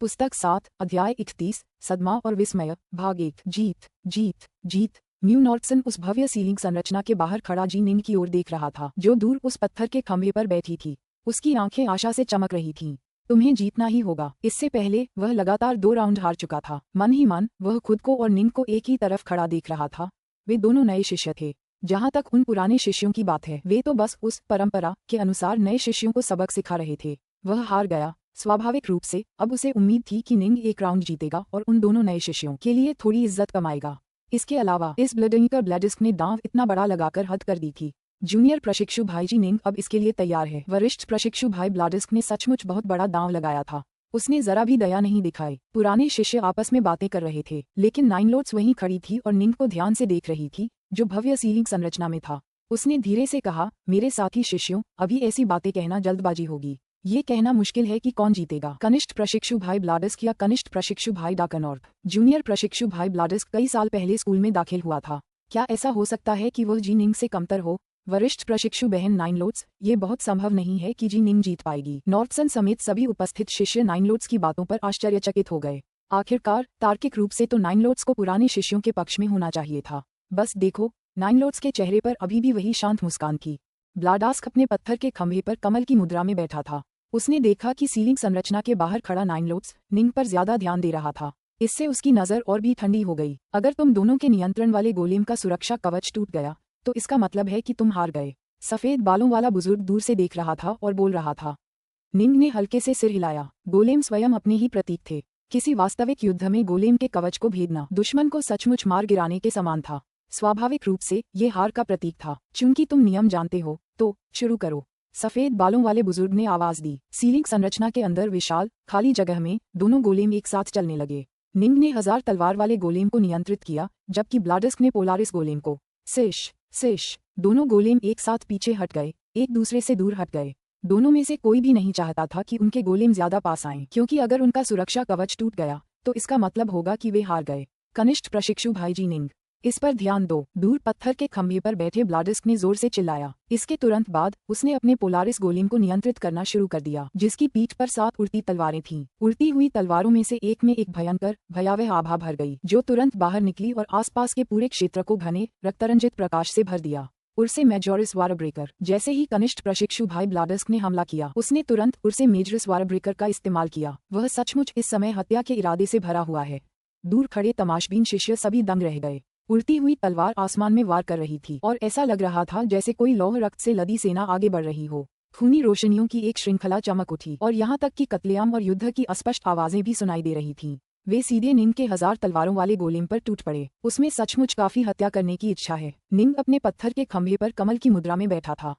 पुस्तक 7 अध्याय 31 सदमा और विस्मय भाग 1 जीत जीत जीत। म्यू नॉर्टसन उस भव्य सीलिंग संरचना के बाहर खड़ा जी निंग की ओर देख रहा था जो दूर उस पत्थर के खंभे पर बैठी थी। उसकी आंखें आशा से चमक रही थीं। तुम्हें जीतना ही होगा। इससे पहले वह लगातार 2 राउंड हार चुका था। मन ही मन वह खुद को और निंग को एक ही तरफ खड़ा देख रहा था। वे दोनों नए शिष्य थे। जहाँ तक उन पुराने शिष्यों की बात है, वे तो बस उस परंपरा के अनुसार नए शिष्यों को सबक सिखा रहे थे। वह हार गया। स्वाभाविक रूप से अब उसे उम्मीद थी कि निंग एक राउंड जीतेगा और उन दोनों नए शिष्यों के लिए थोड़ी इज्जत कमाएगा। इसके अलावा इस ब्लडइंकर ब्लैडिस्क ने दांव इतना बड़ा लगाकर हद कर दी थी। जूनियर प्रशिक्षु भाई जी निंग अब इसके लिए तैयार है। वरिष्ठ प्रशिक्षु भाई ब्लाडिस्क ने सचमुच बहुत बड़ा दांव लगाया था। उसने जरा भी दया नहीं दिखाई। पुराने शिष्य आपस में बातें कर रहे थे, लेकिन नाइन लोड्स वहीं खड़ी थी और निंग को ध्यान से देख रही थी जो भव्य सीलिंग संरचना में था। उसने धीरे से कहा, मेरे साथी शिष्यों, अभी ऐसी बातें कहना जल्दबाजी होगी। ये कहना मुश्किल है कि कौन जीतेगा, कनिष्ठ प्रशिक्षु भाई ब्लाडिस्क या कनिष्ठ प्रशिक्षु भाई डाकनॉर्थ। जूनियर प्रशिक्षु भाई ब्लाडिस्क कई साल पहले स्कूल में दाखिल हुआ था। क्या ऐसा हो सकता है कि वह जी निंग से कमतर हो? वरिष्ठ प्रशिक्षु बहन नाइन लोड्स, ये बहुत संभव नहीं है कि जी निंग जीत पाएगी। नॉर्थसन समेत सभी उपस्थित शिष्य नाइन लोड्स की बातों पर आश्चर्यचकित हो गए। आखिरकार तार्किक रूप से तो नाइन लोड्स को पुराने शिष्यों के पक्ष में होना चाहिए था। बस देखो, नाइन लोड्स के चेहरे पर अभी भी वही शांत मुस्कान थी। ब्लाडास्क अपने पत्थर के खंभे पर कमल की मुद्रा में बैठा था। उसने देखा कि सीलिंग संरचना के बाहर खड़ा नाइन लोड्स निंग पर ज्यादा ध्यान दे रहा था। इससे उसकी नजर और भी ठंडी हो गई। अगर तुम दोनों के नियंत्रण वाले गोलेम का सुरक्षा कवच टूट गया तो इसका मतलब है कि तुम हार गए। सफेद बालों वाला बुजुर्ग दूर से देख रहा था और बोल रहा था। निंग ने हल्के से सिर हिलाया। गोलेम स्वयं अपने ही प्रतीक थे। किसी वास्तविक युद्ध में गोलेम के कवच को भेदना दुश्मन को सचमुच मार गिराने के समान था। स्वाभाविक रूप से ये हार का प्रतीक था। चूंकि तुम नियम जानते हो तो शुरू करो। सफेद बालों वाले बुजुर्ग ने आवाज दी। सीलिंग संरचना के अंदर विशाल खाली जगह में दोनों गोलेम एक साथ चलने लगे। निंग ने 1000 तलवार वाले गोलेम को नियंत्रित किया, जबकि ब्लाडिस्क ने पोलारिस गोलेम को। सिश सिश। दोनों गोलेम एक साथ पीछे हट गए, एक दूसरे से दूर हट गए। दोनों में से कोई भी नहीं चाहता था कि उनके गोलेम ज्यादा पास आएं, क्योंकि अगर उनका सुरक्षा कवच टूट गया तो इसका मतलब होगा कि वे हार गए। कनिष्ठ प्रशिक्षु भाई जी निंग, इस पर ध्यान दो। दूर पत्थर के खंभे पर बैठे ब्लाडिस्क ने जोर से चिल्लाया। इसके तुरंत बाद उसने अपने पोलारिस गोलेम को नियंत्रित करना शुरू कर दिया, जिसकी पीठ पर 7 उड़ती तलवारें थीं। उड़ती हुई तलवारों में से एक में एक भयंकर भयावह आभा भर गई, जो तुरंत बाहर निकली और आसपास के पूरे क्षेत्र को घने रक्तरंजित प्रकाश से भर दिया। उर्से मेजोरिस वारब्रेकर। जैसे ही कनिष्ठ प्रशिक्षु भाई ब्लाडिस्क ने हमला किया, उसने तुरंत उर्से मेजोरिस वारब्रेकर का इस्तेमाल किया। वह सचमुच इस समय हत्या के इरादे से भरा हुआ है। दूर खड़े तमाशबीन शिष्य सभी दंग रह गए। उड़ती हुई तलवार आसमान में वार कर रही थी और ऐसा लग रहा था जैसे कोई लौह रक्त से लदी सेना आगे बढ़ रही हो। खूनी रोशनियों की एक श्रृंखला चमक उठी और यहाँ तक कि कत्लेआम और युद्ध की अस्पष्ट आवाजें भी सुनाई दे रही थीं। वे सीधे निंग के 1000 तलवारों वाले गोलेम पर टूट पड़े। उसमें सचमुच काफी हत्या करने की इच्छा है। निंग अपने पत्थर के खंभे पर कमल की मुद्रा में बैठा था।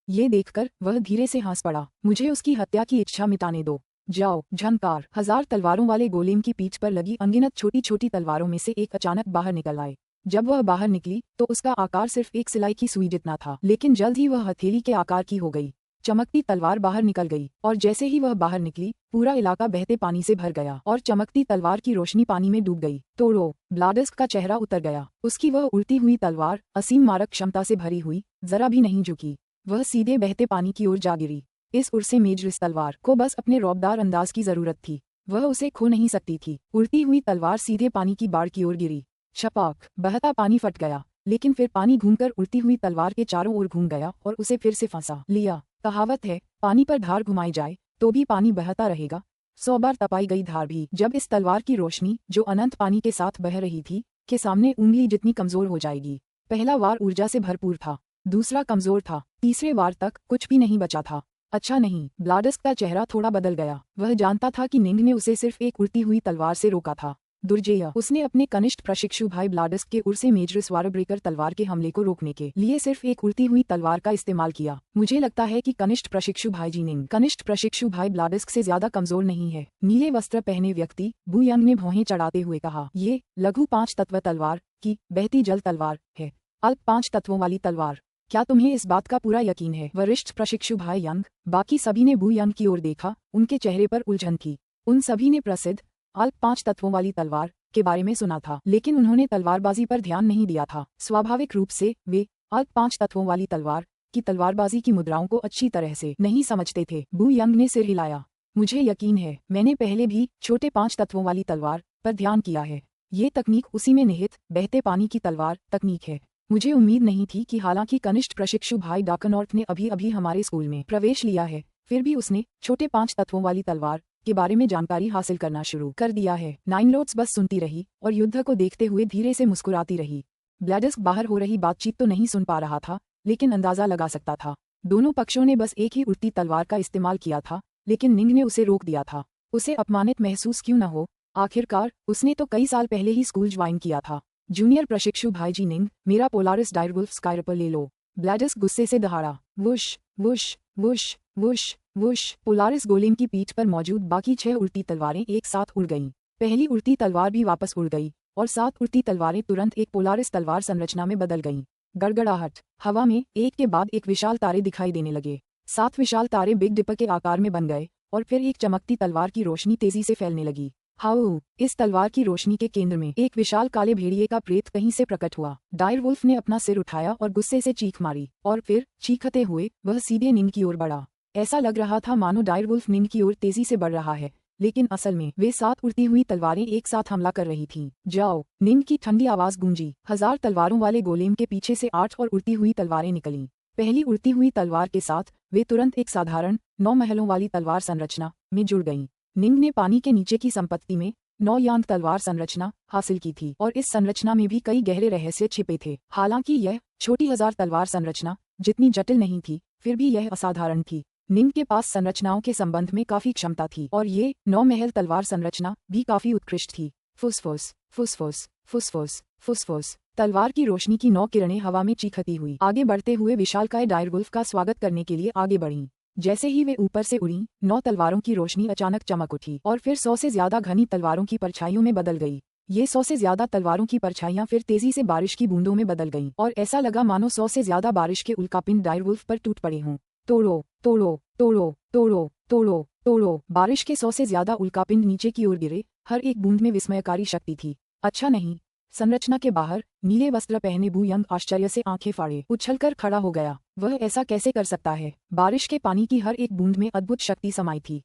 ये देखकर वह धीरे से हंस पड़ा। मुझे उसकी हत्या की इच्छा मिटाने दो। जाओ। झंकार। 1000 तलवारों वाले गोलेम की पीठ पर लगी अनगिनत छोटी छोटी तलवारों में से एक अचानक बाहर निकल आए। जब वह बाहर निकली तो उसका आकार सिर्फ एक सिलाई की सुई जितना था, लेकिन जल्द ही वह हथेली के आकार की हो गई। चमकती तलवार बाहर निकल गई और जैसे ही वह बाहर निकली, पूरा इलाका बहते पानी से भर गया और चमकती तलवार की रोशनी पानी में डूब गई। तोड़ो। ब्लाडिस्क का चेहरा उतर गया। उसकी वह उड़ती हुई तलवार असीम मारक क्षमता से भरी हुई जरा भी नहीं झुकी। वह सीधे बहते पानी की ओर जा गिरी। इस उर्से मेजरिस तलवार को बस अपने रौबदार अंदाज की जरूरत थी। वह उसे खो नहीं सकती थी। उड़ती हुई तलवार सीधे पानी की बाढ़ की ओर गिरी। छपाक। बहता पानी फट गया, लेकिन फिर पानी घूमकर उड़ती हुई तलवार के चारों ओर घूम गया और उसे फिर से फंसा लिया। कहावत है, पानी पर धार घुमाई जाए तो भी पानी बहता रहेगा, 100 बार तपाई गई धार भी। जब इस तलवार की रोशनी, जो अनंत पानी के साथ बह रही थी, के सामने उंगली जितनी कमजोर हो जाएगी। पहला वार ऊर्जा से भरपूर था, दूसरा कमजोर था, तीसरे वार तक कुछ भी नहीं बचा था। अच्छा नहीं। ब्लाडिस्क का चेहरा थोड़ा बदल गया। वह जानता था कि निंग ने उसे सिर्फ एक उड़ती हुई तलवार से रोका था। दुर्जेय। उसने अपने कनिष्ठ प्रशिक्षु भाई ब्लाडिस्क के उर्से मेजरिस वारब्रेकर तलवार के हमले को रोकने के लिए सिर्फ एक उड़ती हुई तलवार का इस्तेमाल किया। मुझे लगता है कि कनिष्ठ प्रशिक्षु भाई जी निंग कनिष्ठ प्रशिक्षु भाई ब्लाडिस्क से ज्यादा कमजोर नहीं है। नीले वस्त्र पहने व्यक्ति बू यंग ने भौहें चढ़ाते हुए कहा, ये लघु 5 तत्व तलवार की बहती जल तलवार है, अल्प 5 तत्वों वाली तलवार। क्या तुम्हें इस बात का पूरा यकीन है? वरिष्ठ प्रशिक्षु भाई यंग। बाकी सभी ने बू यंग की ओर देखा। उनके चेहरे पर उलझन थी। उन सभी ने प्रसिद्ध अल्प 5 तत्वों वाली तलवार के बारे में सुना था, लेकिन उन्होंने तलवारबाजी पर ध्यान नहीं दिया था। स्वाभाविक रूप से वे अल्प 5 तत्वों वाली तलवार की तलवारबाजी की मुद्राओं को अच्छी तरह से नहीं समझते थे। बू यंग ने सिर हिलाया। मुझे यकीन है मैंने पहले भी छोटे 5 तत्वों वाली तलवार पर ध्यान किया है। ये तकनीक उसी में निहित बहते पानी की तलवार तकनीक है। मुझे उम्मीद नहीं थी कि हालांकि कनिष्ठ प्रशिक्षु भाई डाकनॉर्थ ने अभी अभी हमारे स्कूल में प्रवेश लिया है, फिर भी उसने छोटे 5 तत्वों वाली तलवार के बारे में जानकारी हासिल करना शुरू कर दिया है। नाइन लोड्स बस सुनती रही और युद्ध को देखते हुए धीरे से मुस्कुराती रही। ब्लैडिस्क बाहर हो रही बातचीत तो नहीं सुन पा रहा था, लेकिन अंदाजा लगा सकता था। दोनों पक्षों ने बस एक ही उड़ती तलवार का इस्तेमाल किया था, लेकिन निंग ने उसे रोक दिया था। उसे अपमानित महसूस क्यों न हो, आखिरकार उसने तो कई साल पहले ही स्कूल ज्वाइन किया था। जूनियर प्रशिक्षु भाईजी निंग, मेरा पोलारिस डायरवुल्फ स्काइरपर ले लो। ब्लैडिस्क गुस्से से दहाड़ा। Whoosh whoosh whoosh whoosh whoosh. Polaris golem की पीठ पर मौजूद बाकी 6 उड़ती तलवारें एक साथ उड़ गईं। पहली उड़ती तलवार भी वापस उड़ गई और 7 उड़ती तलवारें तुरंत एक पोलारिस तलवार संरचना में बदल गईं। गड़गड़ाहट। हवा में एक के बाद एक विशाल तारे दिखाई देने लगे। 7 विशाल तारे बिग डिपर के आकार में बन गए और फिर एक चमकती तलवार की रोशनी तेजी से फैलने लगी। हाउ! इस तलवार की रोशनी के केंद्र में एक विशाल काले भेड़िए का प्रेत कहीं से प्रकट हुआ। डायरवुल्फ ने अपना सिर उठाया और गुस्से से चीख मारी और फिर चीखते हुए वह सीधे निंग की ओर बढ़ा। ऐसा लग रहा था मानो डायरवुल्फ निंग की ओर तेजी से बढ़ रहा है, लेकिन असल में वे 7 उड़ती हुई तलवारें एक साथ हमला कर रही थीं। जाओ! निंग की ठंडी आवाज गूंजी। 1000 तलवारों वाले गोलेम के पीछे से 8 और उड़ती हुई तलवारें निकलीं। पहली उड़ती हुई तलवार के साथ वे तुरंत एक साधारण 9 महलों वाली तलवार संरचना में जुड़ गईं। निंग ने पानी के नीचे की संपत्ति में 9 यांग तलवार संरचना हासिल की थी और इस संरचना में भी कई गहरे रहस्य छिपे थे। हालांकि यह छोटी 1000 तलवार संरचना जितनी जटिल नहीं थी, फिर भी यह असाधारण थी। निंग के पास संरचनाओं के संबंध में काफी क्षमता थी और ये 9 महल तलवार संरचना भी काफी उत्कृष्ट थी। फुसफुस फुसफुस फुसफुस फुसफुस। तलवार की रोशनी की 9 किरणें हवा में चीखती हुई आगे बढ़ते हुए विशालकाय डायरवुल्फ का स्वागत करने के लिए आगे बढ़ीं। जैसे ही वे ऊपर से उड़ीं, 9 तलवारों की रोशनी अचानक चमक उठी और फिर 100 से ज्यादा घनी तलवारों की परछाइयों में बदल गई। ये 100 से ज्यादा तलवारों की परछाइयां फिर तेजी से बारिश की बूंदों में बदल गईं और ऐसा लगा मानो 100 से ज्यादा बारिश के उल्कापिंड डायरवुल्फ पर टूट पड़े हों। तोड़ो तोड़ो तोड़ो तोड़ो तोड़ो तोड़ो। बारिश के 100 से ज्यादा उल्कापिंड नीचे की ओर गिरे। हर एक बूंद में विस्मयकारी शक्ति थी। अच्छा नहीं। संरचना के बाहर नीले वस्त्र पहने बू यंग आश्चर्य से आंखें फाड़े उछलकर खड़ा हो गया। वह ऐसा कैसे कर सकता है? बारिश के पानी की हर एक बूंद में अद्भुत शक्ति समाई थी।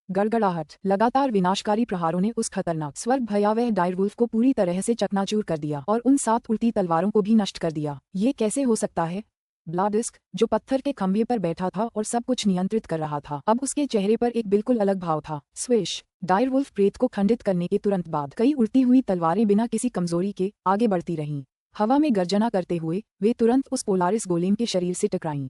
गड़गड़ाहट। लगातार विनाशकारी प्रहारों ने उस खतरनाक स्वर्ग भयावह डायरवुल्फ को पूरी तरह से चकनाचूर कर दिया और उन 7 उड़ती तलवारों को भी नष्ट कर दिया। ये कैसे हो सकता है? ब्लाडिस्क, जो पत्थर के खंभे पर बैठा था और सब कुछ नियंत्रित कर रहा था, अब उसके चेहरे पर एक बिल्कुल अलग भाव था। स्विश। डायरवुल्फ प्रेत को खंडित करने के तुरंत बाद कई उड़ती हुई तलवारें बिना किसी कमजोरी के आगे बढ़ती रहीं। हवा में गर्जना करते हुए वे तुरंत उस पोलारिस गोलेम के शरीर से टकराईं।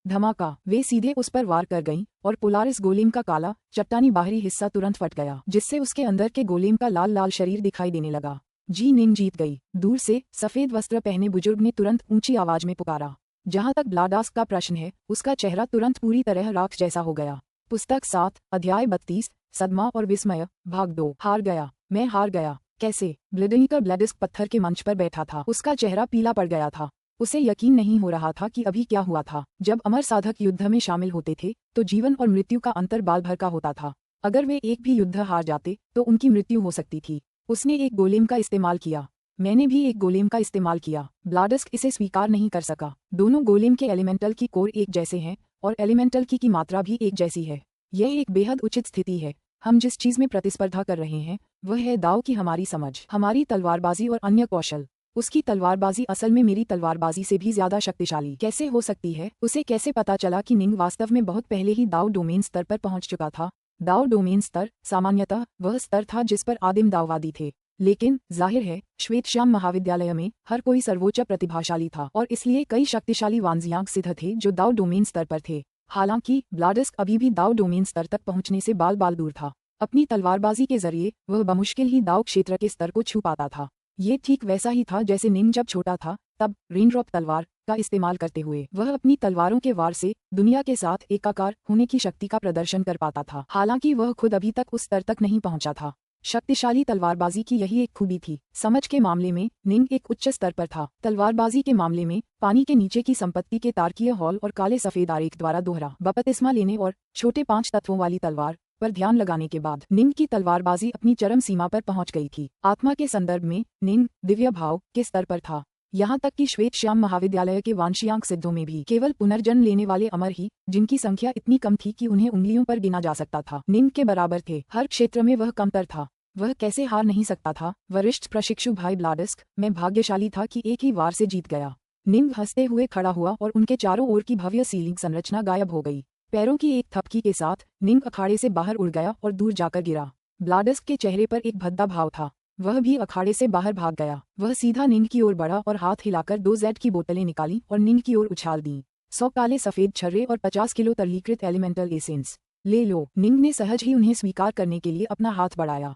धमाका। वे सीधे उस पर वार कर गईं और पोलारिस गोलेम का काला चट्टानी बाहरी हिस्सा तुरंत फट गया, जिससे उसके अंदर के गोलेम का लाल लाल शरीर दिखाई देने लगा। जी निंग जीत गई। दूर से सफेद वस्त्र पहने बुजुर्ग ने तुरंत ऊंची आवाज में पुकारा। जहां तक ब्लाडास्क का प्रश्न है, उसका चेहरा तुरंत पूरी तरह राख जैसा हो गया। पुस्तक 7, अध्याय 32, सदमा और विस्मय, भाग 2। हार गया। मैं हार गया। कैसे? ब्लिडनिकर ब्लैडिस्क पत्थर के मंच पर बैठा था। उसका चेहरा पीला पड़ गया था। उसे यकीन नहीं हो रहा था कि अभी क्या हुआ था। जब अमर साधक युद्ध में शामिल होते थे तो जीवन और मृत्यु का अंतर बाल भर का होता था। अगर वे एक भी युद्ध हार जाते तो उनकी मृत्यु हो सकती थी। उसने एक गोलेम का इस्तेमाल किया। मैंने भी एक गोलेम का इस्तेमाल किया। ब्लाडिस्क इसे स्वीकार नहीं कर सका। दोनों गोलेम के एलिमेंटल की कोर एक जैसे हैं और एलिमेंटल की मात्रा भी एक जैसी है। यह एक बेहद उचित स्थिति है। हम जिस चीज में प्रतिस्पर्धा कर रहे हैं वह है दाव की हमारी समझ, हमारी तलवारबाजी और अन्य कौशल। उसकी तलवारबाजी असल में मेरी तलवारबाजी से भी ज्यादा शक्तिशाली कैसे हो सकती है? उसे कैसे पता चला कि निंग वास्तव में बहुत पहले ही दाव डोमेन स्तर पर पहुंच चुका था? दाव डोमेन स्तर सामान्यतः वह स्तर था जिस पर आदिम दाववादी थे, लेकिन जाहिर है श्वेतश्याम महाविद्यालय में हर कोई सर्वोच्च प्रतिभाशाली था और इसलिए कई शक्तिशाली वानजियांग सिद्ध थे जो दाव डोमेन स्तर पर थे। हालांकि ब्लाडिस्क अभी भी दाव डोमेन स्तर तक पहुंचने से बाल बाल दूर था। अपनी तलवारबाजी के जरिए वह बमुश्किल ही दाव क्षेत्र के स्तर को छू पाता था। ये ठीक वैसा ही था जैसे निंग जब छोटा था तब रेनड्रॉप तलवार का इस्तेमाल करते हुए वह अपनी तलवारों के वार से दुनिया के साथ एकाकार होने की शक्ति का प्रदर्शन कर पाता था। हालांकि वह खुद अभी तक उस स्तर तक नहीं पहुंचा था। शक्तिशाली तलवारबाजी की यही एक खूबी थी। समझ के मामले में निंग एक उच्च स्तर पर था। तलवारबाजी के मामले में पानी के नीचे की संपत्ति के तारकीय हॉल और काले सफेद आरेख द्वारा दोहरा बपतिस्मा लेने और छोटे 5 तत्वों वाली तलवार पर ध्यान लगाने के बाद निंग की तलवारबाजी अपनी चरम सीमा पर पहुंच गई थी। आत्मा के संदर्भ में निंग दिव्य भाव के स्तर पर था। यहाँ तक कि श्वेत श्याम महाविद्यालय के वांशियांक सिद्धों में भी केवल पुनर्जन्म लेने वाले अमर ही, जिनकी संख्या इतनी कम थी कि उन्हें उंगलियों पर गिना जा सकता था, निंग के बराबर थे। हर क्षेत्र में वह कमतर था। वह कैसे हार नहीं सकता था? वरिष्ठ प्रशिक्षु भाई ब्लाडस्क, मैं भाग्यशाली था कि एक ही वार से जीत गया। निंग हंसते हुए खड़ा हुआ और उनके चारों ओर की भव्य सीलिंग संरचना गायब हो गई। पैरों की एक थपकी के साथ निंग अखाड़े से बाहर उड़ गया और दूर जाकर गिरा। ब्लाडस्क के चेहरे पर एक भद्दा भाव था। वह भी अखाड़े से बाहर भाग गया। वह सीधा निंग की ओर बढ़ा और हाथ हिलाकर 2 जेड की बोतलें निकाली और निंग की ओर उछाल दी। 100 काले सफेद छर्रे और 50 किलो तरलीकृत एलिमेंटल एसेंस। ले लो। निंग ने सहज ही उन्हें स्वीकार करने के लिए अपना हाथ बढ़ाया।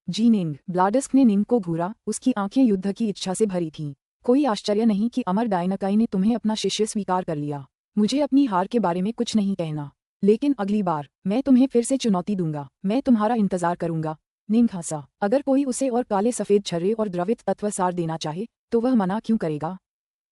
जी निंग। ब्लाडस्क ने निंग को घूरा, उसकी आंखें युद्ध की इच्छा से भरी थीं। कोई आश्चर्य नहीं कि अमर डायनाकाई ने तुम्हें अपना शिष्य स्वीकार कर लिया। मुझे अपनी हार के बारे में कुछ नहीं कहना, लेकिन अगली बार मैं तुम्हें फिर से चुनौती दूंगा। मैं तुम्हारा इंतजार करूंगा। निंग हंसा। अगर कोई उसे और काले सफेद छर्रे और द्रवित तत्व सार देना चाहे तो वह मना क्यों करेगा?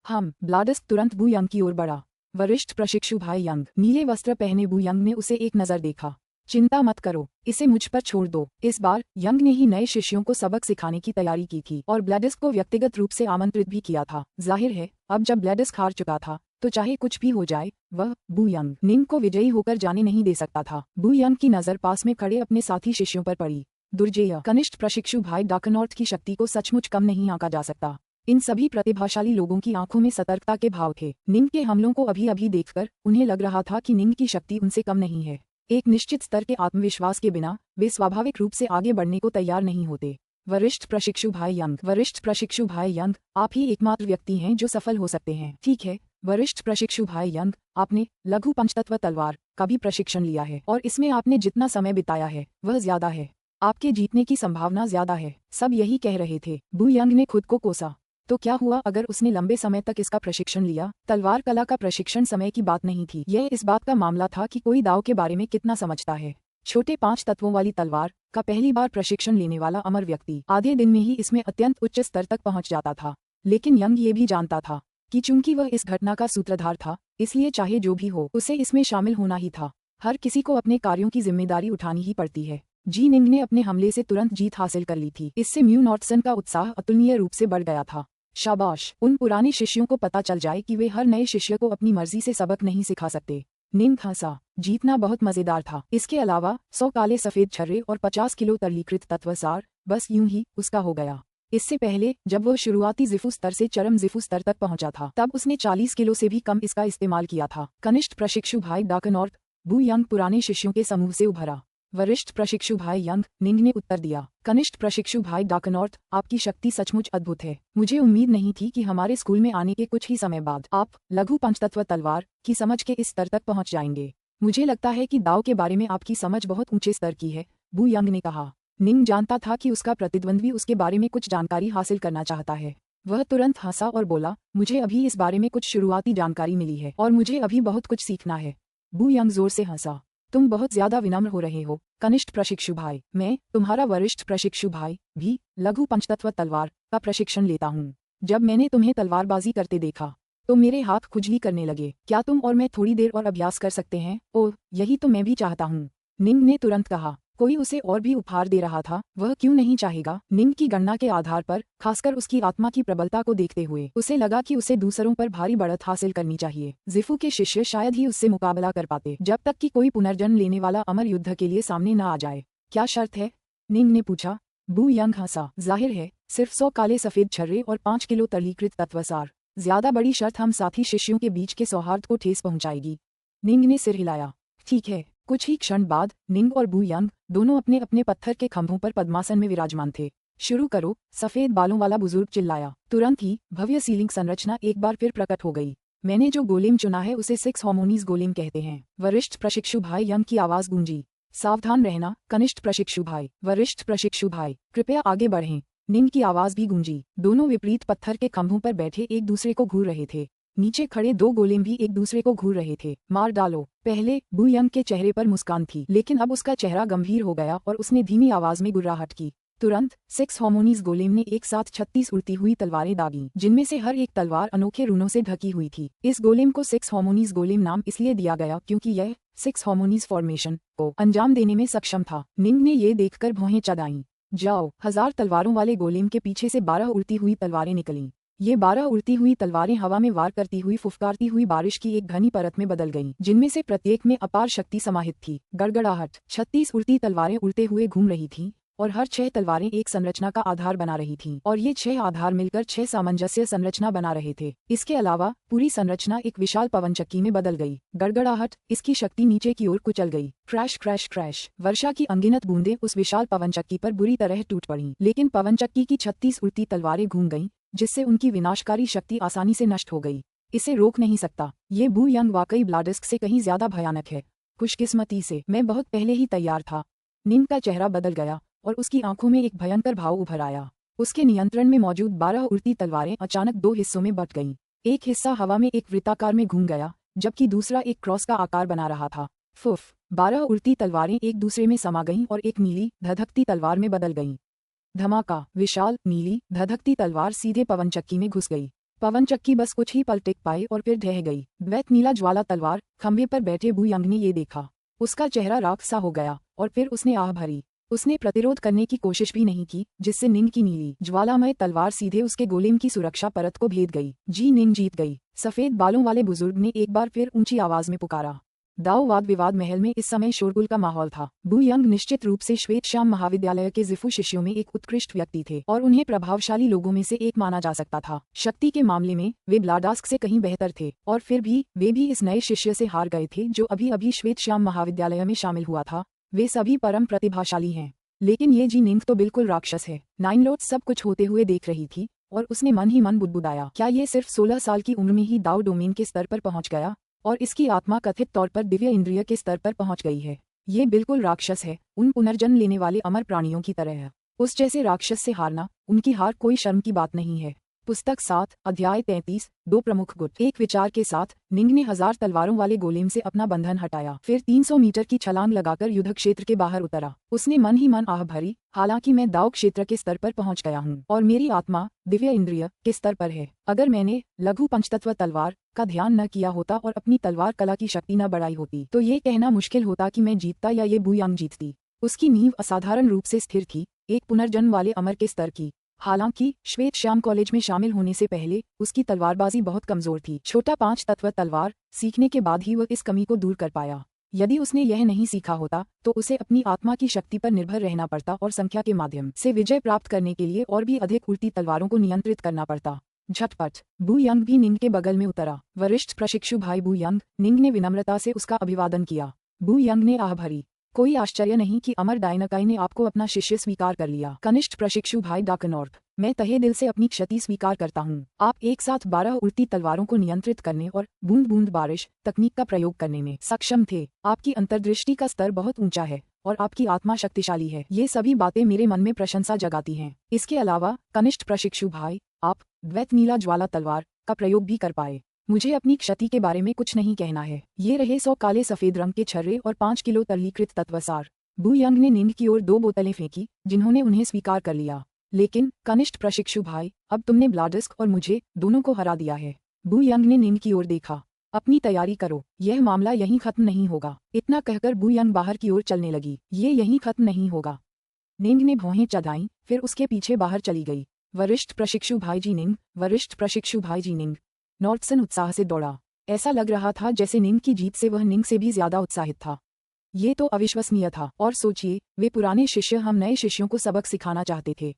ब्लाडस्क तुरंत बू यंग की ओर बढ़ा। वरिष्ठ प्रशिक्षु भाई यंग। नीले वस्त्र पहने बू यंग ने उसे एक नजर देखा। चिंता मत करो, इसे मुझ पर छोड़ दो। इस बार यंग ने ही नए शिष्यों को सबक सिखाने की तैयारी की थी और ब्लाडस्क को व्यक्तिगत रूप से आमंत्रित भी किया था। जाहिर है, अब जब ब्लाडस्क हार चुका था तो चाहे कुछ भी हो जाए, वह बू यंग निंग को विजयी होकर जाने नहीं दे सकता था। बू यंग की नजर पास में खड़े अपने साथी शिष्यों पर पड़ी। दुर्जेय कनिष्ठ प्रशिक्षु भाई डाकनॉर्थ की शक्ति को सचमुच कम नहीं आंका जा सकता। इन सभी प्रतिभाशाली लोगों की आंखों में सतर्कता के भाव थे। निंग के हमलों को अभी अभी देखकर उन्हें लग रहा था कि निंग की शक्ति उनसे कम नहीं है। एक निश्चित स्तर के आत्मविश्वास के बिना वे स्वाभाविक रूप से आगे बढ़ने को तैयार नहीं होते। वरिष्ठ प्रशिक्षु भाई यंग। वरिष्ठ प्रशिक्षु भाई यंग, आप ही एकमात्र व्यक्ति हैं जो सफल हो सकते हैं। ठीक है वरिष्ठ प्रशिक्षु भाई यंग, आपने लघु पंचतत्व तलवार का भी प्रशिक्षण लिया है और इसमें आपने जितना समय बिताया है वह ज्यादा है। आपके जीतने की संभावना ज्यादा है। सब यही कह रहे थे। बू यंग ने खुद को कोसा। तो क्या हुआ अगर उसने लंबे समय तक इसका प्रशिक्षण लिया? तलवार कला का प्रशिक्षण समय की बात नहीं थी। यह इस बात का मामला था कि कोई दाव के बारे में कितना समझता है। छोटे 5 तत्वों वाली तलवार का पहली बार प्रशिक्षण लेने वाला अमर व्यक्ति आधे दिन में ही इसमें अत्यंत उच्च स्तर तक पहुंच जाता था। लेकिन यंग ये भी जानता था कि चूंकि वह इस घटना का सूत्रधार था, इसलिए चाहे जो भी हो उसे इसमें शामिल होना ही था। हर किसी को अपने कार्यों की जिम्मेदारी उठानी ही पड़ती है। जी निंग ने अपने हमले से तुरंत जीत हासिल कर ली थी। इससे म्यू नॉर्टसन का उत्साह अतुलनीय रूप से बढ़ गया था। शाबाश, उन पुराने शिष्यों को पता चल जाए कि वे हर नए शिष्य को अपनी मर्जी से सबक नहीं सिखा सकते। निंग हंसा। जीतना बहुत मजेदार था। इसके अलावा 100 काले सफेद छर्रे और 50 किलो तरलीकृत तत्वसार, बस यूं ही उसका हो गया। इससे पहले जब वह शुरुआती जिफू स्तर से चरम जिफू स्तर तक पहुंचा था तब उसने 40 किलो से भी कम इसका इस्तेमाल किया था। कनिष्ठ प्रशिक्षु भाई डाकनॉर्थ। बू यंग पुराने शिष्यों के समूह से उभरा। वरिष्ठ प्रशिक्षु भाई यंग। निंग ने उत्तर दिया। कनिष्ठ प्रशिक्षु भाई डाकनॉर्थ, आपकी शक्ति सचमुच अद्भुत है। मुझे उम्मीद नहीं थी कि हमारे स्कूल में आने के कुछ ही समय बाद आप लघु पंचतत्व तलवार की समझ के इस स्तर तक पहुंच जाएंगे। मुझे लगता है कि दाव के बारे में आपकी समझ बहुत ऊंचे स्तर की है, बू यंग ने कहा। निंग जानता था कि उसका प्रतिद्वंद्वी उसके बारे में कुछ जानकारी हासिल करना चाहता है। वह तुरंत हंसा और बोला, मुझे अभी इस बारे में कुछ शुरुआती जानकारी मिली है और मुझे अभी बहुत कुछ सीखना है। बू यंग जोर से हंसा। तुम बहुत ज्यादा विनम्र हो रहे हो कनिष्ठ प्रशिक्षु भाई। मैं, तुम्हारा वरिष्ठ प्रशिक्षु भाई, भी लघु पंचतत्व तलवार का प्रशिक्षण लेता हूँ। जब मैंने तुम्हें तलवारबाजी करते देखा तो मेरे हाथ खुजली करने लगे। क्या तुम और मैं थोड़ी देर और अभ्यास कर सकते हैं? ओह, यही तो मैं भी चाहता हूँ, निंग ने तुरंत कहा। कोई उसे और भी उपहार दे रहा था, वह क्यों नहीं चाहेगा? निंग की गणना के आधार पर, खासकर उसकी आत्मा की प्रबलता को देखते हुए, उसे लगा कि उसे दूसरों पर भारी बढ़त हासिल करनी चाहिए। जिफू के शिष्य शायद ही उससे मुकाबला कर पाते जब तक कि कोई पुनर्जन्म लेने वाला अमर युद्ध के लिए सामने न आ जाए। क्या शर्त है? निंग ने पूछा। बू यंग हंसा। जाहिर है, सिर्फ 100 काले सफेद छर्रे और 5 किलो तरलीकृत तत्वसार। ज्यादा बड़ी शर्त हम साथी शिष्यों के बीच के सौहार्द को ठेस पहुंचाएगी। निंग ने सिर हिलाया। ठीक है। कुछ ही क्षण बाद निंग और बू यंग दोनों अपने अपने पत्थर के खंभों पर पद्मासन में विराजमान थे। शुरू करो, सफेद बालों वाला बुजुर्ग चिल्लाया। तुरंत ही भव्य सीलिंग संरचना एक बार फिर प्रकट हो गई। मैंने जो गोलेम चुना है उसे 6 हार्मोनीज गोलेम कहते हैं। वरिष्ठ प्रशिक्षु भाई यंग की आवाज गूंजी। सावधान रहना कनिष्ठ प्रशिक्षु भाई। वरिष्ठ प्रशिक्षु भाई, कृपया आगे बढ़ें। निंग की आवाज भी गूंजी। दोनों विपरीत पत्थर के खंभों पर बैठे एक दूसरे को घूर रहे थे। नीचे खड़े 2 गोलेम भी एक दूसरे को घूर रहे थे। मार डालो। पहले बू यंग के चेहरे पर मुस्कान थी, लेकिन अब उसका चेहरा गंभीर हो गया और उसने धीमी आवाज में गुर्राहट की। तुरंत 6 हार्मोनीज गोलेम ने एक साथ 36 उड़ती हुई तलवारें दागी, जिनमें से हर एक तलवार अनोखे रूनों से ढकी हुई थी। इस गोलेम को 6 हार्मोनीज गोलेम नाम इसलिए दिया गया क्योंकि यह 6 हार्मोनीज फॉर्मेशन को अंजाम देने में सक्षम था। निंग ने ये देखकर भौहें चढ़ाईं। जाओ। 1000 तलवारों वाले गोलेम के पीछे से 12 उड़ती हुई तलवारें निकलीं। ये 12 उड़ती हुई तलवारें हवा में वार करती हुई फुफकारती हुई बारिश की एक घनी परत में बदल गईं, जिनमें से प्रत्येक में अपार शक्ति समाहित थी। गड़गड़ाहट। 36 उड़ती तलवारें उड़ते हुए घूम रही थीं और हर 6 तलवारें एक संरचना का आधार बना रही थीं और ये 6 आधार मिलकर 6 सामंजस्य संरचना बना रहे थे। इसके अलावा पूरी संरचना एक विशाल पवनचक्की में बदल गई। गड़गड़ाहट। इसकी शक्ति नीचे की ओर कुचल गई। Crash crash crash. वर्षा की अनगिनत बूंदें उस विशाल पवनचक्की पर बुरी तरह टूट पड़ीं, लेकिन पवनचक्की की 36 उड़ती तलवारें घूम गईं, जिससे उनकी विनाशकारी शक्ति आसानी से नष्ट हो गई। इसे रोक नहीं सकता। ये बू यंग वाकई ब्लाडिस्क से कहीं ज्यादा भयानक है। खुशकिस्मती से मैं बहुत पहले ही तैयार था। निन का चेहरा बदल गया और उसकी आंखों में एक भयंकर भाव उभर आया। उसके नियंत्रण में मौजूद 12 उड़ती तलवारें अचानक 2 हिस्सों में बंट गईं। एक हिस्सा हवा में एक वृत्ताकार में घूम गया, जबकि दूसरा एक क्रॉस का आकार बना रहा था। फुफ। 12 उड़ती तलवारें एक दूसरे में समा गईं और एक नीली धधकती तलवार में बदल गईं। धमाका। विशाल नीली धधकती तलवार सीधे पवनचक्की में घुस गई। पवनचक्की बस कुछ ही पल टिक पाई और फिर ढह गई। द्वैत नीला ज्वाला तलवार खंभे पर बैठे बू यंग ने ये देखा। उसका चेहरा राख सा हो गया और फिर उसने आह भरी। उसने प्रतिरोध करने की कोशिश भी नहीं की, जिससे निंग की नीली ज्वालामय तलवार सीधे उसके गोलेम की सुरक्षा परत को भेद गई। जी निंग जीत गई। सफेद बालों वाले बुजुर्ग ने एक बार फिर ऊंची आवाज में पुकारा। दाओ वाद विवाद महल में इस समय शोरगुल का माहौल था। बू यंग निश्चित रूप से श्वेत श्याम महाविद्यालय के जिफू शिष्यों में एक उत्कृष्ट व्यक्ति थे और उन्हें प्रभावशाली लोगों में से एक माना जा सकता था। शक्ति के मामले में वे ब्लाडास्क से कहीं बेहतर थे और फिर भी वे भी इस नए शिष्य से हार गए थे जो अभी अभी श्वेत श्याम महाविद्यालय में शामिल हुआ था। वे सभी परम प्रतिभाशाली हैं, लेकिन ये जी निंग तो बिल्कुल राक्षस है। नाइनलोथ सब कुछ होते हुए देख रही थी और उसने मन ही मन बुदबुदाया, क्या ये सिर्फ 16 साल की उम्र में ही दाओ डोमेन के स्तर पर पहुंच गया और इसकी आत्मा कथित तौर पर दिव्य इंद्रिय के स्तर पर पहुंच गई है। ये बिल्कुल राक्षस है, उन पुनर्जन्म लेने वाले अमर प्राणियों की तरह है। उस जैसे राक्षस से हारना उनकी हार कोई शर्म की बात नहीं है। पुस्तक 7 अध्याय 33 2 प्रमुख गुट। एक विचार के साथ निंग ने 1000 तलवारों वाले गोलेम से अपना बंधन हटाया, फिर 300 मीटर की छलांग लगाकर युद्ध क्षेत्र के बाहर उतरा। उसने मन ही मन आह भरी, हालांकि मैं दाव क्षेत्र के स्तर पर पहुंच गया हूं और मेरी आत्मा दिव्य इंद्रिय के स्तर पर है। अगर मैंने लघु पंचतत्व तलवार का ध्यान न किया होता और अपनी तलवार कला की शक्ति न बढ़ाई होती तो ये कहना मुश्किल होता कि मैं जीतता या ये बू यंग जीतती। उसकी नींव असाधारण रूप से स्थिर थी, एक पुनर्जन्म वाले अमर के स्तर की। हालांकि श्वेत श्याम कॉलेज में शामिल होने से पहले उसकी तलवारबाजी बहुत कमजोर थी। छोटा 5 तत्व तलवार सीखने के बाद ही वह इस कमी को दूर कर पाया। यदि उसने यह नहीं सीखा होता तो उसे अपनी आत्मा की शक्ति पर निर्भर रहना पड़ता और संख्या के माध्यम से विजय प्राप्त करने के लिए और भी अधिक उल्टी तलवारों को नियंत्रित करना पड़ता। झटपट बू यंग भी निंग के बगल में उतरा। वरिष्ठ प्रशिक्षु भाई बू यंग। निंग ने विनम्रता से उसका अभिवादन किया। बू यंग ने आह भरी। कोई आश्चर्य नहीं कि अमर डायनाकाई ने आपको अपना शिष्य स्वीकार कर लिया। कनिष्ठ प्रशिक्षु भाई डाकनॉर्क, मैं तहे दिल से अपनी क्षति स्वीकार करता हूँ। आप एक साथ 12 उड़ती तलवारों को नियंत्रित करने और बूंद बूंद बारिश तकनीक का प्रयोग करने में सक्षम थे। आपकी अंतर्दृष्टि का स्तर बहुत ऊंचा है और आपकी आत्मा शक्तिशाली है। ये सभी बातें मेरे मन में प्रशंसा जगाती हैं। इसके अलावा कनिष्ठ प्रशिक्षु भाई, आप द्वैत नीला ज्वाला तलवार का प्रयोग भी कर पाए। मुझे अपनी क्षति के बारे में कुछ नहीं कहना है। ये रहे 100 काले सफेद रंग के छर्रे और 5 किलो तरलीकृत तत्वसार। बू यंग ने निंग की ओर 2 बोतलें फेंकी, जिन्होंने उन्हें स्वीकार कर लिया। लेकिन कनिष्ठ प्रशिक्षु भाई, अब तुमने ब्लाडिस्क और मुझे दोनों को हरा दिया है। बू यंग ने निंग की ओर देखा। अपनी तैयारी करो, यह मामला यहीं खत्म नहीं होगा। इतना कहकर बू यंग बाहर की ओर चलने लगी। ये यहीं खत्म नहीं होगा। निंग ने भौहें चढ़ाईं, फिर उसके पीछे बाहर चली गई। वरिष्ठ प्रशिक्षु भाई जी निंग, वरिष्ठ प्रशिक्षु भाई जी निंग। नॉर्थसन उत्साह से दौड़ा। ऐसा लग रहा था जैसे निंग की जीत से वह निंग से भी ज्यादा उत्साहित था। ये तो अविश्वसनीय था। और सोचिए, वे पुराने शिष्य हम नए शिष्यों को सबक सिखाना चाहते थे।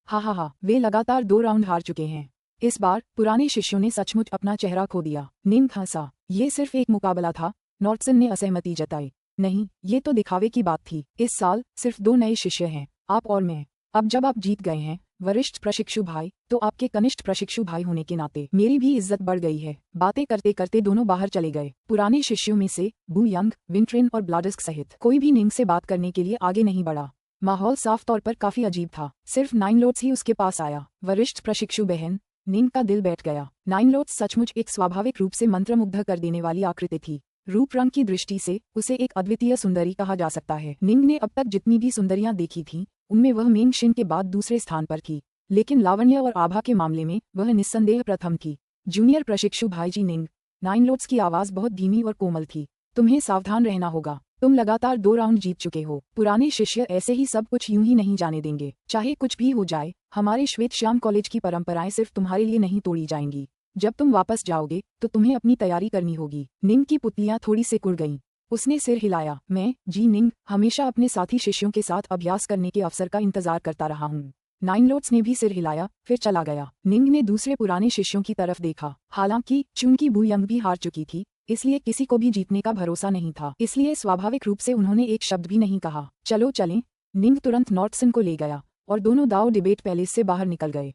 हा, वे लगातार 2 राउंड हार चुके हैं। इस बार पुराने शिष्यों ने सचमुच अपना चेहरा खो दिया। निंग हंसा। ये सिर्फ एक मुकाबला था। नॉर्थसन ने असहमति जताई। नहीं, ये तो दिखावे की बात थी। इस साल सिर्फ 2 नए शिष्य हैं, आप और मैं। अब जब आप जीत गए हैं वरिष्ठ प्रशिक्षु भाई, तो आपके कनिष्ठ प्रशिक्षु भाई होने के नाते मेरी भी इज्जत बढ़ गई है। बातें करते करते दोनों बाहर चले गए। पुराने शिष्यों में से बू यंग, विंट्रेन और ब्लाडिस्क सहित कोई भी निंग से बात करने के लिए आगे नहीं बढ़ा। माहौल साफ तौर पर काफी अजीब था। सिर्फ नाइनलोथ्स ही उसके पास आया। वरिष्ठ प्रशिक्षु बहन, निंग का दिल बैठ गया। नाइनलोथ्स सचमुच एक स्वाभाविक रूप से मंत्रमुग्ध कर देने वाली आकृति थी। रूप रंग की दृष्टि से उसे एक अद्वितीय सुंदरी कहा जा सकता है। निंग ने अब तक जितनी भी सुंदरियां देखी थीं, उनमें वह मेंग शिन के बाद दूसरे स्थान पर थी, लेकिन लावण्य और आभा के मामले में वह निस्संदेह प्रथम थी। जूनियर प्रशिक्षु भाई जी निंग। नाइनलोथ्स की आवाज बहुत धीमी और कोमल थी। तुम्हें सावधान रहना होगा। तुम लगातार 2 राउंड जीत चुके हो। पुराने शिष्य ऐसे ही सब कुछ यूं ही नहीं जाने देंगे। चाहे कुछ भी हो जाए, हमारे श्वेत श्याम कॉलेज की परंपराएं सिर्फ तुम्हारे लिए नहीं तोड़ी जाएंगी। जब तुम वापस जाओगे तो तुम्हें अपनी तैयारी करनी होगी। निंग की पुतलियां थोड़ी सिकुड़ गईं। उसने सिर हिलाया। मैं जी निंग हमेशा अपने साथी शिष्यों के साथ अभ्यास करने के अवसर का इंतजार करता रहा हूँ। नाइन लोट्स ने भी सिर हिलाया, फिर चला गया। निंग ने दूसरे पुराने शिष्यों की तरफ देखा। हालांकि चूंकि बू यंग भी हार चुकी थी, इसलिए किसी को भी जीतने का भरोसा नहीं था, इसलिए स्वाभाविक रूप से उन्होंने एक शब्द भी नहीं कहा। चलो चलें। निंग तुरंत नॉर्टसन को ले गया और दोनों दाओ डिबेट पैलेस से बाहर निकल गए।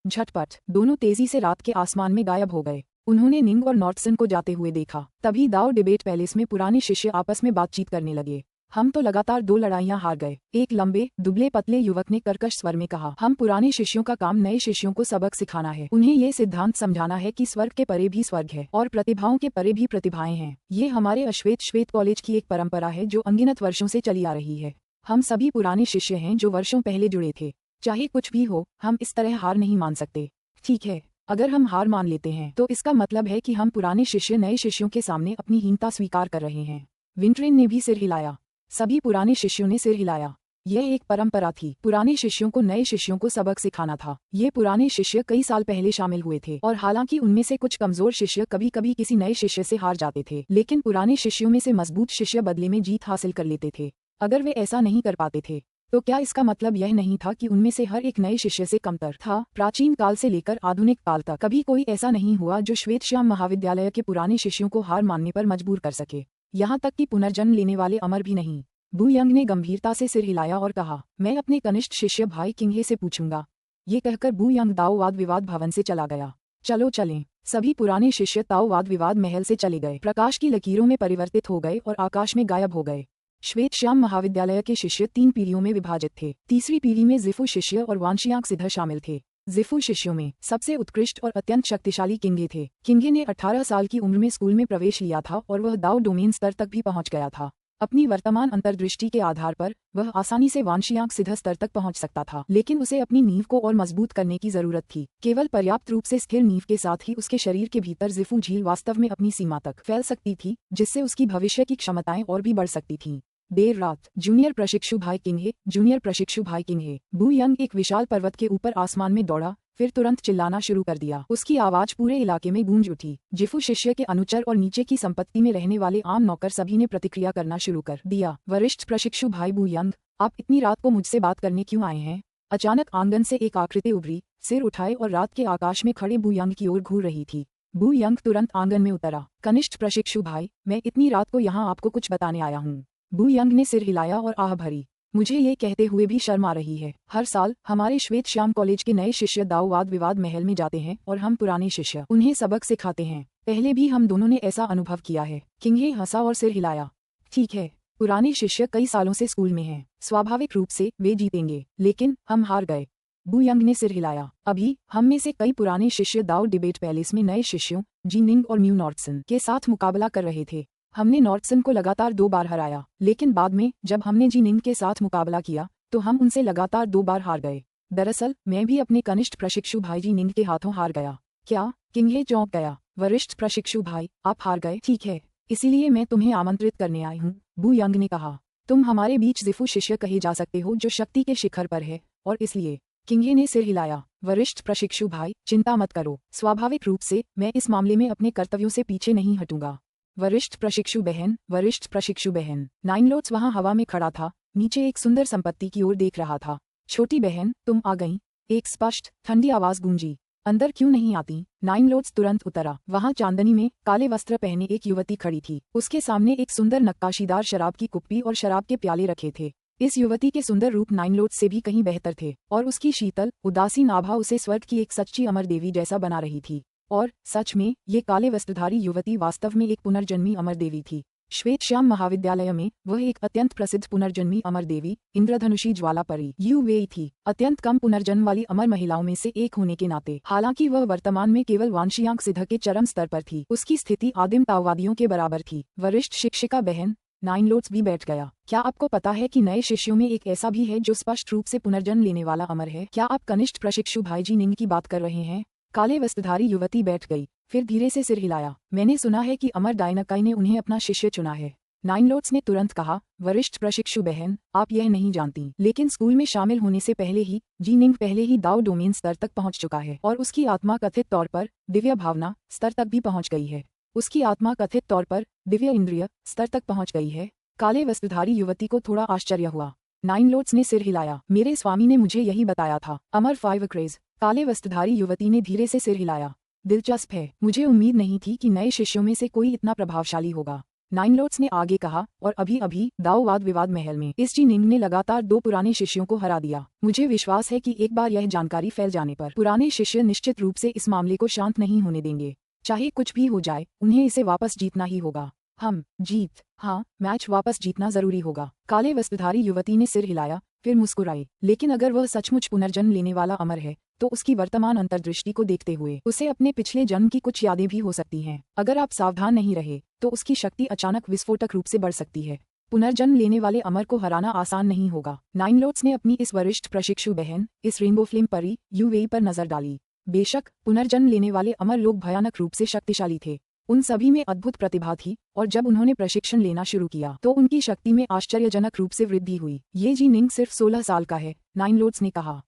झटपट दोनों तेजी से रात के आसमान में गायब हो गए। उन्होंने निंग और नॉर्टसन को जाते हुए देखा। तभी दाओ डिबेट पैलेस में पुराने शिष्य आपस में बातचीत करने लगे। हम तो लगातार 2 लड़ाइयां हार गए, एक लंबे दुबले पतले युवक ने कर्कश स्वर में कहा। हम पुराने शिष्यों का काम नए शिष्यों को सबक सिखाना है। उन्हें ये सिद्धांत समझाना है कि स्वर्ग के परे भी स्वर्ग है और प्रतिभाओं के परे भी प्रतिभाएं हैं। ये हमारे श्वेत कॉलेज की एक परंपरा है जो अनगिनत वर्षों से चली आ रही है। हम सभी पुराने शिष्य हैं जो वर्षों पहले जुड़े थे। चाहे कुछ भी हो, हम इस तरह हार नहीं मान सकते। ठीक है, अगर हम हार मान लेते हैं तो इसका मतलब है कि हम पुराने शिष्य नए शिष्यों के सामने अपनी हीनता स्वीकार कर रहे हैं। विंट्रेन ने भी सिर हिलाया। सभी पुराने शिष्यों ने सिर हिलाया। यह एक परंपरा थी। पुराने शिष्यों को नए शिष्यों को सबक सिखाना था। ये पुराने शिष्य कई साल पहले शामिल हुए थे और हालांकि उनमें से कुछ कमजोर शिष्य कभी कभी किसी नए शिष्य से हार जाते थे, लेकिन पुराने शिष्यों में से मजबूत शिष्य बदले में जीत हासिल कर लेते थे। अगर वे ऐसा नहीं कर पाते थे तो क्या इसका मतलब यह नहीं था कि उनमें से हर एक नए शिष्य से कमतर था? प्राचीन काल से लेकर आधुनिक काल तक कभी कोई ऐसा नहीं हुआ जो श्वेत श्याम महाविद्यालय के पुराने शिष्यों को हार मानने पर मजबूर कर सके, यहाँ तक कि पुनर्जन्म लेने वाले अमर भी नहीं। बू यंग ने गंभीरता से सिर हिलाया और कहा, मैं अपने कनिष्ठ शिष्य भाई किंगहे से पूछूंगा। ये कहकर बू यंग दाओ वाद विवाद भवन से चला गया। चलो चलें। सभी पुराने शिष्य ताओ वाद विवाद महल से चले गए, प्रकाश की लकीरों में परिवर्तित हो गए और आकाश में गायब हो गए। श्वेत श्याम महाविद्यालय के शिष्य 3 पीढ़ियों में विभाजित थे। तीसरी पीढ़ी में जिफू शिष्य और वांशियांग सिद्ध शामिल थे। जिफू शिष्यों में सबसे उत्कृष्ट और अत्यंत शक्तिशाली किंगे थे। किंगे ने 18 साल की उम्र में स्कूल में प्रवेश लिया था और वह दाओ डोमेन स्तर तक भी पहुंच गया था। अपनी वर्तमान अंतर्दृष्टि के आधार पर वह आसानी से वांशियांग सिद्ध स्तर तक पहुंच सकता था, लेकिन उसे अपनी नींव को और मजबूत करने की जरूरत थी। केवल पर्याप्त रूप से स्थिर नींव के साथ ही उसके शरीर के भीतर जिफू झील वास्तव में अपनी सीमा तक फैल सकती थी, जिससे उसकी भविष्य की क्षमताएं और भी बढ़ सकती थीं। देर रात जूनियर प्रशिक्षु भाई किंगे, जूनियर प्रशिक्षु भाई किंगे। बू यंग एक विशाल पर्वत के ऊपर आसमान में दौड़ा, फिर तुरंत चिल्लाना शुरू कर दिया। उसकी आवाज पूरे इलाके में गूंज उठी। जिफू शिष्य के अनुचर और नीचे की संपत्ति में रहने वाले आम नौकर सभी ने प्रतिक्रिया करना शुरू कर दिया। वरिष्ठ प्रशिक्षु भाई बू यंग, आप इतनी रात को मुझसे बात करने क्यों आए हैं? अचानक आंगन से एक आकृति उभरी, सिर उठाए और रात के आकाश में खड़े बू यंग की ओर घूर रही थी। बू यंग तुरंत आंगन में उतरा। कनिष्ठ प्रशिक्षु भाई, मैं इतनी रात को यहाँ आपको कुछ बताने आया हूँ। बू यंग ने सिर हिलाया और आह भरी। मुझे ये कहते हुए भी शर्म आ रही है। हर साल हमारे श्वेत श्याम कॉलेज के नए शिष्य दाओ वाद विवाद महल में जाते हैं और हम पुराने शिष्य उन्हें सबक सिखाते हैं। पहले भी हम दोनों ने ऐसा अनुभव किया है। किंगे हंसा और सिर हिलाया। ठीक है, पुराने शिष्य कई सालों से स्कूल में हैं। स्वाभाविक रूप से वे जीतेंगे, लेकिन हम हार गए। बू यंग ने सिर हिलाया। अभी हम में से कई पुराने शिष्य दाओ डिबेट पैलेस में नए शिष्यों जी निंग और म्यू नॉर्टसन के साथ मुकाबला कर रहे थे। हमने नॉर्टसन को लगातार 2 बार हराया, लेकिन बाद में जब हमने जी निंग के साथ मुकाबला किया तो हम उनसे लगातार 2 बार हार गए। दरअसल मैं भी अपने कनिष्ठ प्रशिक्षु भाई जी निंग के हाथों हार गया। क्या? किंगे चौंक गया। वरिष्ठ प्रशिक्षु भाई, आप हार गए? ठीक है, इसीलिए मैं तुम्हें आमंत्रित करने आई हूँ, बू यंग ने कहा। तुम हमारे बीच जिफू शिष्य कहे जा सकते हो जो शक्ति के शिखर पर है, और इसलिए किंगे ने सिर हिलाया। वरिष्ठ प्रशिक्षु भाई, चिंता मत करो। स्वाभाविक रूप से मैं इस मामले में अपने कर्तव्यों से पीछे नहीं हटूंगा। वरिष्ठ प्रशिक्षु बहन, वरिष्ठ प्रशिक्षु बहन। नाइन लोट्स वहां हवा में खड़ा था, नीचे एक सुंदर संपत्ति की ओर देख रहा था। छोटी बहन, तुम आ गईं? एक स्पष्ट ठंडी आवाज गूंजी। अंदर क्यों नहीं आती? नाइन लोट्स तुरंत उतरा। वहां चांदनी में काले वस्त्र पहने एक युवती खड़ी थी। उसके सामने एक सुंदर नक्काशीदार शराब की कुप्पी और शराब के प्याले रखे थे। इस युवती के सुंदर रूप नाइन लोट्स से भी कहीं बेहतर थे और उसकी शीतल उदासीन आभा उसे स्वर्ग की एक सच्ची अमर देवी जैसा बना रही थी। और सच में ये काले वस्त्रधारी युवती वास्तव में एक पुनर्जन्मी अमर देवी थी। श्वेत श्याम महाविद्यालय में वह एक अत्यंत प्रसिद्ध पुनर्जन्मी अमर देवी इंद्रधनुषी ज्वाला परी यूवेई थी। अत्यंत कम पुनर्जन्म वाली अमर महिलाओं में से एक होने के नाते हालांकि वह वर्तमान में केवल वांशियांग सिद्ध के चरम स्तर पर थी, उसकी स्थिति आदिम ताओवादियों के बराबर थी। वरिष्ठ शिक्षिका बहन, नाइन लोट्स भी बैठ गया। क्या आपको पता है कि नए शिष्यों में एक ऐसा भी है जो स्पष्ट रूप से पुनर्जन्म लेने वाला अमर है? क्या आप कनिष्ठ प्रशिक्षु भाई जी निंग की बात कर रहे हैं? काले वस्त्रधारी युवती बैठ गई, फिर धीरे से सिर हिलाया। मैंने सुना है कि अमर डायनाकाई ने उन्हें अपना शिष्य चुना है। नाइनलोट्स ने तुरंत कहा, वरिष्ठ प्रशिक्षु बहन, आप यह नहीं जानती, लेकिन स्कूल में शामिल होने से पहले ही जी निंग पहले ही दाओ डोमेन स्तर तक पहुंच चुका है और उसकी आत्मा कथित तौर पर दिव्य भावना स्तर तक भी पहुंच गई है। उसकी आत्मा कथित तौर पर दिव्य इंद्रिय स्तर तक पहुंच गई है। काले वस्त्रधारी युवती को थोड़ा आश्चर्य हुआ। नाइनलोट्स ने सिर हिलाया। मेरे स्वामी ने मुझे यही बताया था। अमर फाइवक्रेज। काले वस्त्रधारी युवती ने धीरे से सिर हिलाया। दिलचस्प है, मुझे उम्मीद नहीं थी कि नए शिष्यों में से कोई इतना प्रभावशाली होगा। नाइनलोट्स ने आगे कहा, और अभी अभी दाओ वाद विवाद महल में इस जी निंग ने लगातार 2 पुराने शिष्यों को हरा दिया। मुझे विश्वास है कि एक बार यह जानकारी फैल जाने पर पुराने शिष्य निश्चित रूप से इस मामले को शांत नहीं होने देंगे। चाहे कुछ भी हो जाए, उन्हें इसे वापस जीतना ही होगा। हम जीत, हाँ, मैच वापस जीतना जरूरी होगा। काले वस्त्रधारी युवती ने सिर हिलाया, फिर मुस्कुराई। लेकिन अगर वह सचमुच पुनर्जन्म लेने वाला अमर है, तो उसकी वर्तमान अंतर्दृष्टि को देखते हुए उसे अपने पिछले जन्म की कुछ यादें भी हो सकती हैं। अगर आप सावधान नहीं रहे, तो उसकी शक्ति अचानक विस्फोटक रूप से बढ़ सकती है। पुनर्जन्म लेने वाले अमर को हराना आसान नहीं होगा। नाइनलोट्स ने अपनी इस वरिष्ठ प्रशिक्षु बहन, इस रेनबो फ्लेम परी यूवेई पर नजर डाली। बेशक पुनर्जन्म लेने वाले अमर लोग भयानक रूप से शक्तिशाली थे। उन सभी में अद्भुत प्रतिभा थी, और जब उन्होंने प्रशिक्षण लेना शुरू किया तो उनकी शक्ति में आश्चर्यजनक रूप से वृद्धि हुई। ये जी निंग सिर्फ 16 साल का है, नाइनलोट्स ने कहा।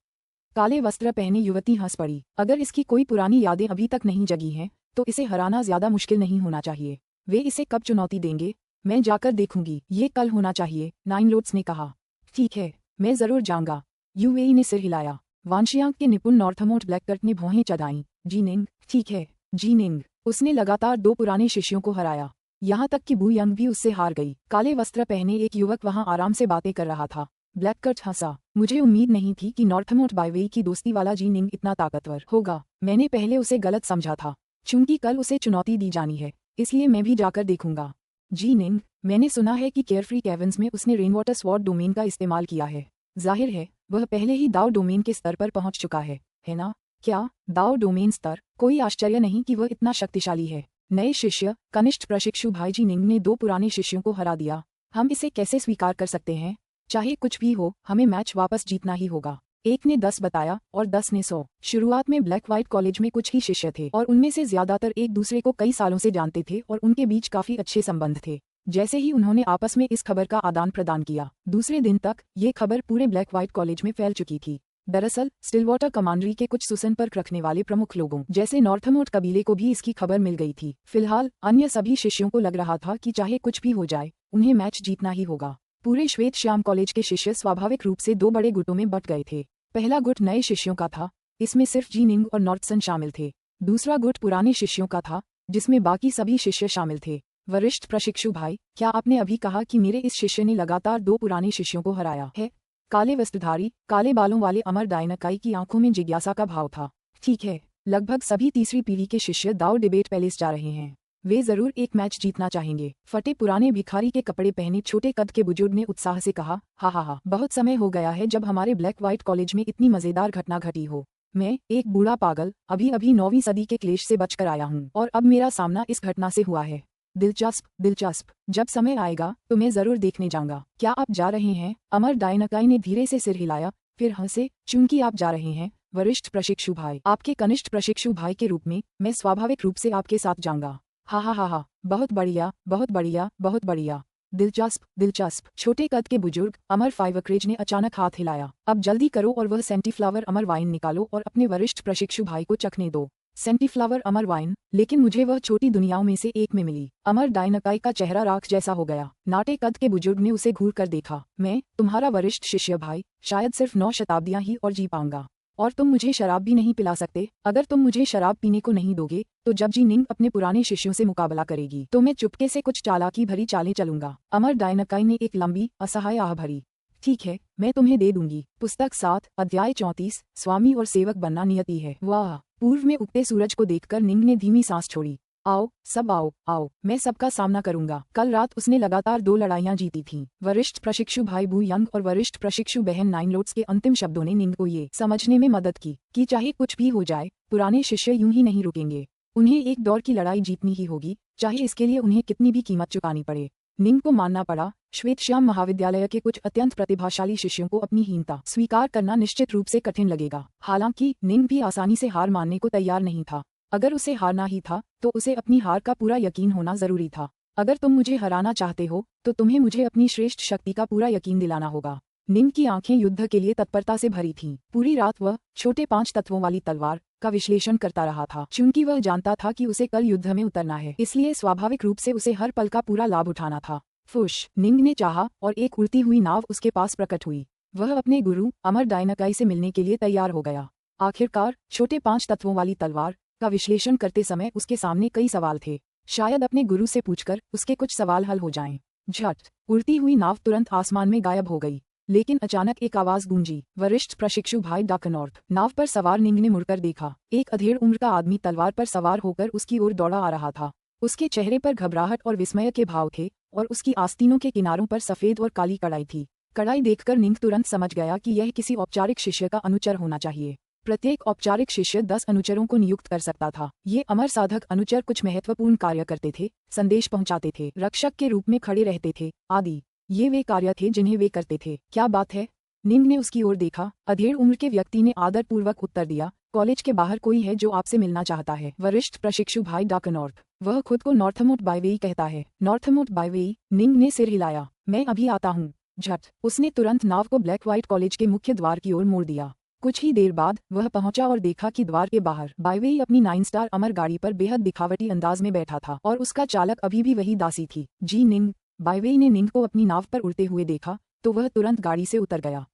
काले वस्त्र पहने युवती हंस पड़ी। अगर इसकी कोई पुरानी यादें अभी तक नहीं जगी हैं, तो इसे हराना ज्यादा मुश्किल नहीं होना चाहिए। वे इसे कब चुनौती देंगे, मैं जाकर देखूंगी। ये कल होना चाहिए, नाइनलोट्स ने कहा। ठीक है, मैं जरूर जाऊंगा। यूवेई ने सिर हिलाया। वांशियांक के निपुण नॉर्थमोट ब्लैककट ने भौहें चढ़ाईं। जी निंग, ठीक है, जी निंग। उसने लगातार 2 पुराने शिष्यों को हराया। यहाँ तक कि बू यंग भी उससे हार गई। काले वस्त्र पहने एक युवक वहाँ आराम से बातें कर रहा था। ब्लैककट हंसा। मुझे उम्मीद नहीं थी कि नॉर्थमोट बाइवेई की दोस्ती वाला जी निंग इतना ताकतवर होगा। मैंने पहले उसे गलत समझा था। चूंकि कल उसे चुनौती दी जानी है, इसलिए मैं भी जाकर देखूंगा। जी निंग, मैंने सुना है कि केयरफ्री कैवर्न्स में उसने रेनवाटर स्वॉर्ड डोमेन का इस्तेमाल किया है। जाहिर है, वह पहले ही दाओ डोमेन के स्तर पर पहुंच चुका है ना? क्या दाओ डोमेन स्तर? कोई आश्चर्य नहीं कि वह इतना शक्तिशाली है। नए शिष्य, कनिष्ठ प्रशिक्षु भाई जी निंग ने 2 पुराने शिष्यों को हरा दिया। हम इसे कैसे स्वीकार कर सकते हैं? चाहे कुछ भी हो, हमें मैच वापस जीतना ही होगा। एक ने 10 बताया और 10 ने 100। शुरुआत में ब्लैक व्हाइट कॉलेज में कुछ ही शिष्य थे और उनमें से ज्यादातर एक दूसरे को कई सालों से जानते थे और उनके बीच काफी अच्छे संबंध थे। जैसे ही उन्होंने आपस में इस खबर का आदान प्रदान किया, दूसरे दिन तक ये खबर पूरे ब्लैक व्हाइट कॉलेज में फैल चुकी थी। दरअसल स्टिलवाटर कमांडरी के कुछ सुसंपर्क रखने वाले प्रमुख लोगों जैसे नॉर्थमोट कबीले को भी इसकी खबर मिल गई थी। फिलहाल अन्य सभी शिष्यों को लग रहा था कि चाहे कुछ भी हो जाए, उन्हें मैच जीतना ही होगा। पूरे श्वेत श्याम कॉलेज के शिष्य स्वाभाविक रूप से 2 बड़े गुटों में बंट गए थे। पहला गुट नए शिष्यों का था, इसमें सिर्फ जी निंग और नॉर्थसन शामिल थे। दूसरा गुट पुराने शिष्यों का था, जिसमें बाकी सभी शिष्य शामिल थे। वरिष्ठ प्रशिक्षु भाई, क्या आपने अभी कहा कि मेरे इस शिष्य ने लगातार 2 पुराने शिष्यों को हराया है? काले वस्त्रधारी, काले बालों वाले अमर डायनाकाई की आंखों में जिज्ञासा का भाव था। ठीक है, लगभग सभी तीसरी पीढ़ी के शिष्य दाओ डिबेट पैलेस जा रहे हैं। वे जरूर एक मैच जीतना चाहेंगे। फटे पुराने भिखारी के कपड़े पहने छोटे कद के बुजुर्ग ने उत्साह से कहा, हा, बहुत समय हो गया है जब हमारे ब्लैक व्हाइट कॉलेज में इतनी मजेदार घटना घटी हो। मैं, एक बूढ़ा पागल, अभी 9वीं सदी के क्लेश से बचकर आया हूँ और अब मेरा सामना इस घटना से हुआ है। दिलचस्प। जब समय आएगा तो मैं जरूर देखने जाऊंगा। क्या आप जा रहे हैं? अमर डायनाकाई ने धीरे से सिर हिलाया, फिर हंसे। चूंकि आप जा रहे हैं, वरिष्ठ प्रशिक्षु भाई, आपके कनिष्ठ प्रशिक्षु भाई के रूप में मैं स्वाभाविक रूप से आपके साथ जाऊंगा। हा, बहुत बढ़िया, बहुत बढ़िया, बहुत बढ़िया। दिलचस्प। छोटे कद के बुजुर्ग अमर फाइवक्रेज ने अचानक हाथ हिलाया। अब जल्दी करो और वह सेंटीफ्लावर अमर वाइन निकालो और अपने वरिष्ठ प्रशिक्षु भाई को चखने दो। सेंटीफ्लावर अमर वाइन, लेकिन मुझे वह छोटी दुनियाओं में से एक में मिली। अमर डायनाकाई का चेहरा राख जैसा हो गया। नाटे कद के बुजुर्ग ने उसे घूर कर देखा। मैं, तुम्हारा वरिष्ठ शिष्य भाई, शायद सिर्फ 9 शताब्दियां ही और जी पाऊंगा। और तुम मुझे शराब भी नहीं पिला सकते। अगर तुम मुझे शराब पीने को नहीं दोगे, तो जब जी निंग अपने पुराने शिष्यों से मुकाबला करेगी, तो मैं चुपके से कुछ चालाकी भरी चालें चलूंगा। अमर डायनाकाई ने एक लंबी, असहाय आह भरी। ठीक है, मैं तुम्हें दे दूंगी। पुस्तक 7, अध्याय 34, स्वामी और सेवक बनना नियति है। वाह! पूर्व में उगते सूरज को देखकर निंग ने धीमी सांस छोड़ी। आओ, सब आओ, मैं सबका सामना करूंगा। कल रात उसने लगातार 2 लड़ाइयां जीती थीं। वरिष्ठ प्रशिक्षु भाई बू यंग और वरिष्ठ प्रशिक्षु बहन नाइनलोट्स के अंतिम शब्दों ने निंग को ये समझने में मदद की कि चाहे कुछ भी हो जाए, पुराने शिष्य यूं ही नहीं रुकेंगे। उन्हें एक दौर की लड़ाई जीतनी ही होगी, चाहे इसके लिए उन्हें कितनी भी कीमत चुकानी पड़े। निंग को मानना पड़ा, श्वेतश्याम महाविद्यालय के कुछ अत्यंत प्रतिभाशाली शिष्यों को अपनी हीनता स्वीकार करना निश्चित रूप से कठिन लगेगा। हालांकि निंग भी आसानी से हार मानने को तैयार नहीं था। अगर उसे हारना ही था, तो उसे अपनी हार का पूरा यकीन होना जरूरी था। अगर तुम मुझे हराना चाहते हो तो तुम्हें मुझे अपनी श्रेष्ठ शक्ति का पूरा यकीन दिलाना होगा। निंग की आंखें युद्ध के लिए तत्परता से भरी थीं। पूरी रात वह छोटे 5 तत्वों वाली तलवार का विश्लेषण करता रहा था। चूंकि वह जानता था कि उसे कल युद्ध में उतरना है, इसलिए स्वाभाविक रूप से उसे हर पल का पूरा लाभ उठाना था। फुश, निंग ने चाहा और एक उड़ती हुई नाव उसके पास प्रकट हुई। वह अपने गुरु अमर डायनाकाई से मिलने के लिए तैयार हो गया। आखिरकार छोटे 5 तत्वों वाली तलवार का विश्लेषण करते समय उसके सामने कई सवाल थे। शायद अपने गुरु से पूछकर उसके कुछ सवाल हल हो जाएं। झट, उड़ती हुई नाव तुरंत आसमान में गायब हो गई। लेकिन अचानक एक आवाज गूंजी, वरिष्ठ प्रशिक्षु भाई डाकनॉर्थ। नाव पर सवार निंग ने मुड़कर देखा। एक अधेड़ उम्र का आदमी तलवार पर सवार होकर उसकी ओर दौड़ा आ रहा था। उसके चेहरे पर घबराहट और विस्मय के भाव थे और उसकी आस्तीनों के किनारों पर सफेद और काली कड़ाई थी। कड़ाई देखकर निंग तुरंत समझ गया कि यह किसी औपचारिक शिष्य का अनुचर होना चाहिए। प्रत्येक औपचारिक शिष्य 10 अनुचरों को नियुक्त कर सकता था। ये अमर साधक अनुचर कुछ महत्वपूर्ण कार्य करते थे, संदेश पहुंचाते थे, रक्षक के रूप में खड़े रहते थे आदि। ये वे कार्य थे जिन्हें वे करते थे। क्या बात है? निंग ने उसकी ओर देखा। अधेड़ उम्र के व्यक्ति ने आदरपूर्वक उत्तर दिया, कॉलेज के बाहर कोई है जो आपसे मिलना चाहता है। वरिष्ठ प्रशिक्षु भाई डाकनॉर्थ। वह खुद को नॉर्थमोट बायवेई कहता है। नॉर्थमोट बायवेई? निंग ने सिर हिलाया। मैं अभी आता हूँ। झट, उसने तुरंत नाव को ब्लैक व्हाइट कॉलेज के मुख्य द्वार की ओर मोड़ दिया। कुछ ही देर बाद वह पहुंचा और देखा कि द्वार के बाहर बायवेई अपनी 9 स्टार अमर गाड़ी पर बेहद दिखावटी अंदाज में बैठा था और उसका चालक अभी भी वही दासी थी। जी निंग। बायवेई ने निंग को अपनी नाव पर उड़ते हुए देखा तो वह तुरंत गाड़ी से उतर गया।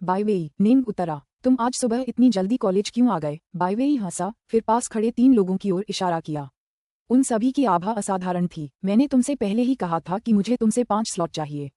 बायवेई, निंग उतरा। तुम आज सुबह इतनी जल्दी कॉलेज क्यों आ गए? बायवेई हंसा, फिर पास खड़े 3 लोगों की ओर इशारा किया। उन सभी की आभा असाधारण थी। मैंने तुमसे पहले ही कहा था कि मुझे तुमसे 5 स्लॉट चाहिए।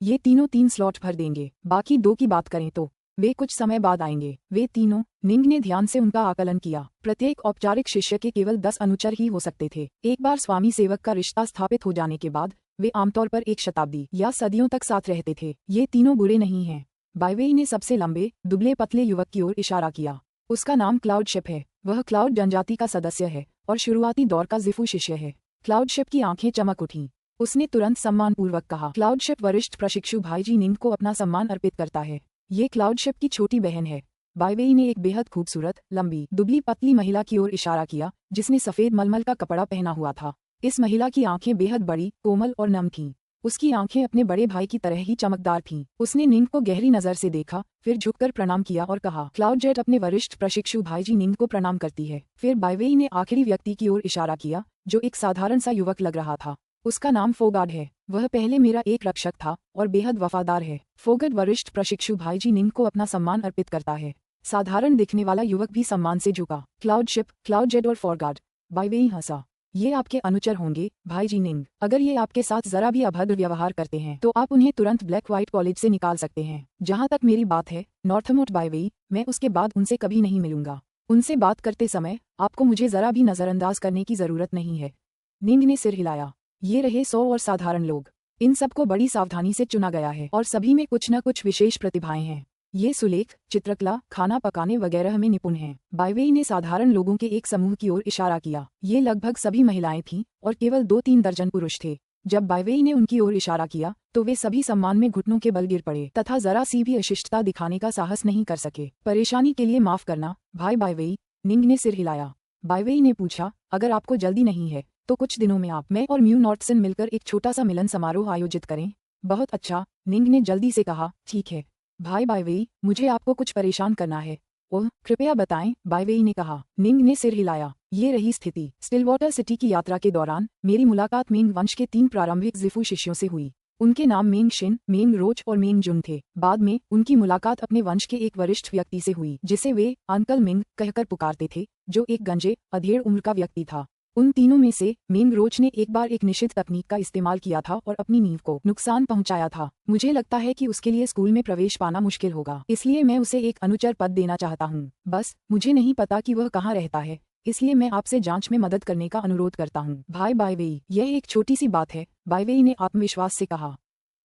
ये तीनों 3 स्लॉट भर देंगे। बाकी 2 की बात करें तो वे कुछ समय बाद आएंगे। वे तीनों? निंग ने ध्यान से उनका आकलन किया। प्रत्येक औपचारिक शिष्य के केवल 10 अनुचर ही हो सकते थे। एक बार स्वामी सेवक का रिश्ता स्थापित हो जाने के बाद वे आमतौर पर 1 शताब्दी या सदियों तक साथ रहते थे। ये तीनों बुरे नहीं हैं। बायवेई ने सबसे लंबे दुबले पतले युवक की ओर इशारा किया। उसका नाम क्लाउडशिप है। वह क्लाउड जनजाति का सदस्य है और शुरुआती दौर का जिफू शिष्य है। क्लाउडशिप की आंखें चमक उठीं। उसने तुरंत सम्मानपूर्वक कहा, क्लाउडशिप वरिष्ठ प्रशिक्षु भाईजी निंग को अपना सम्मान अर्पित करता है। ये क्लाउडशिप की छोटी बहन है। बायवेई ने एक बेहद खूबसूरत, लंबी, दुबली पतली महिला की ओर इशारा किया जिसने सफेद मलमल का कपड़ा पहना हुआ था। इस महिला की आंखें बेहद बड़ी, कोमल और नम थीं। उसकी आंखें अपने बड़े भाई की तरह ही चमकदार थीं। उसने निंग को गहरी नजर से देखा, फिर झुककर प्रणाम किया और कहा, क्लाउडजेट अपने वरिष्ठ प्रशिक्षु भाईजी निंग को प्रणाम करती है। फिर बायवेई ने आखिरी व्यक्ति की ओर इशारा किया जो एक साधारण सा युवक लग रहा था। उसका नाम फोगाड है। वह पहले मेरा एक रक्षक था और बेहद वफादार है। फोगाड वरिष्ठ प्रशिक्षु भाईजी निंग को अपना सम्मान अर्पित करता है। साधारण दिखने वाला युवक भी सम्मान से झुका। क्लाउडशिप, क्लाउडजेट और फोगाड। बायवेई हंसा। ये आपके अनुचर होंगे भाईजी निंग। अगर ये आपके साथ जरा भी अभद्र व्यवहार करते हैं तो आप उन्हें तुरंत ब्लैक व्हाइट कॉलेज से निकाल सकते हैं। जहाँ तक मेरी बात है, नॉर्थमोट बायवेई, मैं उसके बाद उनसे कभी नहीं मिलूंगा। उनसे बात करते समय आपको मुझे जरा भी नजरअंदाज करने की जरूरत नहीं है। निंग ने सिर हिलाया। ये रहे 100 और साधारण लोग। इन सबको बड़ी सावधानी से चुना गया है और सभी में कुछ न कुछ विशेष प्रतिभाएं हैं। ये सुलेख, चित्रकला, खाना पकाने वगैरह में निपुण हैं। बायवेई ने साधारण लोगों के एक समूह की ओर इशारा किया। ये लगभग सभी महिलाएं थीं और केवल 2-3 दर्जन पुरुष थे। जब बायवेई ने उनकी ओर इशारा किया तो वे सभी सम्मान में घुटनों के बल गिर पड़े तथा जरा सी भी अशिष्टता दिखाने का साहस नहीं कर सके। परेशानी के लिए माफ करना भाई बायवेई, निंग ने सिर हिलाया। बायवेई ने पूछा, अगर आपको जल्दी नहीं है तो कुछ दिनों में मैं और म्यू नॉर्टसन मिलकर एक छोटा सा मिलन समारोह आयोजित करें। बहुत अच्छा, निंग ने जल्दी से कहा। ठीक है भाई बायवेई, मुझे आपको कुछ परेशान करना है। ओह, कृपया बताएं, बायवेई ने कहा। निंग ने सिर हिलाया। ये रही स्थिति। स्टिलवाटर सिटी की यात्रा के दौरान मेरी मुलाकात मेंग वंश के 3 प्रारंभिक जिफू शिष्यों से हुई। उनके नाम मेंग शिन, मेंग रोच और मेंग जुन थे। बाद में उनकी मुलाकात अपने वंश के एक वरिष्ठ व्यक्ति से हुई जिसे वे अंकल मिंग कहकर पुकारते थे, जो एक गंजे, अधेड़ उम्र का व्यक्ति था। उन तीनों में से मेंग रोच ने एक बार एक निषिद्ध तकनीक का इस्तेमाल किया था और अपनी नींव को नुकसान पहुंचाया था। मुझे लगता है कि उसके लिए स्कूल में प्रवेश पाना मुश्किल होगा, इसलिए मैं उसे एक अनुचर पद देना चाहता हूं। बस मुझे नहीं पता कि वह कहाँ रहता है, इसलिए मैं आपसे जांच में मदद करने का अनुरोध करता हूं। भाई बायवेई, यह एक छोटी सी बात है, बायवेई ने आत्मविश्वास से कहा।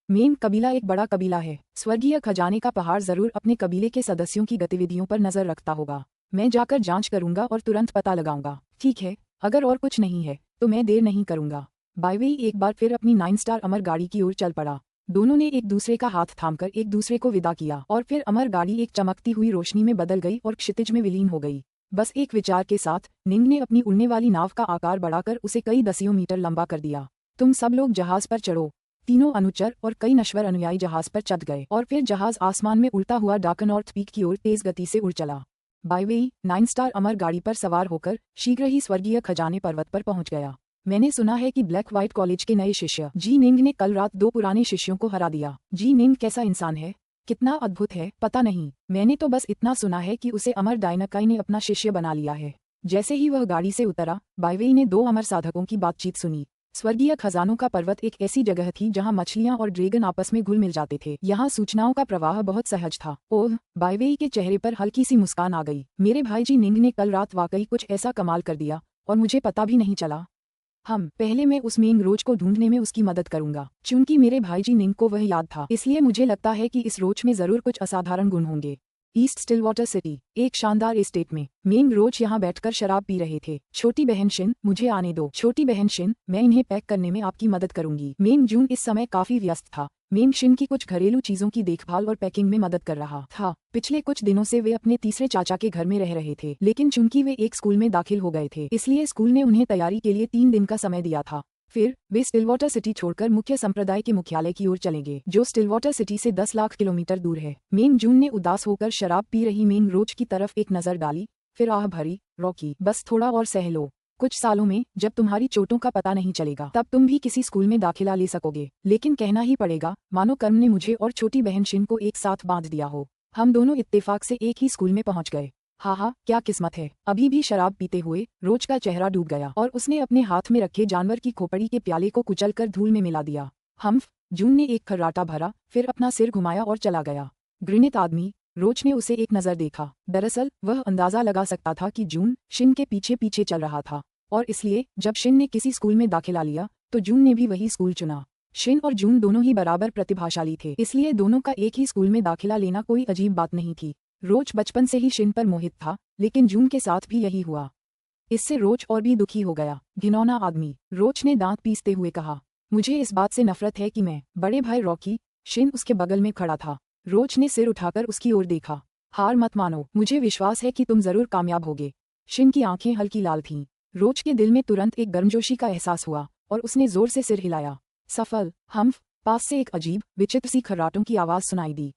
मेंग कबीला एक बड़ा कबीला है। स्वर्गीय खजाने का पहाड़ जरूर अपने कबीले के सदस्यों की गतिविधियों पर नजर रखता होगा। मैं जाकर जांच करूंगा और तुरंत पता लगाऊंगा। ठीक है, अगर और कुछ नहीं है तो मैं देर नहीं करूंगा। बायवेई एक बार फिर अपनी 9 स्टार अमर गाड़ी की ओर चल पड़ा। दोनों ने एक दूसरे का हाथ थामकर एक दूसरे को विदा किया और फिर अमर गाड़ी एक चमकती हुई रोशनी में बदल गई और क्षितिज में विलीन हो गई। बस एक विचार के साथ निंग ने अपनी उड़ने वाली नाव का आकार बढ़ाकर उसे कई दसियों मीटर लंबा कर दिया। तुम सब लोग जहाज पर चढ़ो। तीनों अनुचर और कई नश्वर अनुयायी जहाज पर चढ़ गए और फिर जहाज आसमान में उड़ता हुआ डाकनॉर्थ पीक की ओर तेज गति से उड़ चला। बाईवेई 9 स्टार अमर गाड़ी पर सवार होकर शीघ्र ही स्वर्गीय खजाने पर्वत पर पहुंच गया। मैंने सुना है कि ब्लैक व्हाइट कॉलेज के नए शिष्य जी निंग ने कल रात 2 पुराने शिष्यों को हरा दिया। जी निंग कैसा इंसान है, कितना अद्भुत है, पता नहीं। मैंने तो बस इतना सुना है कि उसे अमर डायनाकाई ने अपना शिष्य बना लिया है। जैसे ही वह गाड़ी से उतरा, बाईवेई ने 2 अमर साधकों की बातचीत सुनी। स्वर्गीय खजानों का पर्वत एक ऐसी जगह थी जहां मछलियां और ड्रैगन आपस में घुल मिल जाते थे। यहाँ सूचनाओं का प्रवाह बहुत सहज था। ओह, बाईवेई के चेहरे पर हल्की सी मुस्कान आ गई। मेरे भाई जी निंग ने कल रात वाकई कुछ ऐसा कमाल कर दिया और मुझे पता भी नहीं चला। पहले मैं उस मेंग रोच को ढूंढने में उसकी मदद करूंगा। चूंकि मेरे भाई जी निंग को वह याद था, इसलिए मुझे लगता है कि इस रोच में जरूर कुछ असाधारण गुण होंगे। ईस्ट स्टिलवाटर सिटी, एक शानदार एस्टेट में मेंग रोच यहाँ बैठकर शराब पी रहे थे। छोटी बहन शिन, मुझे आने दो। छोटी बहन शिन, मैं इन्हें पैक करने में आपकी मदद करूंगी। मेंग जून इस समय काफी व्यस्त था। मेंग शिन की कुछ घरेलू चीजों की देखभाल और पैकिंग में मदद कर रहा था। पिछले कुछ दिनों से वे अपने तीसरे चाचा के घर में रह रहे थे, लेकिन चूंकि वे एक स्कूल में दाखिल हो गए थे, इसलिए स्कूल ने उन्हें तैयारी के लिए 3 दिन का समय दिया था। फिर वे स्टिलवाटर सिटी छोड़कर मुख्य संप्रदाय के मुख्यालय की ओर चलेंगे, जो स्टिलवाटर सिटी से 10 लाख किलोमीटर दूर है। मेंग जून ने उदास होकर शराब पी रही मेंग रोच की तरफ एक नजर डाली, फिर आह भरी, रॉकी, बस थोड़ा और सह लो। कुछ सालों में जब तुम्हारी चोटों का पता नहीं चलेगा, तब तुम भी किसी स्कूल में दाखिला ले सकोगे। लेकिन कहना ही पड़ेगा, मानो कर्म ने मुझे और छोटी बहन शिन को एक साथ बांध दिया हो। हम दोनों इत्तेफाक से एक ही स्कूल में पहुंच गए। हाँ, क्या किस्मत है। अभी भी शराब पीते हुए रोज का चेहरा डूब गया और उसने अपने हाथ में रखे जानवर की खोपड़ी के प्याले को कुचलकर धूल में मिला दिया। जून ने एक खर्राटा भरा, फिर अपना सिर घुमाया और चला गया। घृणित आदमी। रोच ने उसे एक नजर देखा। दरअसल वह अंदाजा लगा सकता था कि जून शिन के पीछे पीछे चल रहा था, और इसलिए जब शिन ने किसी स्कूल में दाखिला लिया तो जून ने भी वही स्कूल चुना। शिन और जून दोनों ही बराबर प्रतिभाशाली थे, इसलिए दोनों का एक ही स्कूल में दाखिला लेना कोई अजीब बात नहीं थी। रोच बचपन से ही शिन पर मोहित था, लेकिन जून के साथ भी यही हुआ। इससे रोच और भी दुखी हो गया। घिनौना आदमी, रोच ने दांत पीसते हुए कहा। मुझे इस बात से नफरत है कि मैं बड़े भाई रॉकी। शिन उसके बगल में खड़ा था। रोच ने सिर उठाकर उसकी ओर देखा। हार मत मानो, मुझे विश्वास है कि तुम जरूर कामयाब होगे। शिन की आंखें हल्की लाल थीं। रोच के दिल में तुरंत एक गर्मजोशी का एहसास हुआ और उसने जोर से सिर हिलाया। सफल। पास से एक अजीब विचित्र सी खर्राटों की आवाज सुनाई दी।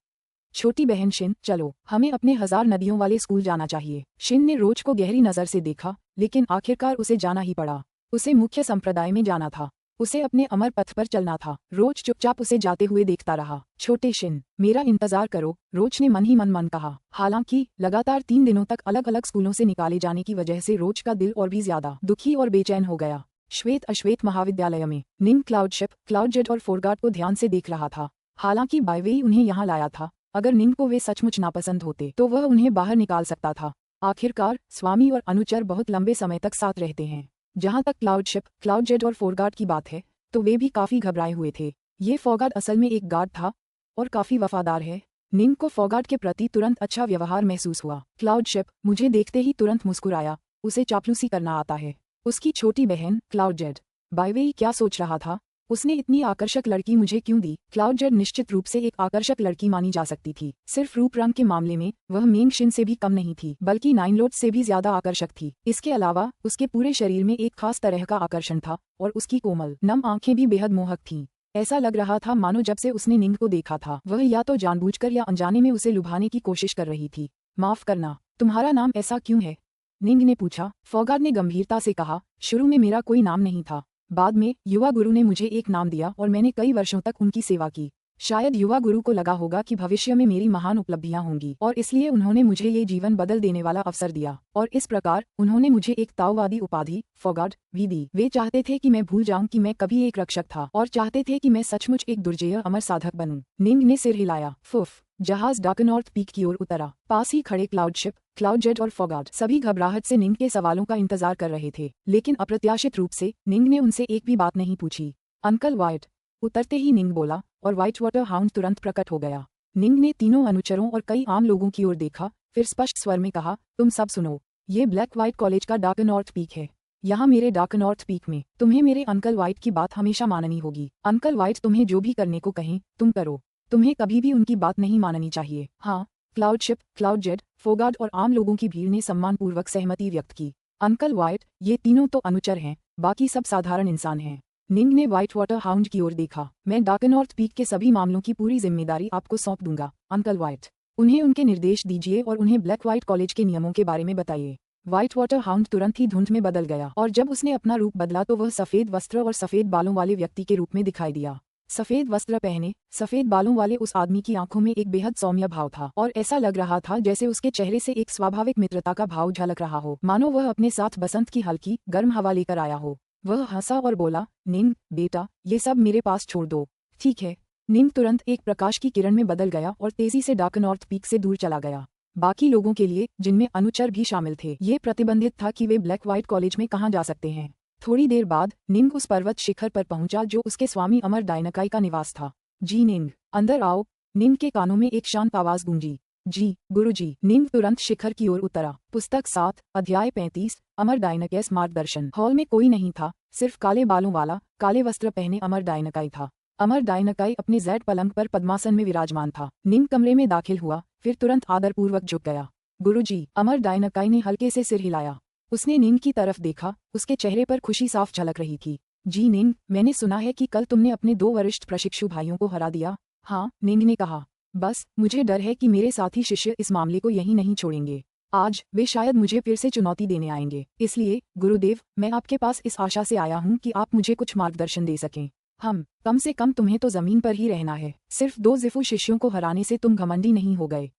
छोटी बहन शिन, चलो, हमें अपने 1000 नदियों वाले स्कूल जाना चाहिए। शिन ने रोच को गहरी नजर से देखा, लेकिन आखिरकार उसे जाना ही पड़ा। उसे मुख्य संप्रदाय में जाना था। उसे अपने अमर पथ पर चलना था। रोच चुपचाप उसे जाते हुए देखता रहा। छोटे शिन, मेरा इंतजार करो, रोच ने मन ही मन कहा। हालांकि लगातार 3 दिनों तक अलग अलग स्कूलों से निकाले जाने की वजह से रोच का दिल और भी ज्यादा दुखी और बेचैन हो गया। श्वेत अश्वेत महाविद्यालय में निंग क्लाउडशिप, क्लाउडजेट और फोरगार्ड को ध्यान से देख रहा था। हालांकि बाईवेई उन्हें यहाँ लाया था। अगर निंग को वे सचमुच नापसंद होते तो वह उन्हें बाहर निकाल सकता था। आखिरकार स्वामी और अनुचर बहुत लंबे समय तक साथ रहते हैं। जहां तक क्लाउडशिप, क्लाउडजेट और फोरगार्ड की बात है, तो वे भी काफी घबराए हुए थे। ये फोरगार्ड असल में एक गार्ड था और काफी वफादार है। निंग को फोरगार्ड के प्रति तुरंत अच्छा व्यवहार महसूस हुआ। क्लाउडशिप मुझे देखते ही तुरंत मुस्कुराया, उसे चापलूसी करना आता है। उसकी छोटी बहन क्लाउडजेट। बाईवेई क्या सोच रहा था, उसने इतनी आकर्षक लड़की मुझे क्यों दी। क्लाउडजेट निश्चित रूप से एक आकर्षक लड़की मानी जा सकती थी। सिर्फ रूप रंग के मामले में वह मेंग शिन से भी कम नहीं थी, बल्कि नाइनलोट से भी ज्यादा आकर्षक थी। इसके अलावा उसके पूरे शरीर में एक खास तरह का आकर्षण था और उसकी कोमल नम आंखें भी बेहद मोहक थीं। ऐसा लग रहा था मानो जब से उसने निंग को देखा था, वह या तो जानबूझकर या अनजाने में उसे लुभाने की कोशिश कर रही थी। माफ करना, तुम्हारा नाम ऐसा क्यों है? निंग ने पूछा। फोरगार्ड ने गंभीरता से कहा, शुरू में मेरा कोई नाम नहीं था। बाद में युवा गुरु ने मुझे एक नाम दिया और मैंने कई वर्षों तक उनकी सेवा की। शायद युवा गुरु को लगा होगा कि भविष्य में मेरी महान उपलब्धियां होंगी, और इसलिए उन्होंने मुझे ये जीवन बदल देने वाला अवसर दिया। और इस प्रकार उन्होंने मुझे एक ताओवादी उपाधि फोरगार्ड भी दी। वे चाहते थे कि मैं भूल जाऊं कि मैं कभी एक रक्षक था, और चाहते थे कि मैं सचमुच एक दुर्जेय अमर साधक बनूं। निंग ने सिर हिलाया। फुफ। जहाज डाकनॉर्थ पीक की ओर उतरा। पास ही खड़े क्लाउडशिप, क्लाउडजेट और फोरगार्ड सभी घबराहट से निंग के सवालों का इंतजार कर रहे थे, लेकिन अप्रत्याशित रूप से निंग ने उनसे एक भी बात नहीं पूछी। Uncle white. उतरते ही निंग बोला, और व्हाइट वाटर हाउंड तुरंत प्रकट हो गया। निंग ने तीनों अनुचरों और कई आम लोगों की ओर देखा, फिर स्पष्ट स्वर में कहा, तुम सब सुनो, ये ब्लैक व्हाइट कॉलेज का डाकनॉर्थ पीक है। यहाँ मेरे डाकनॉर्थ पीक में तुम्हें मेरे अंकल व्हाइट की बात हमेशा माननी होगी। अंकल व्हाइट तुम्हें जो भी करने को कहें तुम करो, तुम्हें कभी भी उनकी बात नहीं माननी चाहिए। हाँ। क्लाउडशिप, क्लाउडजेट, फोरगार्ड और आम लोगों की भीड़ ने सम्मानपूर्वक सहमति व्यक्त की। अंकल व्हाइट, ये तीनों तो अनुचर हैं, बाकी सब साधारण इंसान हैं। निंग ने व्हाइट वाटर हाउंड की ओर देखा। मैं डार्कनॉर्थ पीक के सभी मामलों की पूरी जिम्मेदारी आपको सौंप दूंगा, अंकल व्हाइट। उन्हें उनके निर्देश दीजिए और उन्हें ब्लैक व्हाइट कॉलेज के नियमों के बारे में बताइए। व्हाइट वाटर हाउंड तुरंत ही धुंध में बदल गया और जब उसने अपना रूप बदला तो वह सफेद वस्त्र और सफेद बालों वाले व्यक्ति के रूप में दिखाई दिया। सफेद वस्त्र पहने, सफेद बालों वाले उस आदमी की आंखों में एक बेहद सौम्य भाव था और ऐसा लग रहा था जैसे उसके चेहरे से एक स्वाभाविक मित्रता का भाव झलक रहा हो, मानो वह अपने साथ बसंत की हल्की गर्म हवा लेकर आया हो। वह हंसा और बोला, निंग बेटा, ये सब मेरे पास छोड़ दो। ठीक है। निंग तुरंत एक प्रकाश की किरण में बदल गया और तेजी से डार्कनॉर्थ पीक से दूर चला गया। बाकी लोगों के लिए, जिनमें अनुचर भी शामिल थे, ये प्रतिबंधित था कि वे ब्लैक व्हाइट कॉलेज में कहाँ जा सकते हैं। थोड़ी देर बाद निंग उस पर्वत शिखर पर पहुंचा जो उसके स्वामी अमर डायनाकाई का निवास था। जी निंग, अंदर आओ। निंग के कानों में एक शांत आवाज गूंजी। जी गुरुजी। निंग तुरंत शिखर की ओर उतरा। पुस्तक 7, अध्याय 35, अमर डायनाकैस मार्गदर्शन। हॉल में कोई नहीं था, सिर्फ काले बालों वाला, काले वस्त्र पहने अमर डायनाकाई था। अमर डायनाकाई अपने जेड पलंग पर पद्मासन में विराजमान था। निंग कमरे में दाखिल हुआ, फिर तुरंत आदरपूर्वक झुक गया। गुरुजी। अमर डायनाकाई ने हल्के से सिर हिलाया। उसने निंग की तरफ देखा, उसके चेहरे पर खुशी साफ झलक रही थी। जी निंग, मैंने सुना है कि कल तुमने अपने 2 वरिष्ठ प्रशिक्षु भाइयों को हरा दिया। हाँ, निंग ने कहा। बस, मुझे डर है कि मेरे साथी शिष्य इस मामले को यहीं नहीं छोड़ेंगे। आज वे शायद मुझे फिर से चुनौती देने आएंगे। इसलिए गुरुदेव, मैं आपके पास इस आशा से आया हूँ कि आप मुझे कुछ मार्गदर्शन दे सकें। कम से कम तुम्हें तो जमीन पर ही रहना है। सिर्फ 2 ज़िफू शिष्यों को हराने से तुम घमंडी नहीं हो गए।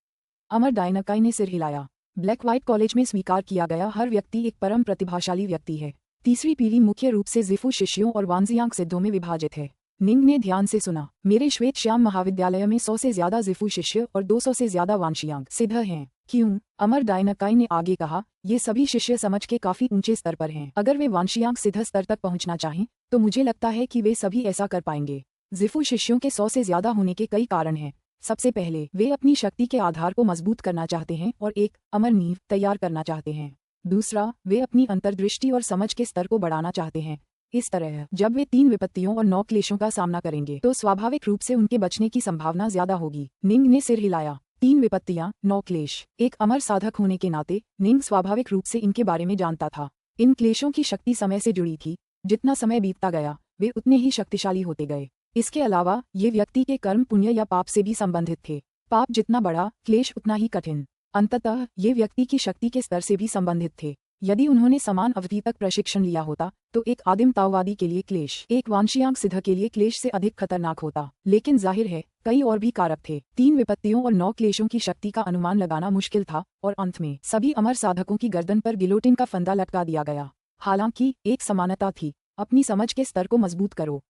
अमर डायनाकाई ने सिर हिलाया। ब्लैक व्हाइट कॉलेज में स्वीकार किया गया हर व्यक्ति एक परम प्रतिभाशाली व्यक्ति है। तीसरी पीढ़ी मुख्य रूप से ज़िफू शिष्यों और वानजियांग सिद्धों में विभाजित है। निंग ने ध्यान से सुना। मेरे श्वेत श्याम महाविद्यालय में 100 से ज्यादा ज़िफू शिष्य और 200 से ज्यादा वानशियांग सिद्ध हैं। क्यों? अमर डायनाकाई ने आगे कहा, ये सभी शिष्य समझ के काफी ऊंचे स्तर पर हैं। अगर वे वानशियांग सिद्ध स्तर तक पहुंचना चाहें तो मुझे लगता है कि वे सभी ऐसा कर पाएंगे। ज़िफू शिष्यों के 100 से ज्यादा होने के कई कारण हैं। सबसे पहले, वे अपनी शक्ति के आधार को मजबूत करना चाहते हैं और एक अमर नींव तैयार करना चाहते हैं। दूसरा, वे अपनी अंतर्दृष्टि और समझ के स्तर को बढ़ाना चाहते हैं। इस तरह जब वे 3 विपत्तियों और 9 क्लेशों का सामना करेंगे तो स्वाभाविक रूप से उनके बचने की संभावना ज्यादा होगी। निंग ने सिर हिलाया। 3 विपत्तियां, 9 क्लेश। एक अमर साधक होने के नाते निंग स्वाभाविक रूप से इनके बारे में जानता था। इन क्लेशों की शक्ति समय से जुड़ी थी। जितना समय बीतता गया वे उतने ही शक्तिशाली होते गए। इसके अलावा ये व्यक्ति के कर्म, पुण्य या पाप से भी संबंधित थे। पाप जितना बड़ा, क्लेश उतना ही कठिन। अंततः ये व्यक्ति की शक्ति के स्तर से भी संबंधित थे। यदि उन्होंने समान अवधि तक प्रशिक्षण लिया होता तो एक आदिम ताओवादी के लिए क्लेश एक वानशियांग सिद्ध के लिए क्लेश से अधिक खतरनाक होता। लेकिन जाहिर है कई और भी कारक थे। 3 विपत्तियों और 9 क्लेशों की शक्ति का अनुमान लगाना मुश्किल था और अंत में सभी अमर साधकों की गर्दन पर गिलोटिन का फंदा लटका दिया गया। हालांकि एक समानता थी। अपनी समझ के स्तर को मजबूत करो,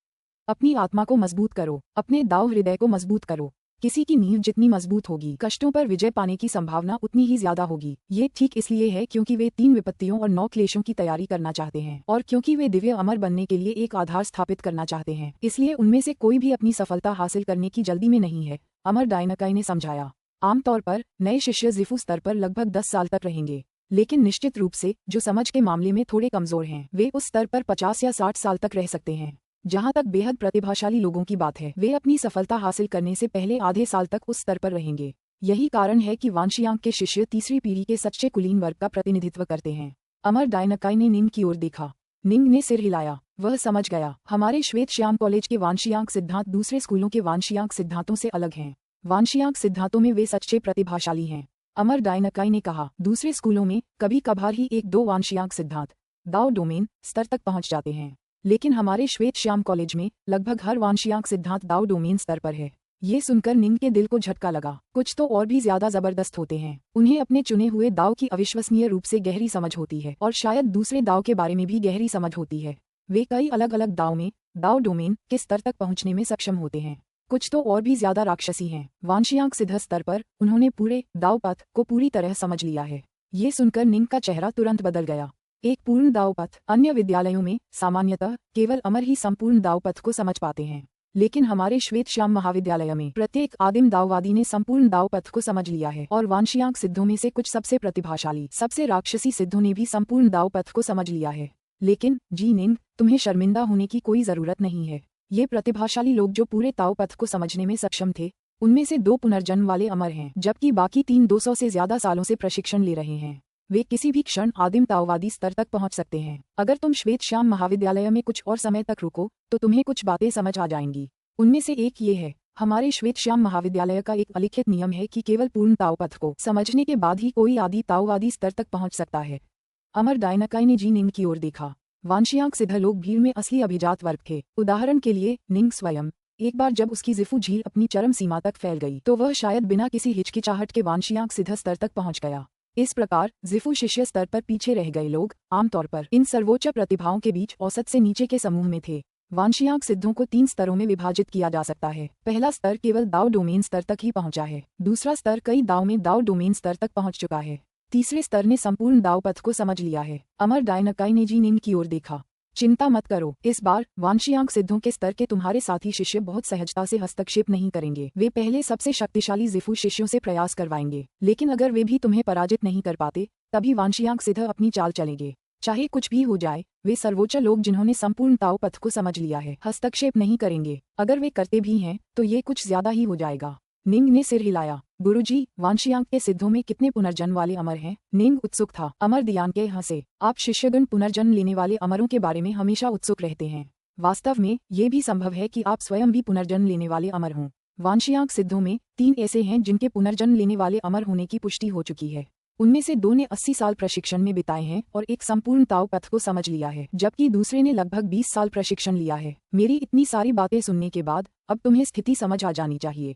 अपनी आत्मा को मजबूत करो, अपने दाव हृदय को मजबूत करो। किसी की नींव जितनी मजबूत होगी, कष्टों पर विजय पाने की संभावना उतनी ही ज्यादा होगी। ये ठीक इसलिए है क्योंकि वे 3 विपत्तियों और 9 क्लेशों की तैयारी करना चाहते हैं और क्योंकि वे दिव्य अमर बनने के लिए एक आधार स्थापित करना चाहते हैं। इसलिए उनमें से कोई भी अपनी सफलता हासिल करने की जल्दी में नहीं है, अमर डायनाकाई ने समझाया। आमतौर पर नए शिष्य ज़िफू स्तर पर लगभग 10 साल तक रहेंगे, लेकिन निश्चित रूप से जो समझ के मामले में थोड़े कमजोर हैं वे उस स्तर पर 50 या 60 साल तक रह सकते हैं। जहां तक बेहद प्रतिभाशाली लोगों की बात है, वे अपनी सफलता हासिल करने से पहले आधे साल तक उस स्तर पर रहेंगे। यही कारण है कि वानशियांग के शिष्य तीसरी पीढ़ी के सच्चे कुलीन वर्ग का प्रतिनिधित्व करते हैं। अमर डायनाकाई ने निंग की ओर देखा। निंग ने सिर हिलाया। वह समझ गया। हमारे श्वेत श्याम कॉलेज के वानशियांग सिद्धांत दूसरे स्कूलों के वानशियांग सिद्धांतों से अलग हैं। वानशियांग सिद्धांतों में वे सच्चे प्रतिभाशाली हैं। अमर डायनाकाई ने कहा, दूसरे स्कूलों में कभी कभार ही 1-2 वानशियांग सिद्धांत दाओ डोमेन स्तर तक पहुंच जाते हैं, लेकिन हमारे श्वेत श्याम कॉलेज में लगभग हर वानशियांग सिद्धांत दाओ डोमेन स्तर पर है। ये सुनकर निंग के दिल को झटका लगा। कुछ तो और भी ज्यादा जबरदस्त होते हैं। उन्हें अपने चुने हुए दाव की अविश्वसनीय रूप से गहरी समझ होती है और शायद दूसरे दाव के बारे में भी गहरी समझ होती है। वे कई अलग अलग दाव में दाओ डोमेन के स्तर तक पहुंचने में सक्षम होते हैं। कुछ तो और भी ज्यादा राक्षसी हैं। वानशियांग सिद्ध स्तर पर उन्होंने पूरे दाव पथ को पूरी तरह समझ लिया है। ये सुनकर निंग का चेहरा तुरंत बदल गया। एक पूर्ण दाव पथ। अन्य विद्यालयों में सामान्यतः केवल अमर ही संपूर्ण दाव पथ को समझ पाते हैं, लेकिन हमारे श्वेत श्याम महाविद्यालय में प्रत्येक आदिम दाववादी ने संपूर्ण दाव पथ को समझ लिया है और वानशियांग सिद्धों में से कुछ सबसे प्रतिभाशाली, सबसे राक्षसी सिद्धों ने भी संपूर्ण दाव पथ को समझ लिया है। लेकिन जी निंग, तुम्हें शर्मिंदा होने की कोई जरूरत नहीं है। ये प्रतिभाशाली लोग जो पूरे दाव पथ को समझने में सक्षम थे, उनमें से 2 पुनर्जन्म वाले अमर हैं, जबकि बाकी 3 200 से ज्यादा सालों से प्रशिक्षण ले रहे हैं। वे किसी भी क्षण आदिम ताओवादी स्तर तक पहुंच सकते हैं। अगर तुम श्वेत श्याम महाविद्यालय में कुछ और समय तक रुको तो तुम्हें कुछ बातें समझ आ जाएंगी। उनमें से एक ये है, हमारे श्वेत श्याम महाविद्यालय का एक अलिखित नियम है कि केवल पूर्ण ताओ पथ को समझने के बाद ही कोई आदि ताओवादी स्तर तक पहुंच सकता है। अमर डायनाकाई ने जी निंग की ओर देखा। वांशियांग सिद्ध लोग भीड़ में असली अभिजात वर्ग थे। उदाहरण के लिए निंग स्वयं। एक बार जब उसकी जिफू झील अपनी चरम सीमा तक फैल गई तो वह शायद बिना किसी हिचकिचाहट के वांशियांग सिद्ध स्तर तक पहुंच गया। इस प्रकार जिफू शिष्य स्तर पर पीछे रह गए लोग आमतौर पर इन सर्वोच्च प्रतिभाओं के बीच औसत से नीचे के समूह में थे। वांशियांग सिद्धों को 3 स्तरों में विभाजित किया जा सकता है। पहला स्तर केवल दाओ डोमेन स्तर तक ही पहुंचा है। दूसरा स्तर कई दाओ में दाओ डोमेन स्तर तक पहुंच चुका है। तीसरे स्तर ने संपूर्ण दाओ पथ को समझ लिया है। अमर डायनाकाई ने जी निंग की ओर देखा। चिंता मत करो, इस बार वांशियांग सिद्धों के स्तर के तुम्हारे साथी शिष्य बहुत सहजता से हस्तक्षेप नहीं करेंगे। वे पहले सबसे शक्तिशाली जिफू शिष्यों से प्रयास करवाएंगे, लेकिन अगर वे भी तुम्हें पराजित नहीं कर पाते तभी वांशियांग सिद्ध अपनी चाल चलेंगे। चाहे कुछ भी हो जाए, वे सर्वोच्च लोग जिन्होंने संपूर्ण ताओ पथ को समझ लिया है हस्तक्षेप नहीं करेंगे। अगर वे करते भी हैं तो ये कुछ ज्यादा ही हो जाएगा। निंग ने सिर हिलाया। गुरुजी, वांशियांग के सिद्धों में कितने पुनर्जन्म वाले अमर हैं? निंग उत्सुक था। अमर दियान के हंसे। आप शिष्यगण पुनर्जन्म लेने वाले अमरों के बारे में हमेशा उत्सुक रहते हैं। वास्तव में ये भी संभव है कि आप स्वयं भी पुनर्जन्म लेने वाले अमर हों। वांशियांग सिद्धों में 3 ऐसे हैं जिनके पुनर्जन्म लेने वाले अमर होने की पुष्टि हो चुकी है। उनमें से 2 ने 80 साल प्रशिक्षण में बिताए हैं और एक संपूर्ण ताओ पथ को समझ लिया है, जबकि दूसरे ने लगभग 20 साल प्रशिक्षण लिया है। मेरी इतनी सारी बातें सुनने के बाद अब तुम्हें स्थिति समझ आ जानी चाहिए।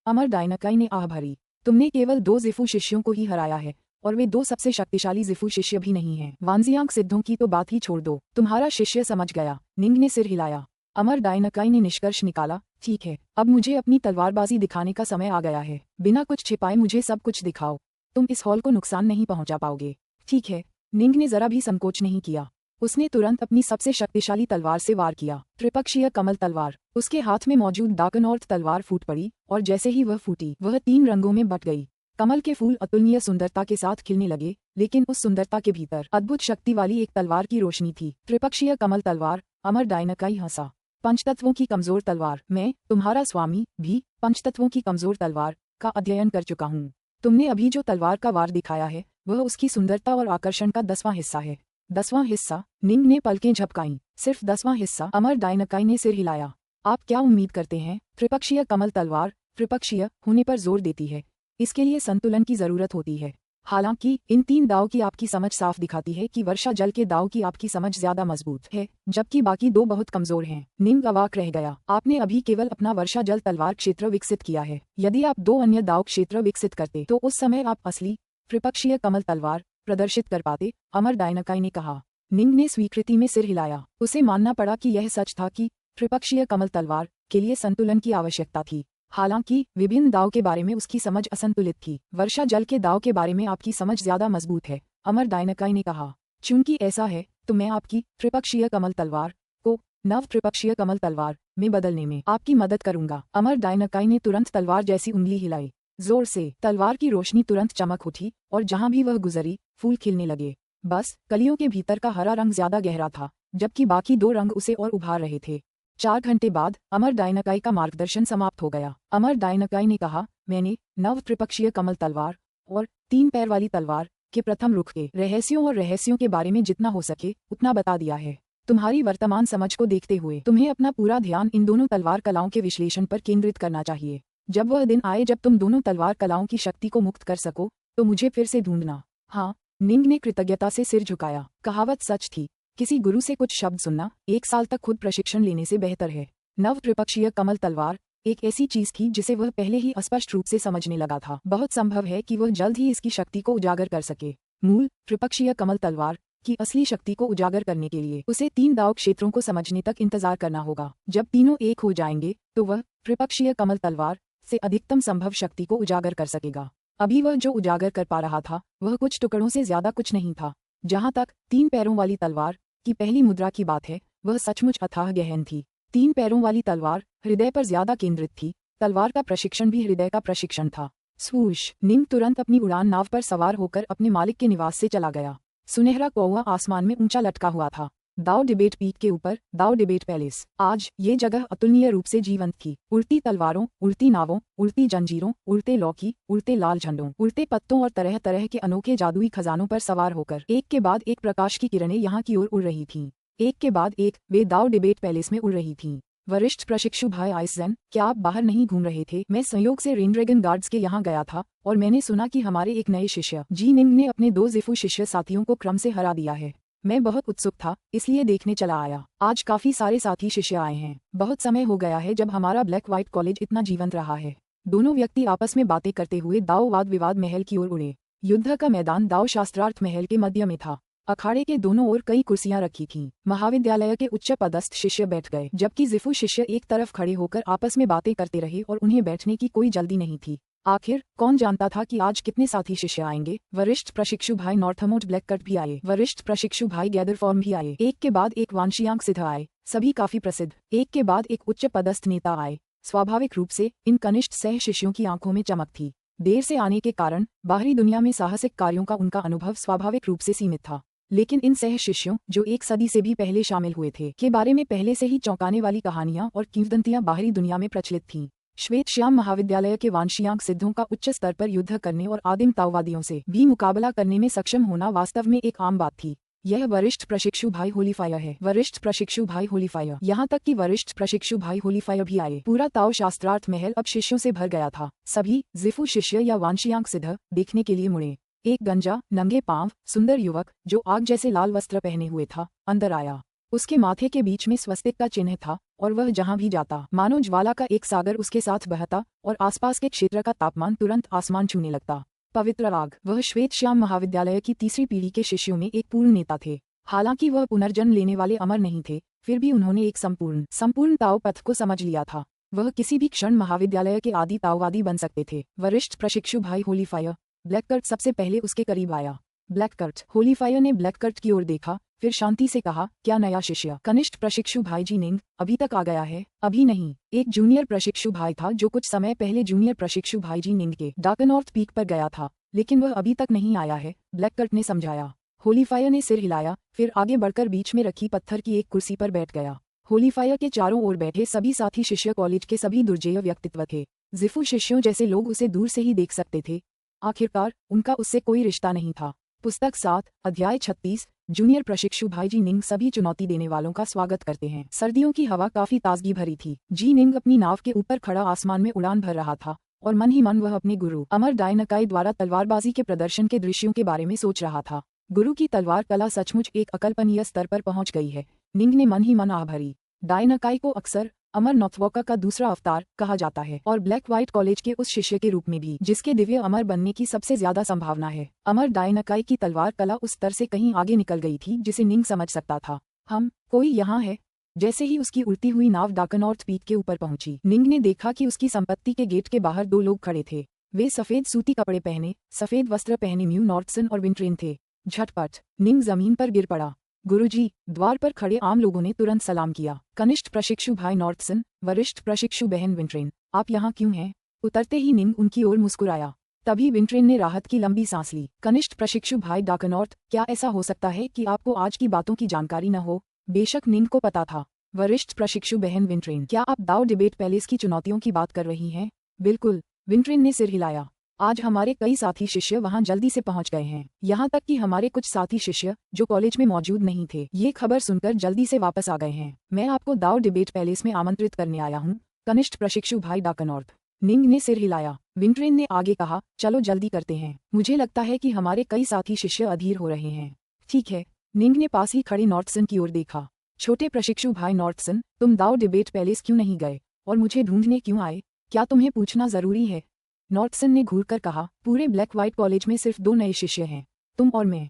अमर डायनाकाई ने आह भरी। तुमने केवल 2 जिफू शिष्यों को ही हराया है और वे 2 सबसे शक्तिशाली जिफू शिष्य भी नहीं हैं। वांशियांग सिद्धों की तो बात ही छोड़ दो, तुम्हारा शिष्य समझ गया। निंग ने सिर हिलाया। अमर डायनाकाई ने निष्कर्ष निकाला। ठीक है, अब मुझे अपनी तलवारबाजी दिखाने का समय आ गया है। बिना कुछ छिपाए मुझे सब कुछ दिखाओ। तुम इस हॉल को नुकसान नहीं पहुंचा पाओगे। ठीक है। निंग ने जरा भी संकोच नहीं किया। उसने तुरंत अपनी सबसे शक्तिशाली तलवार से वार किया। त्रिपक्षीय कमल तलवार। उसके हाथ में मौजूद डाकनॉर्थ तलवार फूट पड़ी और जैसे ही वह फूटी वह 3 रंगों में बट गई। कमल के फूल अतुलनीय सुंदरता के साथ खिलने लगे, लेकिन उस सुंदरता के भीतर अद्भुत शक्ति वाली एक तलवार की रोशनी थी। त्रिपक्षीय कमल तलवार। अमर डायनाकाई हंसा। पंचतत्वों की कमजोर तलवार। मैं, तुम्हारा स्वामी, भी पंचतत्वों की कमजोर तलवार का अध्ययन कर चुका हूँ। तुमने अभी जो तलवार का वार दिखाया है वह उसकी सुंदरता और आकर्षण का 10वां हिस्सा है। 10वां हिस्सा? निंग ने पलकें झपकाईं। सिर्फ 10वां हिस्सा? अमर डायनाकाई ने सिर हिलाया। आप क्या उम्मीद करते हैं? त्रिपक्षीय कमल तलवार त्रिपक्षीय होने पर जोर देती है। इसके लिए संतुलन की जरूरत होती है। हालांकि इन 3 दाव की आपकी समझ साफ दिखाती है कि वर्षा जल के दाव की आपकी समझ ज्यादा मजबूत है, जबकि बाकी 2 बहुत कमजोर हैं। निंग अवाक रह गया। आपने अभी केवल अपना वर्षा जल तलवार क्षेत्र विकसित किया है। यदि आप 2 अन्य दाव क्षेत्र विकसित करते तो उस समय आप असली त्रिपक्षीय कमल तलवार प्रदर्शित कर पाते, अमर डायनाकाई ने कहा। निंग ने स्वीकृति में सिर हिलाया। उसे मानना पड़ा कि यह सच था कि त्रिपक्षीय कमल तलवार के लिए संतुलन की आवश्यकता थी। हालांकि विभिन्न दाव के बारे में उसकी समझ असंतुलित थी। वर्षा जल के दाव के बारे में आपकी समझ ज्यादा मजबूत है, अमर डायनाकाई ने कहा। चूंकि ऐसा है तो मैं आपकी त्रिपक्षीय कमल तलवार को नव त्रिपक्षीय कमल तलवार में बदलने में आपकी मदद करूंगा। अमर डायनाकाई ने तुरंत तलवार जैसी उंगली हिलाई। जोर से तलवार की रोशनी तुरंत चमक उठी और जहां भी वह गुजरी फूल खिलने लगे। बस कलियों के भीतर का हरा रंग ज्यादा गहरा था, जबकि बाकी 2 रंग उसे और उभार रहे थे। 4 घंटे बाद अमर डायनाकाई का मार्गदर्शन समाप्त हो गया। अमर डायनाकाई ने कहा, मैंने नव त्रिपक्षीय कमल तलवार और 3 पैर वाली तलवार के प्रथम रुख के रहस्यों और रहस्यों के बारे में जितना हो सके उतना बता दिया है। तुम्हारी वर्तमान समझ को देखते हुए तुम्हें अपना पूरा ध्यान इन दोनों तलवार कलाओं के विश्लेषण पर केंद्रित करना चाहिए। जब वह दिन आए जब तुम दोनों तलवार कलाओं की शक्ति को मुक्त कर सको तो मुझे फिर से ढूंढना। हाँ। निंग ने कृतज्ञता से सिर झुकाया। कहावत सच थी, किसी गुरु से कुछ शब्द सुनना 1 साल तक खुद प्रशिक्षण लेने से बेहतर है। नव त्रिपक्षीय कमल तलवार एक ऐसी चीज थी जिसे वह पहले ही स्पष्ट रूप से समझने लगा था। बहुत संभव है कि वह जल्द ही इसकी शक्ति को उजागर कर सके। मूल त्रिपक्षीय कमल तलवार की असली शक्ति को उजागर करने के लिए उसे 3 दाव क्षेत्रों को समझने तक इंतजार करना होगा। जब तीनों एक हो जाएंगे तो वह त्रिपक्षीय कमल तलवार से अधिकतम संभव शक्ति को उजागर कर सकेगा। अभी वह जो उजागर कर पा रहा था वह कुछ टुकड़ों से ज्यादा कुछ नहीं था। जहां तक 3 पैरों वाली तलवार की पहली मुद्रा की बात है, वह सचमुच अथाह गहन थी। 3 पैरों वाली तलवार हृदय पर ज्यादा केंद्रित थी। तलवार का प्रशिक्षण भी हृदय का प्रशिक्षण था। स्वूश! निंग तुरंत अपनी उड़ान नाव पर सवार होकर अपने मालिक के निवास से चला गया। सुनहरा कौवा आसमान में ऊंचा लटका हुआ था। दाओ डिबेट पीक के ऊपर दाओ डिबेट पैलेस। आज ये जगह अतुलनीय रूप से जीवंत थी। उड़ती तलवारों, उड़ती नावों, उड़ती जंजीरों, उड़ते लौकी, उड़ते लाल झंडों, उड़ते पत्तों और तरह तरह के अनोखे जादुई खजानों पर सवार होकर एक के बाद एक प्रकाश की किरणें यहाँ की ओर उड़ रही थीं। एक के बाद एक वे दाओ डिबेट पैलेस में उड़ रही थीं। वरिष्ठ प्रशिक्षु भाई आइसजैन, क्या आप बाहर नहीं घूम रहे थे? मैं संयोग से रेनड्रैगन गार्ड्स के यहाँ गया था और मैंने सुना कि हमारे एक नए शिष्य जी निंग ने अपने 2 ज़िफू शिष्य साथियों को क्रम से हरा दिया है। मैं बहुत उत्सुक था, इसलिए देखने चला आया। आज काफी सारे साथी शिष्य आए हैं। बहुत समय हो गया है जब हमारा ब्लैक व्हाइट कॉलेज इतना जीवंत रहा है। दोनों व्यक्ति आपस में बातें करते हुए दाओ वाद विवाद महल की ओर उड़े। युद्ध का मैदान दाओ शास्त्रार्थ महल के मध्य में था। अखाड़े के दोनों ओर कई कुर्सियां रखी थीं। महाविद्यालय के उच्च पदस्थ शिष्य बैठ गए, जबकि ज़िफू शिष्य एक तरफ खड़े होकर आपस में बातें करते रहे और उन्हें बैठने की कोई जल्दी नहीं थी। आखिर कौन जानता था कि आज कितने साथी शिष्य आएंगे। वरिष्ठ प्रशिक्षु भाई नॉर्थमोट ब्लैककट भी आए। वरिष्ठ प्रशिक्षु भाई गैदरफॉर्म भी आए। एक के बाद एक वांशियांक सिद्ध आए, सभी काफी प्रसिद्ध। एक के बाद एक उच्च पदस्थ नेता आए। स्वाभाविक रूप से इन कनिष्ठ सह शिष्यों की आंखों में चमक थी। देर से आने के कारण बाहरी दुनिया में साहसिक कार्यों का उनका अनुभव स्वाभाविक रूप से सीमित था। लेकिन इन सह शिष्यों, जो 1 सदी से भी पहले शामिल हुए थे, के बारे में पहले से ही चौंकाने वाली कहानियां और किंवदंतियां बाहरी दुनिया में प्रचलित थीं। श्वेत श्याम महाविद्यालय के वांशियांक सिद्धों का उच्च स्तर पर युद्ध करने और आदिम ताओवादियों से भी मुकाबला करने में सक्षम होना वास्तव में एक आम बात थी। यह वरिष्ठ प्रशिक्षु भाई होलीफायर है। वरिष्ठ प्रशिक्षु भाई होलीफायर, यहाँ तक कि वरिष्ठ प्रशिक्षु भाई होलीफायर भी आए। पूरा ताओ शास्त्रार्थ महल अब शिष्यों से भर गया था। सभी ज़िफू शिष्य या वांशियांक सिद्ध देखने के लिए मुड़े। एक गंजा, नंगे पांव, सुंदर युवक जो आग जैसे लाल वस्त्र पहने हुए था, अंदर आया। उसके माथे के बीच में स्वस्तिक का चिन्ह था और वह जहां भी जाता मानो ज्वाला का एक सागर उसके साथ बहता और आसपास के क्षेत्र का तापमान तुरंत आसमान छूने लगता। पवित्र आग। वह श्वेत श्याम महाविद्यालय की तीसरी पीढ़ी के शिष्यों में एक पूर्ण नेता थे। हालांकि वह पुनर्जन्म लेने वाले अमर नहीं थे, फिर भी उन्होंने एक संपूर्ण ताओ पथ को समझ लिया था। वह किसी भी क्षण महाविद्यालय के आदि ताओवादी बन सकते थे। वरिष्ठ प्रशिक्षु भाई होलीफायर ब्लैककट सबसे पहले उसके करीब आया। ब्लैककट। होलीफायर ने ब्लैककट की ओर देखा, फिर शांति से कहा, क्या नया शिष्य? कनिष्ठ प्रशिक्षु भाई जी निंग अभी तक आ गया है? अभी नहीं। एक जूनियर प्रशिक्षु भाई था जो कुछ समय पहले जूनियर प्रशिक्षु भाई जी निंग के डार्कनॉर्थ पीक पर गया था, लेकिन वह अभी तक नहीं आया है, ब्लैककट ने समझाया। होलीफायर ने सिर हिलाया, फिर आगे बढ़कर बीच में रखी पत्थर की एक कुर्सी पर बैठ गया। होलीफायर के चारों ओर बैठे सभी साथी शिष्य कॉलेज के सभी दुर्जेय व्यक्तित्व थे। ज़िफू शिष्यों जैसे लोग उसे दूर से ही देख सकते थे। आखिरकार उनका उससे कोई रिश्ता नहीं था। पुस्तक 7, अध्याय 36। जूनियर प्रशिक्षु भाई जी निंग सभी चुनौती देने वालों का स्वागत करते हैं। सर्दियों की हवा काफी ताजगी भरी थी। जी निंग अपनी नाव के ऊपर खड़ा आसमान में उड़ान भर रहा था और मन ही मन वह अपने गुरु अमर डायनकाई द्वारा तलवारबाजी के प्रदर्शन के दृश्यों के बारे में सोच रहा था। गुरु की तलवार कला सचमुच एक अकल्पनीय स्तर पर पहुंच गई है, निंग ने मन ही मन आह भरी। डायनकाई को अक्सर अमर नॉर्थवॉकर का दूसरा अवतार कहा जाता है और ब्लैक व्हाइट कॉलेज के उस शिष्य के रूप में भी जिसके दिव्य अमर बनने की सबसे ज्यादा संभावना है। अमर डायनकाई की तलवार कला उस स्तर से कहीं आगे निकल गई थी जिसे निंग समझ सकता था। कोई यहाँ है? जैसे ही उसकी उड़ती हुई नाव डार्कनॉर्थ पीक के ऊपर पहुंची, निंग ने देखा कि उसकी संपत्ति के गेट के बाहर 2 लोग खड़े थे। वे सफेद सूती कपड़े पहने, सफेद वस्त्र पहने म्यू नॉर्थसन और विंट्रेन थे। झटपट निंग जमीन पर गिर पड़ा। गुरुजी, द्वार पर खड़े आम लोगों ने तुरंत सलाम किया। कनिष्ठ प्रशिक्षु भाई नॉर्थसन, वरिष्ठ प्रशिक्षु बहन विंट्रेन, आप यहाँ क्यों हैं? उतरते ही निंग उनकी ओर मुस्कुराया। तभी विंट्रेन ने राहत की लंबी सांस ली। कनिष्ठ प्रशिक्षु भाई डार्कनॉर्थ, क्या ऐसा हो सकता है कि आपको आज की बातों की जानकारी न हो? बेशक निंग को पता था। वरिष्ठ प्रशिक्षु बहन विंट्रेन, क्या आप दाओ डिबेट पैलेस की चुनौतियों की बात कर रही हैं? बिल्कुल, विंट्रेन ने सिर हिलाया। आज हमारे कई साथी शिष्य वहां जल्दी से पहुंच गए हैं। यहाँ तक कि हमारे कुछ साथी शिष्य जो कॉलेज में मौजूद नहीं थे, ये खबर सुनकर जल्दी से वापस आ गए हैं। मैं आपको दाओ डिबेट पैलेस में आमंत्रित करने आया हूँ। कनिष्ठ प्रशिक्षु भाई डार्कनॉर्थ। निंग ने सिर हिलाया। विंट्रेन ने आगे कहा, चलो जल्दी करते हैं, मुझे लगता है कि हमारे कई साथी शिष्य अधीर हो रहे हैं। ठीक है। निंग ने पास ही खड़े नॉर्थसन की ओर देखा। छोटे प्रशिक्षु भाई नॉर्थसन, तुम दाओ डिबेट पैलेस क्यों नहीं गए और मुझे ढूंढने क्यों आए? क्या तुम्हें पूछना जरूरी है? नॉर्थसन ने घूरकर कहा, पूरे ब्लैक व्हाइट कॉलेज में सिर्फ 2 नए शिष्य हैं, तुम और मैं।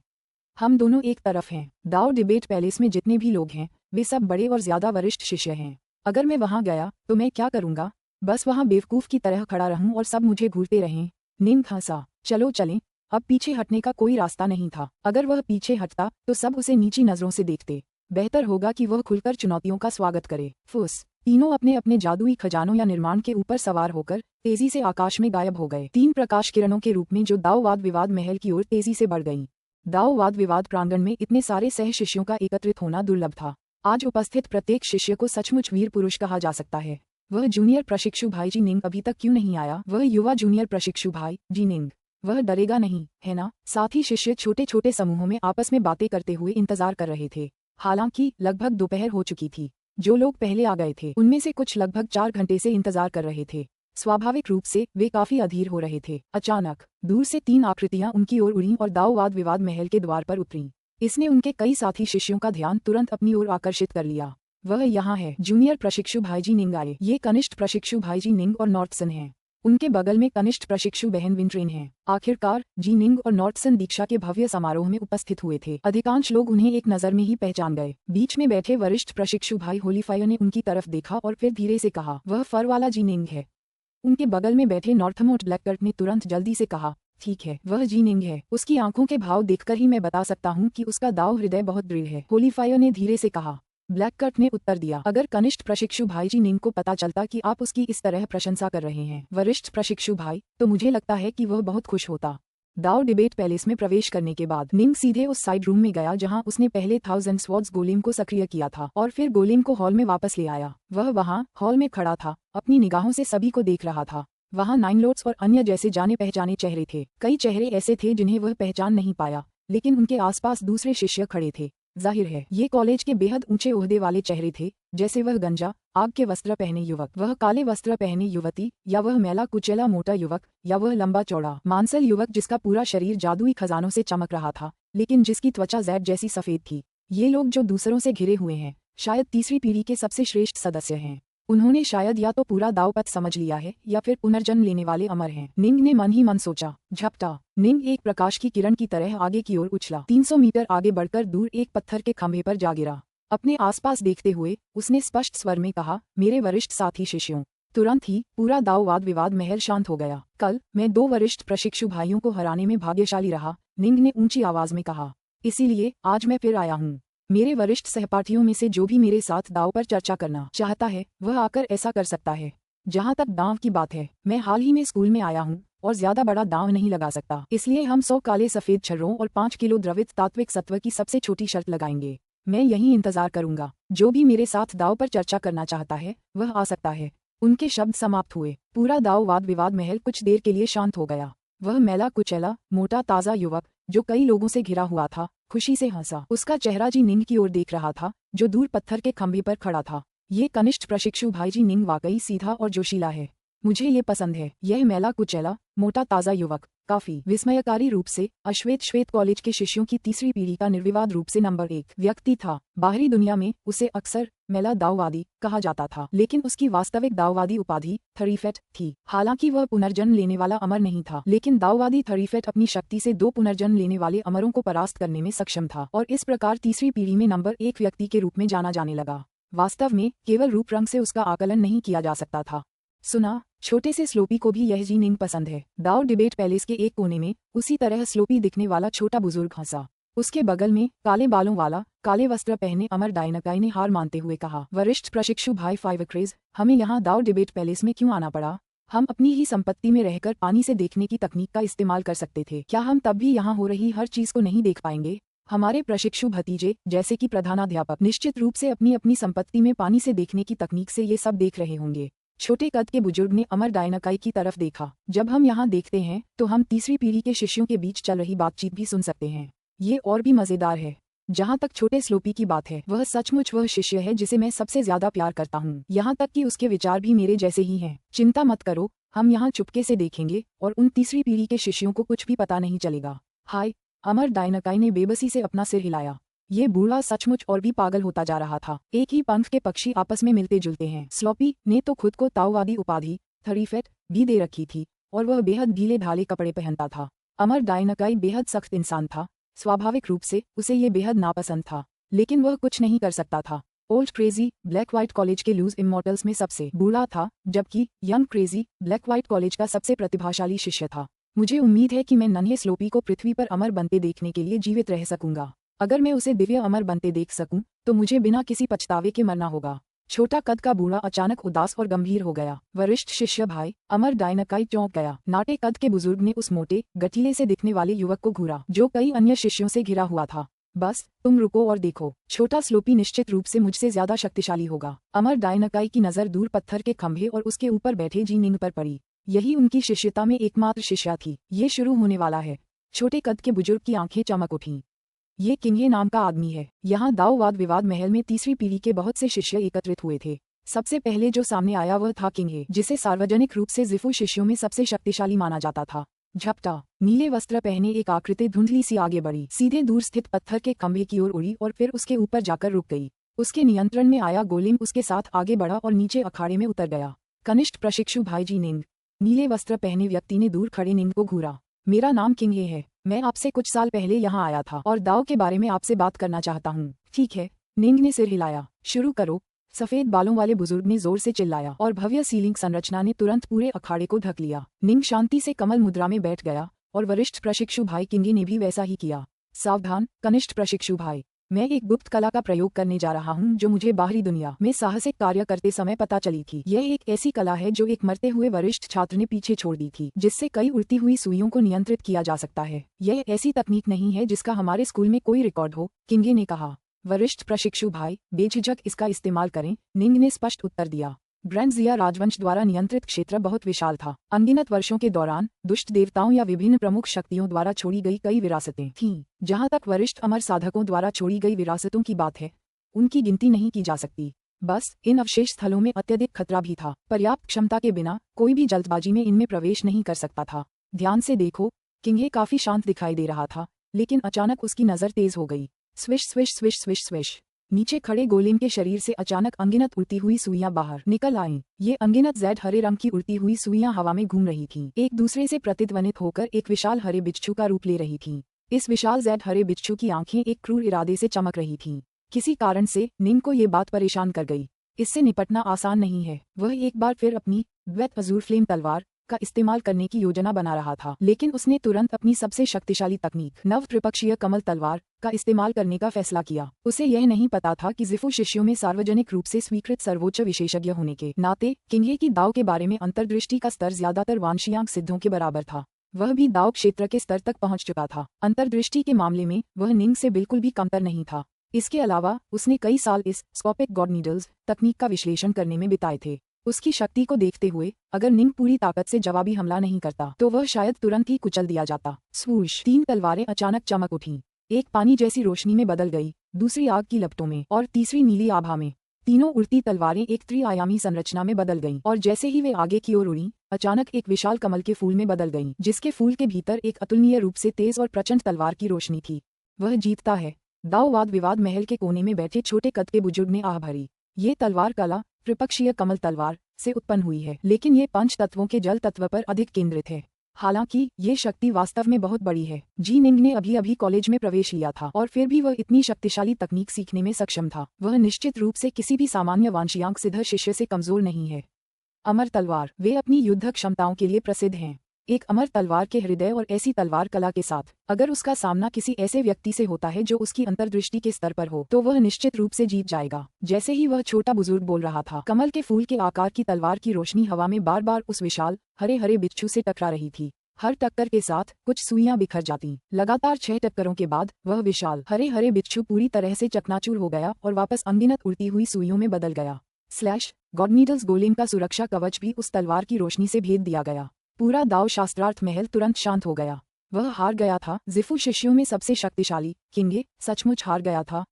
हम दोनों एक तरफ हैं। दाओ डिबेट पैलेस में जितने भी लोग हैं वे सब बड़े और ज्यादा वरिष्ठ शिष्य हैं। अगर मैं वहां गया तो मैं क्या करूंगा? बस वहां बेवकूफ की तरह खड़ा रहूं और सब मुझे घूरते रहें। निंग हंसा। चलो चलें। अब पीछे हटने का कोई रास्ता नहीं था। अगर वह पीछे हटता तो सब उसे नीची नजरों से देखते। बेहतर होगा कि वह खुलकर चुनौतियों का स्वागत करे। फुस। तीनों अपने अपने जादुई खजानों या निर्माण के ऊपर सवार होकर तेजी से आकाश में गायब हो गए। 3 प्रकाश किरणों के रूप में जो दाओ वाद विवाद महल की ओर तेजी से बढ़ गईं। दाओ वाद विवाद प्रांगण में इतने सारे सह शिष्यों का एकत्रित होना दुर्लभ था। आज उपस्थित प्रत्येक शिष्य को सचमुच वीर पुरुष कहा जा सकता है। वह जूनियर प्रशिक्षु भाई जी निंग अभी तक क्यों नहीं आया? वह युवा जूनियर प्रशिक्षु भाई जी निंग, वह डरेगा नहीं, है ना? साथी शिष्य छोटे छोटे समूहों में आपस में बातें करते हुए इंतजार कर रहे थे। हालांकि लगभग दोपहर हो चुकी थी। जो लोग पहले आ गए थे उनमें से कुछ लगभग 4 घंटे से इंतजार कर रहे थे। स्वाभाविक रूप से वे काफी अधीर हो रहे थे। अचानक दूर से 3 आकृतियां उनकी ओर उड़ीं और दाओ वाद विवाद महल के द्वार पर उतरीं। इसने उनके कई साथी शिष्यों का ध्यान तुरंत अपनी ओर आकर्षित कर लिया। वह यहाँ है, जूनियर प्रशिक्षु भाई जी निंग आए। ये कनिष्ठ प्रशिक्षु भाई जी निंग और नॉर्थसन हैं। उनके बगल में कनिष्ठ प्रशिक्षु बहन विंट्रेन हैं। आखिरकार जी निंग और नॉर्थसन दीक्षा के भव्य समारोह में उपस्थित हुए थे। अधिकांश लोग उन्हें एक नजर में ही पहचान गए। बीच में बैठे वरिष्ठ प्रशिक्षु भाई होलीफायर ने उनकी तरफ देखा और फिर धीरे से कहा, वह फर वाला जी निंग है। उनके बगल में बैठे नॉर्थमोट ब्लैककर्ट ने तुरंत जल्दी से कहा, ठीक है, वह जी निंग है। उसकी आंखों के भाव देखकर ही मैं बता सकता हूँ कि उसका दाव हृदय बहुत दृढ़ है, होलीफायर ने धीरे से कहा। ब्लैककर्ट ने उत्तर दिया, अगर कनिष्ठ प्रशिक्षु भाई जी निंग को पता चलता कि आप उसकी इस तरह प्रशंसा कर रहे हैं, वरिष्ठ प्रशिक्षु भाई, तो मुझे लगता है कि वह बहुत खुश होता। दाओ डिबेट पैलेस में प्रवेश करने के बाद निंग सीधे उस साइड रूम में गया जहां उसने पहले 1000 स्वॉर्ड्स गोलेम को सक्रिय किया था और फिर गोलेम को हॉल में वापस ले आया। वह वहां हॉल में खड़ा था, अपनी निगाहों से सभी को देख रहा था। वहां 9 लॉर्ड्स और अन्य जैसे जाने पहचाने चेहरे थे। कई चेहरे ऐसे थे जिन्हें वह पहचान नहीं पाया, लेकिन उनके आसपास दूसरे शिष्य खड़े थे। जाहिर है ये कॉलेज के बेहद ऊंचे ओहदे वाले चेहरे थे, जैसे वह गंजा आग के वस्त्र पहने युवक, वह काले वस्त्र पहने युवती, या वह मैला कुचेला मोटा युवक, या वह लंबा चौड़ा मांसल युवक जिसका पूरा शरीर जादुई खजानों से चमक रहा था, लेकिन जिसकी त्वचा जैड जैसी सफेद थी। ये लोग जो दूसरों से घिरे हुए हैं, शायद तीसरी पीढ़ी के सबसे श्रेष्ठ सदस्य हैं। उन्होंने शायद या तो पूरा दावपथ समझ लिया है या फिर पुनर्जन्म लेने वाले अमर हैं। निंग ने मन ही मन सोचा। झपटा, निंग एक प्रकाश की किरण की तरह आगे की ओर उछला। 300 मीटर आगे बढ़कर दूर एक पत्थर के खंभे पर जा गिरा। अपने आसपास देखते हुए उसने स्पष्ट स्वर में कहा, मेरे वरिष्ठ साथी शिष्यों। तुरंत ही पूरा दाव वाद विवाद महल शांत हो गया। कल मैं 2 वरिष्ठ प्रशिक्षु भाइयों को हराने में भाग्यशाली रहा, निंग ने ऊंची आवाज में कहा। इसीलिए आज मैं फिर आया हूँ। मेरे वरिष्ठ सहपाठियों में से जो भी मेरे साथ दाव पर चर्चा करना चाहता है, वह आकर ऐसा कर सकता है। जहाँ तक दाव की बात है, मैं हाल ही में स्कूल में आया हूँ और ज्यादा बड़ा दाव नहीं लगा सकता, इसलिए हम 100 काले सफेद छर्रों और 5 किलो द्रवित तात्विक सत्व की सबसे छोटी शर्त लगाएंगे। मैं यहीं इंतजार करूंगा। जो भी मेरे साथ दाव पर चर्चा करना चाहता है, वह आ सकता है। उनके शब्द समाप्त हुए। पूरा दाव वाद विवाद महल कुछ देर के लिए शांत हो गया। वह मैला कुचैला मोटा ताजा युवक, जो कई लोगों से घिरा हुआ था, खुशी से हंसा। उसका चेहरा जी निंग की ओर देख रहा था, जो दूर पत्थर के खंभे पर खड़ा था। ये कनिष्ठ प्रशिक्षु भाई जी निंग वाकई सीधा और जोशीला है। मुझे ये पसंद है। यह मैला कुचैला मोटा ताजा युवक काफी विस्मयकारी रूप से श्वेत कॉलेज के शिष्यों की तीसरी पीढ़ी का निर्विवाद रूप से नंबर 1 व्यक्ति था। बाहरी दुनिया में उसे अक्सर मैला दाववादी कहा जाता था, लेकिन उसकी वास्तविक दाववादी उपाधि थरीफेट थी। हालांकि वह पुनर्जन्म लेने वाला अमर नहीं था, लेकिन दाववादी थरीफेट अपनी शक्ति से 2 पुनर्जन्म लेने वाले अमरों को परास्त करने में सक्षम था और इस प्रकार तीसरी पीढ़ी में नंबर 1 व्यक्ति के रूप में जाना जाने लगा। वास्तव में केवल रूप रंग से उसका आकलन नहीं किया जा सकता था। सुना, छोटे से स्लोपी को भी यह जी निंग पसंद है। दाव डिबेट पैलेस के एक कोने में उसी तरह स्लोपी दिखने वाला छोटा बुजुर्ग हंसा। उसके बगल में काले बालों वाला काले वस्त्र पहने अमर डायनकाई ने हार मानते हुए कहा, वरिष्ठ प्रशिक्षु भाई फाइवक्रेज, हमें यहाँ दाव डिबेट पैलेस में क्यों आना पड़ा? हम अपनी ही संपत्ति में रहकर पानी से देखने की तकनीक का इस्तेमाल कर सकते थे। क्या हम तब भी यहाँ हो रही हर चीज को नहीं देख पाएंगे? हमारे प्रशिक्षु भतीजे, जैसे कि प्रधानाध्यापक, निश्चित रूप से अपनी अपनी संपत्ति में पानी से देखने की तकनीक से ये सब देख रहे होंगे। छोटे कद के बुजुर्ग ने अमर डायनकाई की तरफ देखा। जब हम यहाँ देखते हैं तो हम तीसरी पीढ़ी के शिष्यों के बीच चल रही बातचीत भी सुन सकते हैं। ये और भी मजेदार है। जहाँ तक छोटे स्लोपी की बात है, वह सचमुच वह शिष्य है जिसे मैं सबसे ज्यादा प्यार करता हूँ। यहाँ तक कि उसके विचार भी मेरे जैसे ही हैं। चिंता मत करो, हम यहाँ चुपके से देखेंगे और उन तीसरी पीढ़ी के शिष्यों को कुछ भी पता नहीं चलेगा। हाय, अमर डायनकाई ने बेबसी से अपना सिर हिलाया। ये बूढ़ा सचमुच और भी पागल होता जा रहा था। एक ही पंख के पक्षी आपस में मिलते जुलते हैं। स्लोपी ने तो खुद को ताओवादी उपाधि थरीफेट भी दे रखी थी और वह बेहद ढीले ढाले कपड़े पहनता था। अमर डायनकाई बेहद सख्त इंसान था। स्वाभाविक रूप से उसे ये बेहद नापसंद था, लेकिन वह कुछ नहीं कर सकता था। Old crazy black white college के लूज इमॉर्टल्स में सबसे बूढ़ा था, जबकि young crazy black white college का सबसे प्रतिभाशाली शिष्य था। मुझे उम्मीद है कि मैं नन्हे स्लोपी को पृथ्वी पर अमर बनते देखने के लिए जीवित रह सकूंगा। अगर मैं उसे दिव्य अमर बनते देख सकूं, तो मुझे बिना किसी पछतावे के मरना होगा। छोटा कद का बूढ़ा अचानक उदास और गंभीर हो गया। वरिष्ठ शिष्य भाई अमर डायनाकाई चौंक गया। नाटे कद के बुजुर्ग ने उस मोटे गठीले से दिखने वाले युवक को घूरा जो कई अन्य शिष्यों से घिरा हुआ था। बस तुम रुको और देखो, छोटा स्लोपी निश्चित रूप से मुझसे ज्यादा शक्तिशाली होगा। अमर डायनाकाई की नजर दूर पत्थर के खंभे और उसके ऊपर बैठे जी निंग पर पड़ी। यही उनकी शिष्यता में एकमात्र शिष्या थी। ये शुरू होने वाला है। छोटे कद के बुजुर्ग की आंखें चमक उठीं। ये किंगे नाम का आदमी है। यहाँ दाओ वाद विवाद महल में तीसरी पीढ़ी के बहुत से शिष्य एकत्रित हुए थे। सबसे पहले जो सामने आया वह था किंगे, जिसे सार्वजनिक रूप से ज़िफू शिष्यों में सबसे शक्तिशाली माना जाता था। झपटा नीले वस्त्र पहने एक आकृति धुंधली सी आगे बढ़ी, सीधे दूर स्थित पत्थर के खंभे की ओर उड़ी और फिर उसके ऊपर जाकर रुक गई। उसके नियंत्रण में आया गोलेम उसके साथ आगे बढ़ा और नीचे अखाड़े में उतर गया। कनिष्ठ प्रशिक्षु भाई जी निंग। नीले वस्त्र पहने व्यक्ति ने दूर खड़े निंग को घूरा। मेरा नाम किंगे है। मैं आपसे कुछ साल पहले यहाँ आया था और दाव के बारे में आपसे बात करना चाहता हूँ। ठीक है, निंग ने सिर हिलाया। शुरू करो, सफेद बालों वाले बुजुर्ग ने जोर से चिल्लाया और भव्य सीलिंग संरचना ने तुरंत पूरे अखाड़े को ढक लिया। निंग शांति से कमल मुद्रा में बैठ गया और वरिष्ठ प्रशिक्षु भाई किंगे ने भी वैसा ही किया। सावधान कनिष्ठ प्रशिक्षु भाई, मैं एक गुप्त कला का प्रयोग करने जा रहा हूँ जो मुझे बाहरी दुनिया में साहसिक कार्य करते समय पता चली थी। यह एक ऐसी कला है जो एक मरते हुए वरिष्ठ छात्र ने पीछे छोड़ दी थी, जिससे कई उड़ती हुई सुइयों को नियंत्रित किया जा सकता है। यह ऐसी तकनीक नहीं है जिसका हमारे स्कूल में कोई रिकॉर्ड हो, किंगे ने कहा। वरिष्ठ प्रशिक्षु भाई बेझिझक इसका इस्तेमाल करें, निंग ने स्पष्ट उत्तर दिया। ब्रैंडजिया राजवंश द्वारा नियंत्रित क्षेत्र बहुत विशाल था। अनगिनत वर्षों के दौरान दुष्ट देवताओं या विभिन्न प्रमुख शक्तियों द्वारा छोड़ी गई कई विरासतें थीं। जहां तक वरिष्ठ अमर साधकों द्वारा छोड़ी गई विरासतों की बात है, उनकी गिनती नहीं की जा सकती। बस इन अवशेष स्थलों में अत्यधिक खतरा भी था। पर्याप्त क्षमता के बिना कोई भी जल्दबाजी में इनमें प्रवेश नहीं कर सकता था। ध्यान से देखो, किंगे काफी शांत दिखाई दे रहा था, लेकिन अचानक उसकी नजर तेज हो गई। Swish swish swish swish swish. नीचे खड़े गोलेम के शरीर से अचानक अनगिनत उड़ती हुई सुइयां बाहर निकल आईं। ये अनगिनत ज़ेड हरे रंग की उड़ती हुई सुइयां हवा में घूम रही थीं, एक दूसरे से प्रतिध्वनित होकर एक विशाल हरे बिच्छू का रूप ले रही थीं। इस विशाल ज़ेड हरे बिच्छू की आंखें एक क्रूर इरादे से चमक रही थीं। किसी कारण से निंग को ये बात परेशान कर गई। इससे निपटना आसान नहीं है। वह एक बार फिर अपनी द्वैत अजूर फ्लेम तलवार का इस्तेमाल करने की योजना बना रहा था, लेकिन उसने तुरंत अपनी सबसे शक्तिशाली तकनीक नव त्रिपक्षीय कमल तलवार का इस्तेमाल करने का फैसला किया। उसे यह नहीं पता था कि ज़िफू शिष्यों में सार्वजनिक रूप से स्वीकृत सर्वोच्च विशेषज्ञ होने के नाते किंगे की दाव के बारे में अंतर्दृष्टि का स्तर ज्यादातर वांशियांक सिद्धों के बराबर था। वह भी दाव क्षेत्र के स्तर तक पहुंच चुका था। अंतर्दृष्टि के मामले में वह निंग से बिल्कुल भी कमतर नहीं था। इसके अलावा उसने कई साल इस स्कोपिक गॉड नीडल्स तकनीक का विश्लेषण करने में बिताए थे। उसकी शक्ति को देखते हुए अगर निंग पूरी ताकत से जवाबी हमला नहीं करता तो वह शायद तुरंत ही कुचल दिया जाता। स्वूश, 3 तलवारें अचानक चमक उठीं। एक पानी जैसी रोशनी में बदल गई, दूसरी आग की लपटों में और तीसरी नीली आभा में। तीनों उड़ती तलवारें एक त्रिआयामी संरचना में बदल गईं और जैसे ही वे आगे की ओर उड़ीं, अचानक एक विशाल कमल के फूल में बदल गईं, जिसके फूल के भीतर एक अतुलनीय रूप से तेज और प्रचंड तलवार की रोशनी थी। वह जीतता है। दाव वाद विवाद महल के कोने में बैठे छोटे कद के बुजुर्ग ने आह भरी। ये तलवार कला त्रिपक्षीय कमल तलवार से उत्पन्न हुई है, लेकिन ये 5 तत्वों के जल तत्व पर अधिक केंद्रित है। हालांकि ये शक्ति वास्तव में बहुत बड़ी है। जी निंग ने अभी कॉलेज में प्रवेश लिया था और फिर भी वह इतनी शक्तिशाली तकनीक सीखने में सक्षम था। वह निश्चित रूप से किसी भी सामान्य वांशियांक सिद्ध शिष्य से कमजोर नहीं है। अमर तलवार, वे अपनी युद्ध क्षमताओं के लिए प्रसिद्ध हैं। एक अमर तलवार के हृदय और ऐसी तलवार कला के साथ अगर उसका सामना किसी ऐसे व्यक्ति से होता है जो उसकी अंतर्दृष्टि के स्तर पर हो, तो वह निश्चित रूप से जीत जाएगा। जैसे ही वह छोटा बुजुर्ग बोल रहा था, कमल के फूल के आकार की तलवार की रोशनी हवा में बार बार उस विशाल हरे हरे बिच्छू से टकरा रही थी। हर टक्कर के साथ कुछ सुइयां बिखर जाती। लगातार 6 टक्करों के बाद वह विशाल हरे हरे बिच्छू पूरी तरह से चकनाचूर हो गया और वापस अनगिनत उड़ती हुई सुइयों में बदल गया। स्लैश गॉड नीडल्स गोलेम का सुरक्षा कवच भी उस तलवार की रोशनी से भेद दिया गया। पूरा दाव शास्त्रार्थ महल तुरंत शांत हो गया। वह हार गया था। ज़िफू शिष्यों में सबसे शक्तिशाली किंगे सचमुच हार गया था।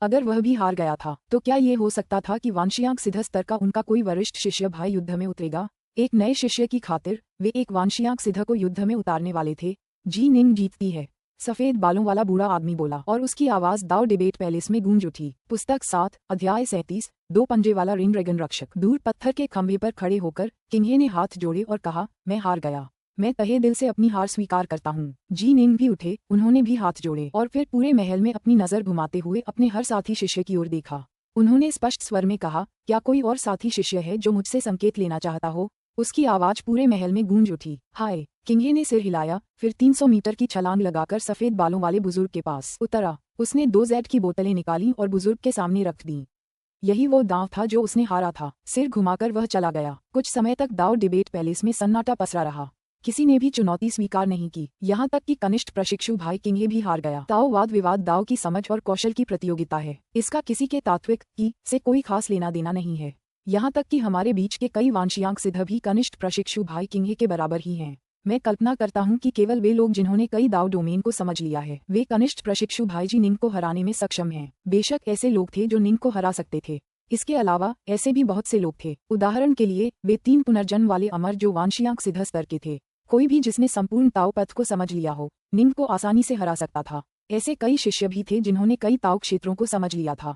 अगर वह भी हार गया था तो क्या ये हो सकता था कि वांशियांक सिद्ध स्तर का उनका कोई वरिष्ठ शिष्य भाई युद्ध में उतरेगा? एक नए शिष्य की खातिर वे एक वांशियांक सिद्ध को युद्ध में उतारने वाले थे। जी निंग जीतती है, सफेद बालों वाला बूढ़ा आदमी बोला और उसकी आवाज दाव डिबेट पैलेस में गूंज उठी। पुस्तक 7 अध्याय 37 2 पंजे वाला रिंग ड्रैगन रक्षक। दूर पत्थर के खंभे पर खड़े होकर किंगे ने हाथ जोड़े और कहा, मैं हार गया। मैं तहे दिल से अपनी हार स्वीकार करता हूँ। जी निंग भी उठे, उन्होंने भी हाथ जोड़े और फिर पूरे महल में अपनी नजर घुमाते हुए अपने हर साथी शिष्य की ओर देखा। उन्होंने स्पष्ट स्वर में कहा, क्या कोई और साथी शिष्य है जो मुझसे संकेत लेना चाहता हो? उसकी आवाज पूरे महल में गूंज उठी। हाय! किंगे ने सिर हिलाया, फिर 300 मीटर की छलांग लगाकर सफेद बालों वाले बुजुर्ग के पास उतरा। उसने 2 जेड की बोतलें निकाली और बुजुर्ग के सामने रख दी। यही वो दांव था जो उसने हारा था। सिर घुमाकर वह चला गया। कुछ समय तक दाव डिबेट पैलेस में सन्नाटा पसरा रहा। किसी ने भी चुनौती स्वीकार नहीं की, यहाँ तक कि कनिष्ठ प्रशिक्षु भाई किंगे भी हार गया। दाव वाद विवाद दाव की समझ और कौशल की प्रतियोगिता है। इसका किसी के तात्विक की से कोई खास लेना देना नहीं है। यहाँ तक कि हमारे बीच के कई वांशियांक सिद्ध भी कनिष्ठ प्रशिक्षु भाई किंगे के बराबर ही हैं। मैं कल्पना करता हूँ कि केवल वे लोग जिन्होंने कई दाव डोमेन को समझ लिया है, वे कनिष्ठ प्रशिक्षु भाई जी निंग को हराने में सक्षम हैं। बेशक ऐसे लोग थे जो निंग को हरा सकते थे। इसके अलावा ऐसे भी बहुत से लोग थे। उदाहरण के लिए वे 3 पुनर्जन्म वाले अमर जो वांशियांक सिद्ध स्तर के थे। कोई भी जिसने संपूर्ण ताओ पथ को समझ लिया हो, निंग को आसानी से हरा सकता था। ऐसे कई शिष्य भी थे जिन्होंने कई ताओ क्षेत्रों को समझ लिया था।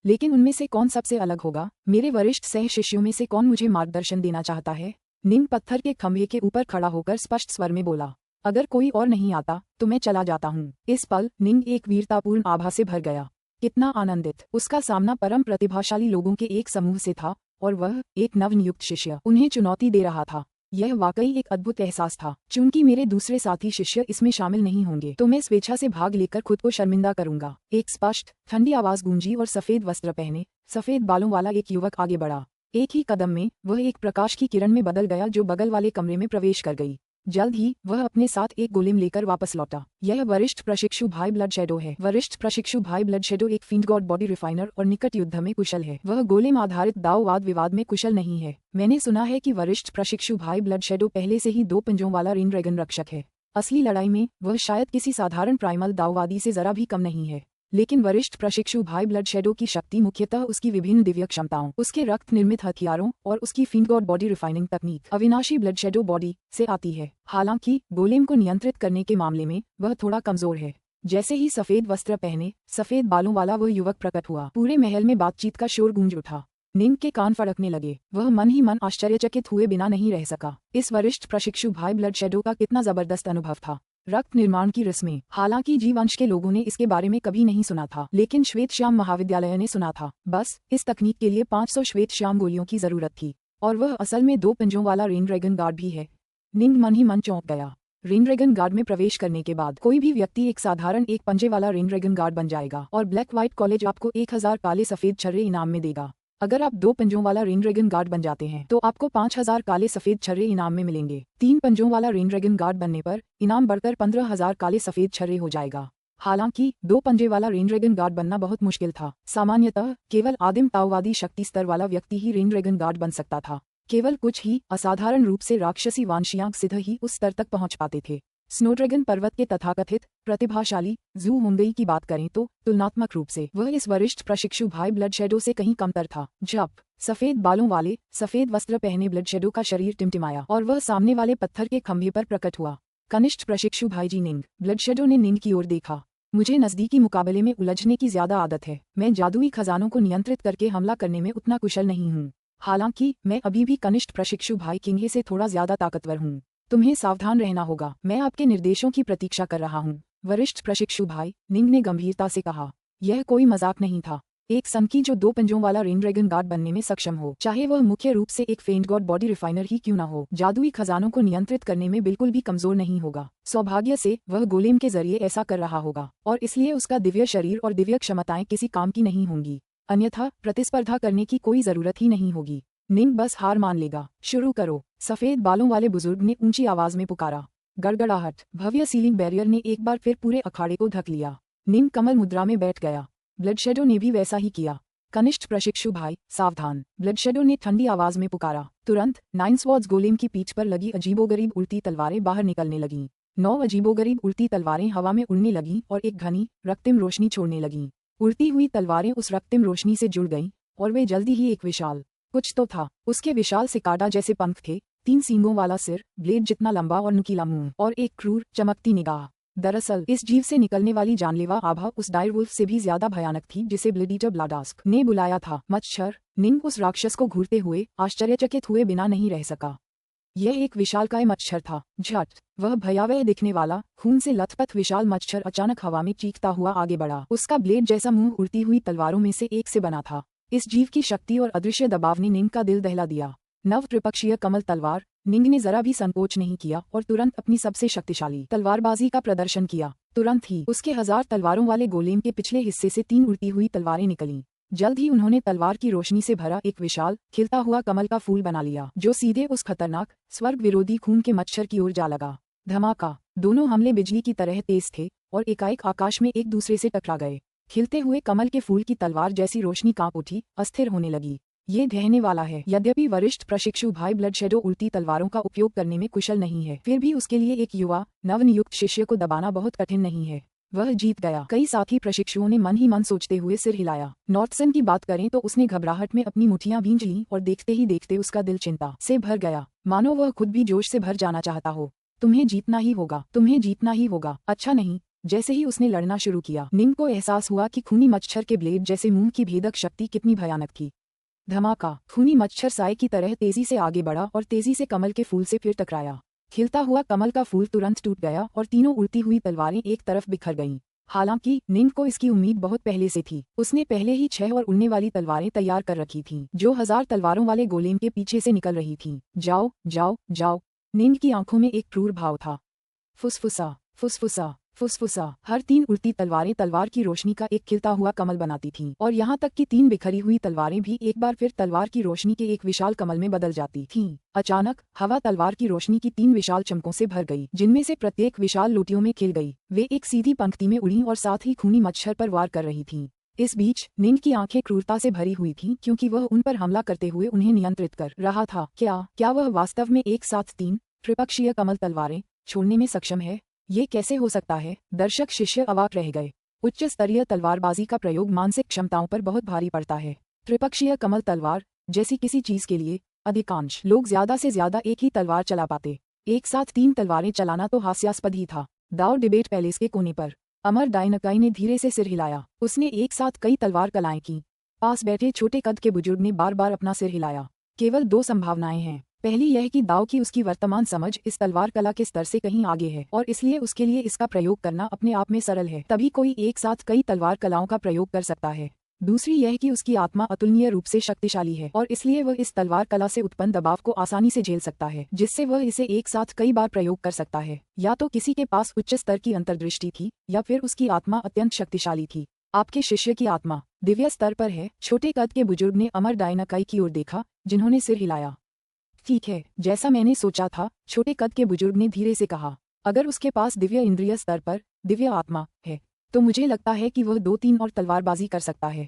लेकिन उनमें से कौन सबसे अलग होगा? मेरे वरिष्ठ सह शिष्यों में से कौन मुझे मार्गदर्शन देना चाहता है? निंग पत्थर के खंभे के ऊपर खड़ा होकर स्पष्ट स्वर में बोला। अगर कोई और नहीं आता तो मैं चला जाता हूँ। इस पल निंग एक वीरतापूर्ण आभा से भर गया। कितना आनंदित! उसका सामना परम प्रतिभाशाली लोगों के एक समूह से था और वह एक नवनियुक्त शिष्य उन्हें चुनौती दे रहा था। यह वाकई एक अद्भुत एहसास था। चूंकि मेरे दूसरे साथी शिष्य इसमें शामिल नहीं होंगे तो मैं स्वेच्छा से भाग लेकर खुद को शर्मिंदा करूंगा। एक स्पष्ट ठंडी आवाज गूंजी और सफेद वस्त्र पहने, सफेद बालों वाला एक युवक आगे बढ़ा। एक ही कदम में वह एक प्रकाश की किरण में बदल गया जो बगल वाले कमरे में प्रवेश कर गई। जल्द ही वह अपने साथ एक गोलेम लेकर वापस लौटा। यह वरिष्ठ प्रशिक्षु भाई ब्लड शेडो है। वरिष्ठ प्रशिक्षु भाई ब्लड शेडो एक फील्ड गॉड बॉडी रिफाइनर और निकट युद्ध में कुशल है। वह गोलेम आधारित दाव वाद विवाद में कुशल नहीं है। मैंने सुना है कि वरिष्ठ प्रशिक्षु भाई ब्लड शेडो पहले से ही 2 पंजों वाला रेन ड्रैगन रक्षक है। असली लड़ाई में वह शायद किसी साधारण प्राइमल दाववादी से जरा भी कम नहीं है। लेकिन वरिष्ठ प्रशिक्षु भाई ब्लड शेडो की शक्ति मुख्यतः उसकी विभिन्न दिव्य क्षमताओं, उसके रक्त निर्मित हथियारों और उसकी फील्ड गॉड बॉडी रिफाइनिंग तकनीक अविनाशी ब्लड शेडो बॉडी से आती है। हालांकि गोलेम को नियंत्रित करने के मामले में वह थोड़ा कमजोर है। जैसे ही सफेद वस्त्र पहने, सफेद बालों वाला वह युवक प्रकट हुआ, पूरे महल में बातचीत का शोर गूंज उठा। निंग के कान फड़कने लगे। वह मन ही मन आश्चर्यचकित हुए बिना नहीं रह सका। इस वरिष्ठ प्रशिक्षु भाई ब्लड शेडो का कितना जबरदस्त अनुभव था। रक्त निर्माण की रस्में। हालांकि जीववंश के लोगों ने इसके बारे में कभी नहीं सुना था, लेकिन श्वेत श्याम महाविद्यालय ने सुना था। बस इस तकनीक के लिए 500 श्वेत श्याम गोलियों की जरूरत थी, और वह असल में 2 पंजों वाला रेन ड्रैगन गार्ड भी है। निंग मन ही मन चौंक गया। रेन ड्रैगन गार्ड में प्रवेश करने के बाद कोई भी व्यक्ति एक साधारण 1 पंजे वाला रेन ड्रैगन गार्ड बन जाएगा, और ब्लैक व्हाइट कॉलेज आपको 1000 काले सफेद छर्रे इनाम में देगा। अगर आप 2 पंजों वाला रेन ड्रैगन गार्ड बन जाते हैं तो आपको 5000 काले सफेद छर्रे इनाम में मिलेंगे। 3 पंजों वाला रेन ड्रैगन गार्ड बनने पर इनाम बढ़कर 15000 काले सफेद छर्रे हो जाएगा। हालांकि 2 पंजे वाला रेन ड्रैगन गार्ड बनना बहुत मुश्किल था। सामान्यतः केवल आदिम ताओवादी शक्ति स्तर वाला व्यक्ति ही रेन ड्रैगन गार्ड बन सकता था। केवल कुछ ही असाधारण रूप से राक्षसी वांशियांक सिद्ध ही उस स्तर तक पहुंच पाते थे। स्नोड्रैगन पर्वत के तथाकथित प्रतिभाशाली जू होंगई की बात करें तो तुलनात्मक रूप से वह इस वरिष्ठ प्रशिक्षु भाई ब्लड शेडो से कहीं कमतर था। जब सफेद बालों वाले सफेद वस्त्र पहने ब्लड शेडो का शरीर टिमटिमाया और वह सामने वाले पत्थर के खंभे पर प्रकट हुआ। कनिष्ठ प्रशिक्षु भाई जी निंग। ब्लड शेडो ने निंग की ओर देखा। मुझे नजदीकी मुकाबले में उलझने की ज्यादा आदत है। मैं जादुई खजानों को नियंत्रित करके हमला करने में उतना कुशल नहीं हूँ। हालांकि मैं अभी भी कनिष्ठ प्रशिक्षु भाई किंगे से थोड़ा ज्यादा ताकतवर हूँ। तुम्हें सावधान रहना होगा। मैं आपके निर्देशों की प्रतीक्षा कर रहा हूँ। वरिष्ठ प्रशिक्षु भाई निंग ने गंभीरता से कहा। यह कोई मजाक नहीं था। एक सनकी जो 2 पंजों वाला रेन ड्रैगन गार्ड बनने में सक्षम हो, चाहे वह मुख्य रूप से एक फेंट गॉड बॉडी रिफाइनर ही क्यों न हो, जादुई खजानों को नियंत्रित करने में बिल्कुल भी कमजोर नहीं होगा। सौभाग्य से वह गोलेम के जरिए ऐसा कर रहा होगा, और इसलिए उसका दिव्य शरीर और दिव्य क्षमताएं किसी काम की नहीं होंगी। अन्यथा प्रतिस्पर्धा करने की कोई जरूरत ही नहीं होगी। निंग बस हार मान लेगा। शुरू करो, सफेद बालों वाले बुजुर्ग ने ऊंची आवाज में पुकारा। गड़गड़ाहट। भव्य सीलिंग बैरियर ने एक बार फिर पूरे अखाड़े को ढक लिया। निंग कमल मुद्रा में बैठ गया। ब्लड शेडो ने भी वैसा ही किया। कनिष्ठ प्रशिक्षु भाई सावधान, ब्लड शेडो ने ठंडी आवाज में पुकारा। तुरंत 9 स्वॉर्ड्स गोलेम की पीठ पर लगी अजीबोगरीब उल्टी तलवारें बाहर निकलने लगीं। 9 अजीबोगरीब उल्टी तलवारें हवा में उड़ने लगीं और एक घनी रक्तिम रोशनी छोड़ने लगीं। उड़ती हुई तलवारें उस रक्तिम रोशनी से जुड़ गईं और वे जल्दी ही एक विशाल कुछ तो था। उसके विशाल सिकाडा जैसे पंख थे, 3 सींगों वाला सिर, ब्लेड जितना लंबा और नुकीला मुंह, और एक क्रूर चमकती निगाह। दरअसल इस जीव से निकलने वाली जानलेवा आभा उस डायरवुल्फ से भी ज्यादा भयानक थी जिसे ब्लेडीटर ब्लाडास्क ने बुलाया था। मच्छर। निंग उस राक्षस को घूरते हुए आश्चर्यचकित हुए बिना नहीं रह सका। यह एक विशालकाय मच्छर था। झट, वह भयावह दिखने वाला खून से लथपथ विशाल मच्छर अचानक हवा में चीखता हुआ आगे बढ़ा। उसका ब्लेड जैसा मुंह उड़ती हुई तलवारों में से एक से बना था। इस जीव की शक्ति और अदृश्य दबाव ने निंग का दिल दहला दिया। नव त्रिपक्षीय कमल तलवार। निंग ने जरा भी संकोच नहीं किया और तुरंत अपनी सबसे शक्तिशाली तलवारबाजी का प्रदर्शन किया। तुरंत ही उसके 1000 तलवारों वाले गोलेम के पिछले हिस्से से 3 उड़ती हुई तलवारें निकलीं। जल्द ही उन्होंने तलवार की रोशनी से भरा एक विशाल खिलता हुआ कमल का फूल बना लिया, जो सीधे उस खतरनाक स्वर्ग विरोधी खून के मच्छर की ओर जा लगा। धमाका। दोनों हमले बिजली की तरह तेज थे और एकाएक आकाश में एक दूसरे से टकरा गए। खिलते हुए कमल के फूल की तलवार जैसी रोशनी कांप उठी, अस्थिर होने लगी। ये ढहने वाला है। यद्यपि वरिष्ठ प्रशिक्षु भाई ब्लड शेडो उल्टी तलवारों का उपयोग करने में कुशल नहीं है, फिर भी उसके लिए एक युवा नवनियुक्त शिष्य को दबाना बहुत कठिन नहीं है। वह जीत गया। कई साथी प्रशिक्षुओं ने मन ही मन सोचते हुए सिर हिलाया। नॉर्थसन की बात करें तो उसने घबराहट में अपनी मुट्ठियां भींच लीं और देखते ही देखते उसका दिल चिंता से भर गया, मानो वह खुद भी जोश से भर जाना चाहता हो। तुम्हें जीतना ही होगा, तुम्हें जीतना ही होगा। अच्छा नहीं। जैसे ही उसने लड़ना शुरू किया, निंग को एहसास हुआ कि खूनी मच्छर के ब्लेड जैसे मुंह की भेदक शक्ति कितनी भयानक थी। धमाका। खूनी मच्छर साए की तरह तेजी से आगे बढ़ा और तेजी से कमल के फूल से फिर टकराया। खिलता हुआ कमल का फूल तुरंत टूट गया और तीनों उड़ती हुई तलवारें एक तरफ बिखर गईं। हालांकि निंग को इसकी उम्मीद बहुत पहले से थी। उसने पहले ही 6 और उड़ने वाली तलवारें तैयार कर रखी थीं, जो 1000 तलवारों वाले गोलेम के पीछे से निकल रही थीं। जाओ जाओ जाओ। निंग की आंखों में एक क्रूर भाव था। फुसफुसा फुसफुसा फुसफुसा। हर 3 उड़ती तलवारें तलवार की रोशनी का एक खिलता हुआ कमल बनाती थीं, और यहाँ तक कि 3 बिखरी हुई तलवारें भी एक बार फिर तलवार की रोशनी के एक विशाल कमल में बदल जाती थीं। अचानक हवा तलवार की रोशनी की 3 विशाल चमकों से भर गई, जिनमें से प्रत्येक विशाल लोटियों में खिल गई। वे एक सीधी पंक्ति में उड़ी और साथ ही खूनी मच्छर पर वार कर रही थीं। इस बीच निंग की आंखें क्रूरता से भरी हुई थीं, क्योंकि वह उन पर हमला करते हुए उन्हें नियंत्रित कर रहा था। क्या वह वास्तव में एक साथ 3 त्रिपक्षीय कमल तलवारें छोड़ने में सक्षम है? ये कैसे हो सकता है? दर्शक शिष्य अवाक रह गए। उच्च स्तरीय तलवारबाजी का प्रयोग मानसिक क्षमताओं पर बहुत भारी पड़ता है। त्रिपक्षीय कमल तलवार जैसी किसी चीज के लिए अधिकांश लोग ज्यादा से ज्यादा एक ही तलवार चला पाते। एक साथ 3 तलवारें चलाना तो हास्यास्पद ही था। दाव डिबेट पैलेस के कोने पर अमर डायनकाई ने धीरे से सिर हिलाया। उसने एक साथ कई तलवार कलाएं की। पास बैठे छोटे कद के बुजुर्ग ने बार बार अपना सिर हिलाया। केवल 2 संभावनाएं हैं। पहली यह कि दाव की उसकी वर्तमान समझ इस तलवार कला के स्तर से कहीं आगे है और इसलिए उसके लिए इसका प्रयोग करना अपने आप में सरल है, तभी कोई एक साथ कई तलवार कलाओं का प्रयोग कर सकता है। दूसरी यह कि उसकी आत्मा अतुलनीय रूप से शक्तिशाली है और इसलिए वह इस तलवार कला से उत्पन्न दबाव को आसानी से झेल सकता है, जिससे वह इसे एक साथ कई बार प्रयोग कर सकता है। या तो किसी के पास उच्च स्तर की अंतर्दृष्टि थी या फिर उसकी आत्मा अत्यंत शक्तिशाली थी। आपके शिष्य की आत्मा दिव्य स्तर पर है। छोटे कद के बुजुर्ग ने अमर डायनाकाई की ओर देखा, जिन्होंने सिर हिलाया। ठीक है, जैसा मैंने सोचा था, छोटे कद के बुजुर्ग ने धीरे से कहा। अगर उसके पास दिव्य इंद्रिय स्तर पर दिव्य आत्मा है तो मुझे लगता है कि वह 2-3 और तलवारबाजी कर सकता है।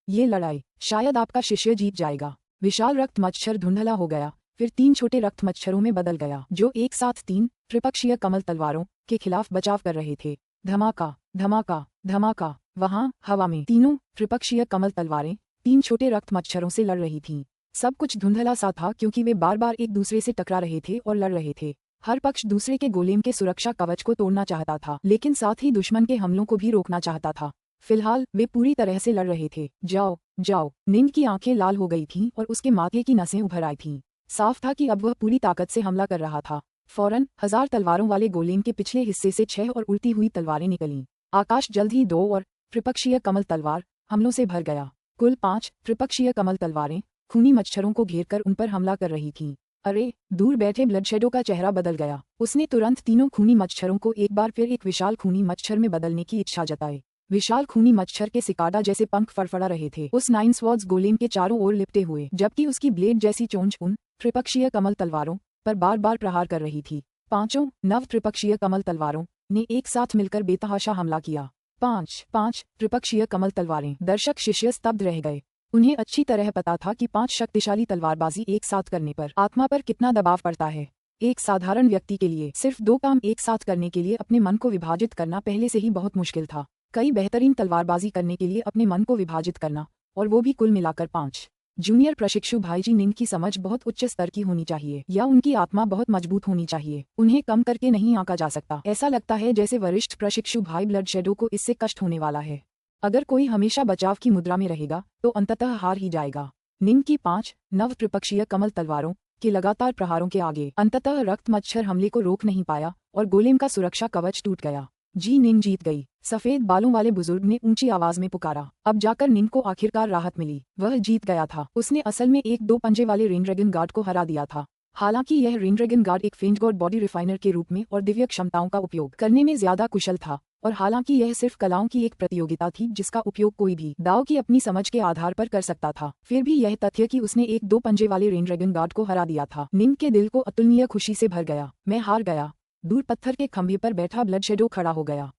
ये लड़ाई शायद आपका शिष्य जीत जाएगा। विशाल रक्त मच्छर धुंधला हो गया, फिर 3 छोटे रक्त मच्छरों में बदल गया, जो एक साथ 3 त्रिपक्षीय कमल तलवारों के खिलाफ बचाव कर रहे थे। धमाका धमाका धमाका। वहां हवा में तीनों त्रिपक्षीय कमल तलवारें 3 छोटे रक्त मच्छरों से लड़ रही थीं। सब कुछ धुंधला सा था, क्योंकि वे बार बार एक दूसरे से टकरा रहे थे और लड़ रहे थे। हर पक्ष दूसरे के गोलेम के सुरक्षा कवच को तोड़ना चाहता था, लेकिन साथ ही दुश्मन के हमलों को भी रोकना चाहता था। फिलहाल वे पूरी तरह से लड़ रहे थे। जाओ जाओ। निंग की आंखें लाल हो गई थीं और उसके माथे की नसें उभर आई थीं। साफ था कि अब वह पूरी ताकत से हमला कर रहा था। फौरन 1000 तलवारों वाले गोलेम के पिछले हिस्से से 6 और उड़ती हुई तलवारें निकलीं। आकाश जल्द ही 2 और त्रिपक्षीय कमल तलवार हमलों से भर गया। कुल 5 त्रिपक्षीय कमल तलवारें खूनी मच्छरों को घेरकर उन पर हमला कर रही थीं। अरे! दूर बैठे ब्लडशेडो का चेहरा बदल गया। उसने तुरंत तीनों खूनी मच्छरों को एक बार फिर एक विशाल खूनी मच्छर में बदलने की इच्छा जताई। विशाल खूनी मच्छर के सिकाडा जैसे पंख फड़फड़ा रहे थे, उस 9 स्वॉर्ड्स गोलेम के चारों ओर लिपटे हुए, जबकि उसकी ब्लेड जैसी चोंच उन त्रिपक्षीय कमल तलवारों पर बार बार प्रहार कर रही थी। 5 नव त्रिपक्षीय कमल तलवारों ने एक साथ मिलकर बेतहाशा हमला किया। 5 त्रिपक्षीय कमल तलवारें। दर्शक शिष्य स्तब्ध रह गए। उन्हें अच्छी तरह पता था कि 5 शक्तिशाली तलवारबाजी एक साथ करने पर आत्मा पर कितना दबाव पड़ता है। एक साधारण व्यक्ति के लिए सिर्फ 2 काम एक साथ करने के लिए अपने मन को विभाजित करना पहले से ही बहुत मुश्किल था। कई बेहतरीन तलवारबाजी करने के लिए अपने मन को विभाजित करना, और वो भी कुल मिलाकर 5। जूनियर प्रशिक्षु भाईजी निंग की समझ बहुत उच्च स्तर की होनी चाहिए, या उनकी आत्मा बहुत मजबूत होनी चाहिए। उन्हें कम करके नहीं आंका जा सकता। ऐसा लगता है जैसे वरिष्ठ प्रशिक्षु भाई ब्लड शेडो को इससे कष्ट होने वाला है। अगर कोई हमेशा बचाव की मुद्रा में रहेगा तो अंततः हार ही जाएगा। निंग की 5 नव त्रिपक्षीय कमल तलवारों के लगातार प्रहारों के आगे अंततः रक्त मच्छर हमले को रोक नहीं पाया और गोलेम का सुरक्षा कवच टूट गया। जी निंग जीत गई। सफेद बालों वाले बुजुर्ग ने ऊंची आवाज में पुकारा। अब जाकर निंग को आखिरकार राहत मिली। वह जीत गया था। उसने असल में एक 2 पंजे वाले रेन ड्रैगन गार्ड को हरा दिया था। हालांकि यह रेन ड्रैगन गार्ड एक फेंट गॉड बॉडी रिफाइनर के रूप में और दिव्य क्षमताओं का उपयोग करने में ज्यादा कुशल था। और हालांकि यह सिर्फ कलाओं की एक प्रतियोगिता थी जिसका उपयोग कोई भी दाव की अपनी समझ के आधार पर कर सकता था, फिर भी यह तथ्य कि उसने एक 2 पंजे वाले रेन ड्रैगन गार्ड को हरा दिया था, निंग के दिल को अतुलनीय खुशी से भर गया। मैं हार गया। दूर पत्थर के खंभे पर बैठा ब्लड शेडो खड़ा हो गया।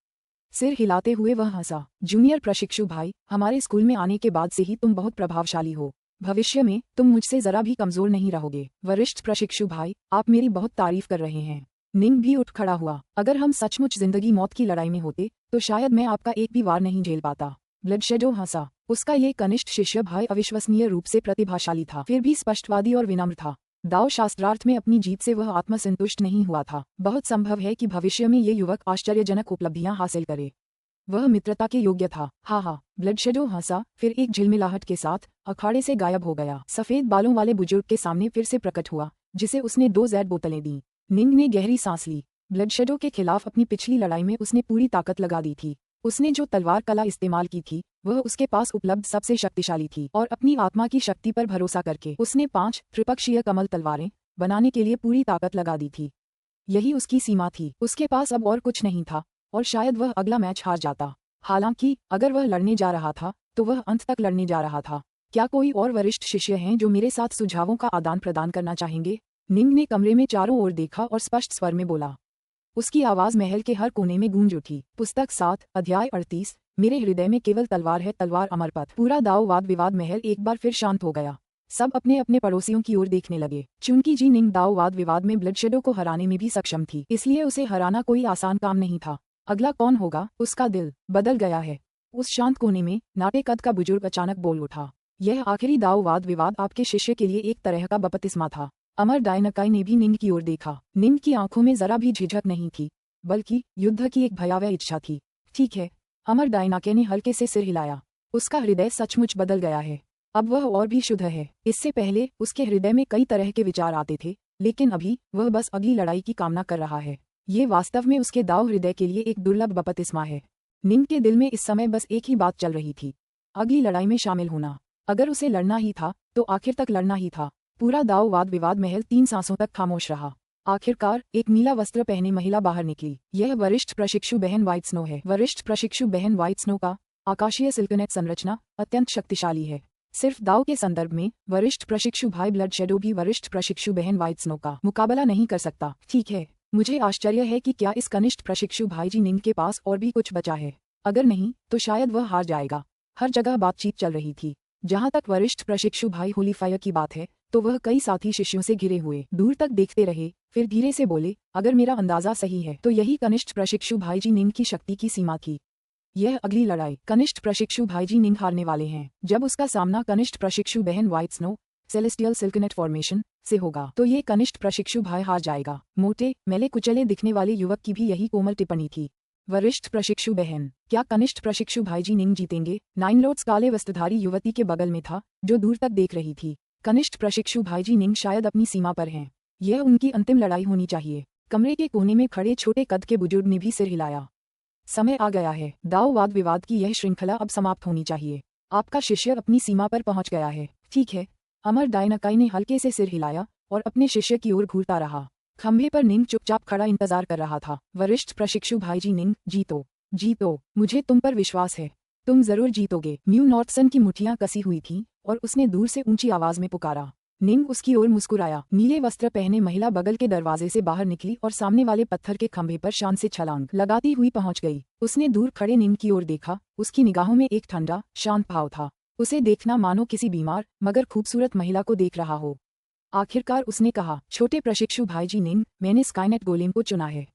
सिर हिलाते हुए वह हंसा। जूनियर प्रशिक्षु भाई, हमारे स्कूल में आने के बाद से ही तुम बहुत प्रभावशाली हो। भविष्य में तुम मुझसे जरा भी कमजोर नहीं रहोगे। वरिष्ठ प्रशिक्षु भाई, आप मेरी बहुत तारीफ कर रहे हैं। निंग भी उठ खड़ा हुआ। अगर हम सचमुच जिंदगी मौत की लड़ाई में होते तो शायद मैं आपका एक भी वार नहीं झेल पाता। ब्लड शेडो हंसा। उसका ये कनिष्ठ शिष्य भाई अविश्वसनीय रूप से प्रतिभाशाली था, फिर भी स्पष्टवादी और विनम्र था। दाव शास्त्रार्थ में अपनी जीत से वह आत्मसंतुष्ट नहीं हुआ था। बहुत संभव है कि भविष्य में ये युवक आश्चर्यजनक उपलब्धियां हासिल करे। वह मित्रता के योग्य था। हा, ब्लड शेडो हंसा, फिर एक झिलमिलाहट के साथ अखाड़े से गायब हो गया। सफेद बालों वाले बुजुर्ग के सामने फिर से प्रकट हुआ, जिसे उसने 2 ज़ेड बोतलें दी। निंग ने गहरी सांस ली। ब्लड शेडो के खिलाफ अपनी पिछली लड़ाई में उसने पूरी ताकत लगा दी थी। उसने जो तलवार कला इस्तेमाल की थी वह उसके पास उपलब्ध सबसे शक्तिशाली थी, और अपनी आत्मा की शक्ति पर भरोसा करके उसने 5 त्रिपक्षीय कमल तलवारें बनाने के लिए पूरी ताकत लगा दी थी। यही उसकी सीमा थी। उसके पास अब और कुछ नहीं था, और शायद वह अगला मैच हार जाता। हालांकि अगर वह लड़ने जा रहा था तो वह अंत तक लड़ने जा रहा था। क्या कोई और वरिष्ठ शिष्य हैं जो मेरे साथ सुझावों का आदान प्रदान करना चाहेंगे? निंग ने कमरे में चारों ओर देखा और स्पष्ट स्वर में बोला। उसकी आवाज महल के हर कोने में गूंज उठी। पुस्तक 7 अध्याय 38। मेरे हृदय में केवल तलवार है, तलवार अमर पथ। पूरा दाव वाद विवाद महल एक बार फिर शांत हो गया। सब अपने अपने पड़ोसियों की ओर देखने लगे। चूंकि जी निंग दाव वाद विवाद में ब्लड शेडो को हराने में भी सक्षम थी, इसलिए उसे हराना कोई आसान काम नहीं था। अगला कौन होगा? उसका दिल बदल गया है। उस शांत कोने में नाटे कद का बुजुर्ग अचानक बोल उठा। यह आखिरी दाव वाद विवाद आपके शिष्य के लिए एक तरह का बपतिस्मा था। अमर डायनकाई ने भी निंग की ओर देखा। निंग की आंखों में जरा भी झिझक नहीं थी, बल्कि युद्ध की एक भयावह इच्छा थी। ठीक है, अमर डायनाके ने हल्के से सिर हिलाया। उसका हृदय सचमुच बदल गया है। अब वह और भी शुद्ध है। इससे पहले उसके हृदय में कई तरह के विचार आते थे, लेकिन अभी वह बस अगली लड़ाई की कामना कर रहा है। ये वास्तव में उसके दाव हृदय के लिए एक दुर्लभ बपतिस्मा है। निंग के दिल में इस समय बस एक ही बात चल रही थी, अगली लड़ाई में शामिल होना। अगर उसे लड़ना ही था तो आखिर तक लड़ना ही था। पूरा दाव वाद विवाद महल 3 सांसों तक खामोश रहा। आखिरकार एक नीला वस्त्र पहने महिला बाहर निकली। यह वरिष्ठ प्रशिक्षु बहन व्हाइट स्नो है। वरिष्ठ प्रशिक्षु बहन व्हाइट स्नो का आकाशीय सिल्कनेट संरचना अत्यंत शक्तिशाली है। सिर्फ दाव के संदर्भ में वरिष्ठ प्रशिक्षु भाई ब्लड शेडो भी वरिष्ठ प्रशिक्षु बहन व्हाइट स्नो का मुकाबला नहीं कर सकता। ठीक है, मुझे आश्चर्य है कि क्या इस कनिष्ठ प्रशिक्षु भाई जी निंग के पास और भी कुछ बचा है। अगर नहीं तो शायद वह हार जाएगा। हर जगह बातचीत चल रही थी। जहां तक वरिष्ठ प्रशिक्षु भाई होलीफायर की बात है तो वह कई साथी शिष्यों से घिरे हुए दूर तक देखते रहे, फिर धीरे से बोले, अगर मेरा अंदाजा सही है तो यही कनिष्ठ प्रशिक्षु भाई जी निंग की शक्ति की सीमा थी। यह अगली लड़ाई कनिष्ठ प्रशिक्षु भाई जी निंग हारने वाले हैं। जब उसका सामना कनिष्ठ प्रशिक्षु बहन व्हाइट स्नो सेलेस्टियल सिल्कनेट फॉर्मेशन से होगा तो ये कनिष्ठ प्रशिक्षु भाई हार जाएगा। मोटे मैले कुचले दिखने वाले युवक की भी यही कोमल टिप्पणी थी। वरिष्ठ प्रशिक्षु बहन, क्या कनिष्ठ प्रशिक्षु भाई जी निंग जीतेंगे? 9 लॉर्ड्स काले वस्त्रधारी युवती के बगल में था, जो दूर तक देख रही थी। कनिष्ठ प्रशिक्षु भाई जी निंग शायद अपनी सीमा पर हैं। यह उनकी अंतिम लड़ाई होनी चाहिए। कमरे के कोने में खड़े छोटे कद के बुजुर्ग ने भी सिर हिलाया। समय आ गया है। दाव वाद विवाद की यह श्रृंखला अब समाप्त होनी चाहिए। आपका शिष्य अपनी सीमा पर पहुंच गया है। ठीक है। अमर डायनाकाई ने हल्के से सिर हिलाया और अपने शिष्य की ओर घूरता रहा। खंभे पर निंग चुपचाप खड़ा इंतजार कर रहा था। वरिष्ठ प्रशिक्षु भाई जी निंग, जीतो, जीतो, मुझे तुम पर विश्वास है। तुम जरूर जीतोगे। म्यू नॉर्थसन की मुठ्ठियां कसी हुई थीं और उसने दूर से ऊंची आवाज में पुकारा। निंग उसकी ओर मुस्कुराया। नीले वस्त्र पहने महिला बगल के दरवाजे से बाहर निकली और सामने वाले पत्थर के खंभे पर शान से छलांग लगाती हुई पहुंच गई। उसने दूर खड़े निंग की ओर देखा। उसकी निगाहों में एक ठंडा, शांत भाव था। उसे देखना मानो किसी बीमार मगर खूबसूरत महिला को देख रहा हो। आखिरकार उसने कहा, छोटे प्रशिक्षु भाई जी निंग, मैंने स्काईनेट गोलेम को चुना है।